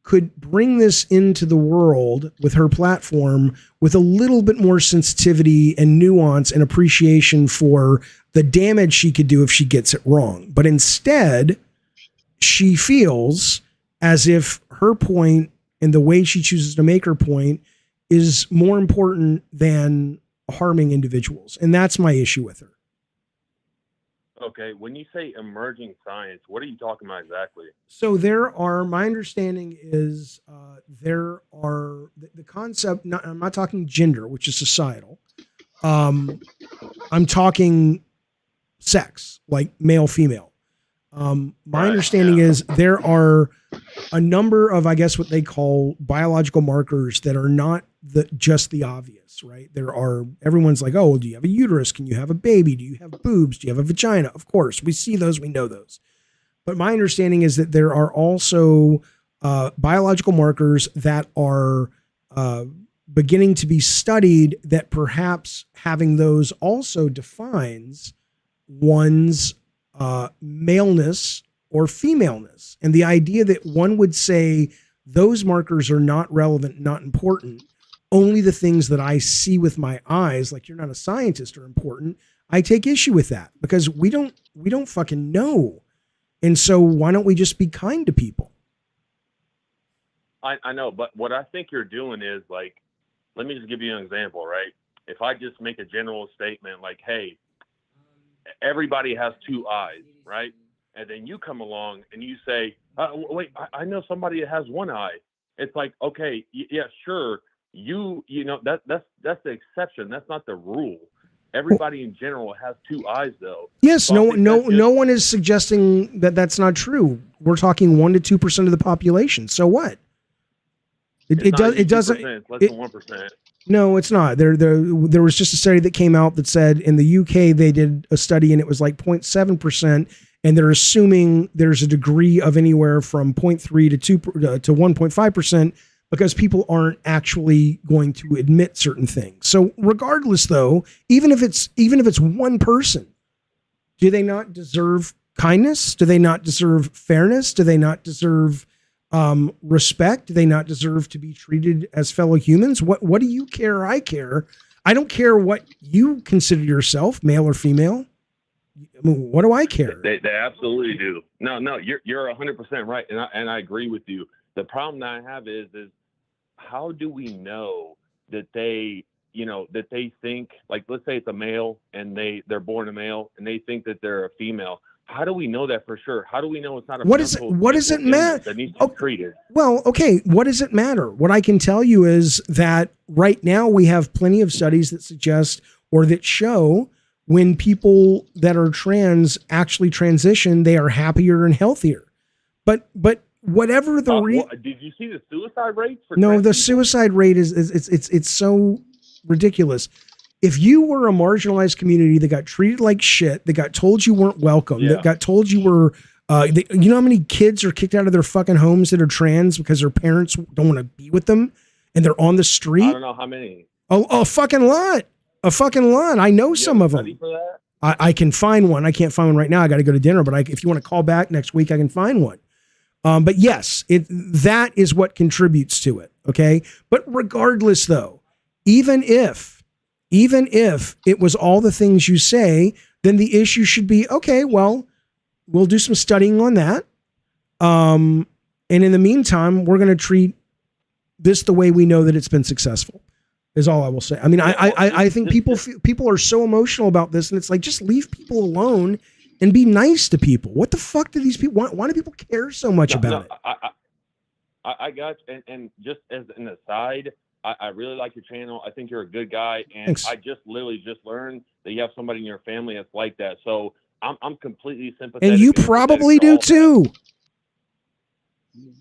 could bring this into the world with her platform with a little bit more sensitivity and nuance and appreciation for the damage she could do if she gets it wrong. But instead, she feels as if her point and the way she chooses to make her point is more important than harming individuals. And that's my issue with her. Okay, when you say emerging science, what are you talking about exactly? So my understanding is there are the concept, I'm not talking gender, which is societal. I'm talking sex, like male, female. My understanding is there are a number of, I guess, what they call biological markers that are not just the obvious, right? Everyone's like, oh, do you have a uterus? Can you have a baby? Do you have boobs? Do you have a vagina? Of course, we see those, we know those. But my understanding is that there are also biological markers that are beginning to be studied that perhaps having those also defines one's maleness or femaleness. And the idea that one would say those markers are not relevant, not important, only the things that I see with my eyes, like you're not a scientist, are important. I take issue with that because we don't fucking know. And so why don't we just be kind to people? I know, but what I think you're doing is like, let me just give you an example, right? If I just make a general statement like, hey, everybody has two eyes, right? And then you come along and you say, wait, I know somebody that has one eye. It's like, okay, yeah, sure. You know, that's the exception. That's not the rule. Everybody in general has two eyes, though. Yes, So no one is suggesting that that's not true. We're talking 1% to 2% of the population. So what? It doesn't. It's less than 1%. No, it's not. There was just a study that came out that said in the UK they did a study and it was like 0.7%, and they're assuming there's a degree of anywhere from 0.3 to 1.5%. Because people aren't actually going to admit certain things. So regardless, though, even if it's one person, do they not deserve kindness? Do they not deserve fairness? Do they not deserve respect? Do they not deserve to be treated as fellow humans? What do you care? I care. I don't care what you consider yourself, male or female. I mean, what do I care? They absolutely do. No, you're 100% right, and I agree with you. The problem that I have is how do we know that they think, like, let's say it's a male and they're born a male and they think that they're a female. How do we know that for sure? How do we know it's not a what does it matter that needs to be treated? Well, okay, what does it matter? What I can tell you is that right now we have plenty of studies that suggest or that show when people that are trans actually transition, they are happier and healthier. But whatever the did you see the suicide rate? No, the suicide rate is it's so ridiculous. If you were a marginalized community that got treated like shit, that got told you weren't welcome, that got told you were, you know how many kids are kicked out of their fucking homes that are trans because their parents don't want to be with them, and they're on the street. I don't know how many. A fucking lot. I know some of them. I can find one. I can't find one right now. I got to go to dinner, but if you want to call back next week, I can find one. But yes, that is what contributes to it. Okay. But regardless though, even if it was all the things you say, then the issue should be, okay, well, we'll do some studying on that. And in the meantime, we're going to treat this the way we know that it's been successful. Is all I will say. I mean, I think people are so emotional about this, and it's like, just leave people alone and be nice to people. What the fuck do these people? Why do people care so much about it? I got you. And just as an aside, I really like your channel. I think you're a good guy, and Thanks. I just literally learned that you have somebody in your family that's like that. So I'm completely sympathetic. And you probably do too.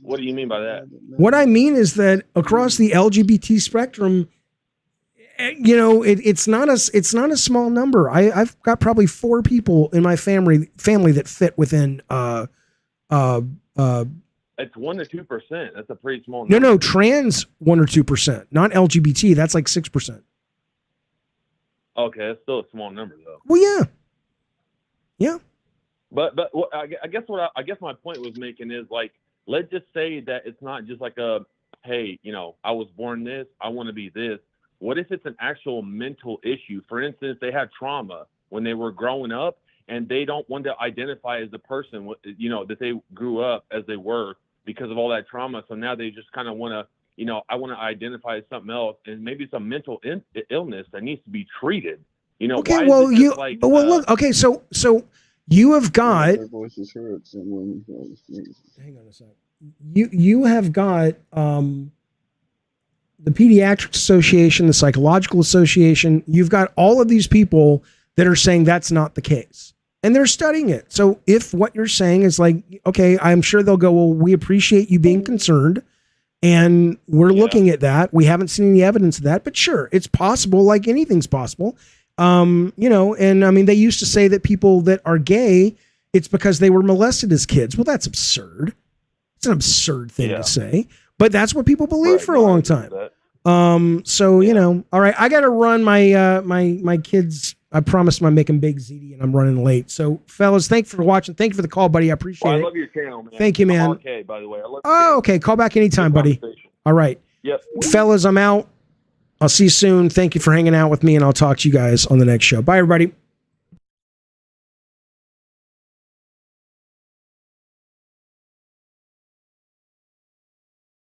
What do you mean by that? What I mean is that across the LGBT spectrum, you know, it's not a small number. I've got probably 4 people in my family that fit within It's 1 to 2%. That's a pretty small number. no, trans 1 or 2%, not LGBT. That's like 6%. Okay, that's still a small number though. Well, yeah. But I guess my point was making is, like, let's just say that it's not just like a, hey, you know, I was born this, I want to be this. What if it's an actual mental issue? For instance, they had trauma when they were growing up, and they don't want to identify as the person, you know, that they grew up as they were because of all that trauma. So now they just kind of want to, you know, I want to identify as something else, and maybe it's a mental illness that needs to be treated. You know, Okay, why well, is it just like, look. Okay, so you have got. Their voices hurt. Hang on a second. You have got the Pediatric Association, the Psychological Association. You've got all of these people that are saying that's not the case, and they're studying it. So if what you're saying is like, okay, I'm sure they'll go, well, we appreciate you being concerned, and we're looking at that. We haven't seen any evidence of that, but sure, it's possible. Like anything's possible. You know, and I mean, they used to say that people that are gay, it's because they were molested as kids. Well, that's absurd. It's an absurd thing to say, but that's what people believe for a long time. So, you know, all right, I got to run my kids. I promised I'm making big ZD, and I'm running late. So, fellas, thank you for watching. Thank you for the call, buddy. I appreciate it. I love your channel, man. Thank you, man. I'm okay, by the way. I love your Oh, channel. okay. Call back anytime, buddy. All right. Yep. Fellas, I'm out. I'll see you soon. Thank you for hanging out with me, and I'll talk to you guys on the next show. Bye, everybody.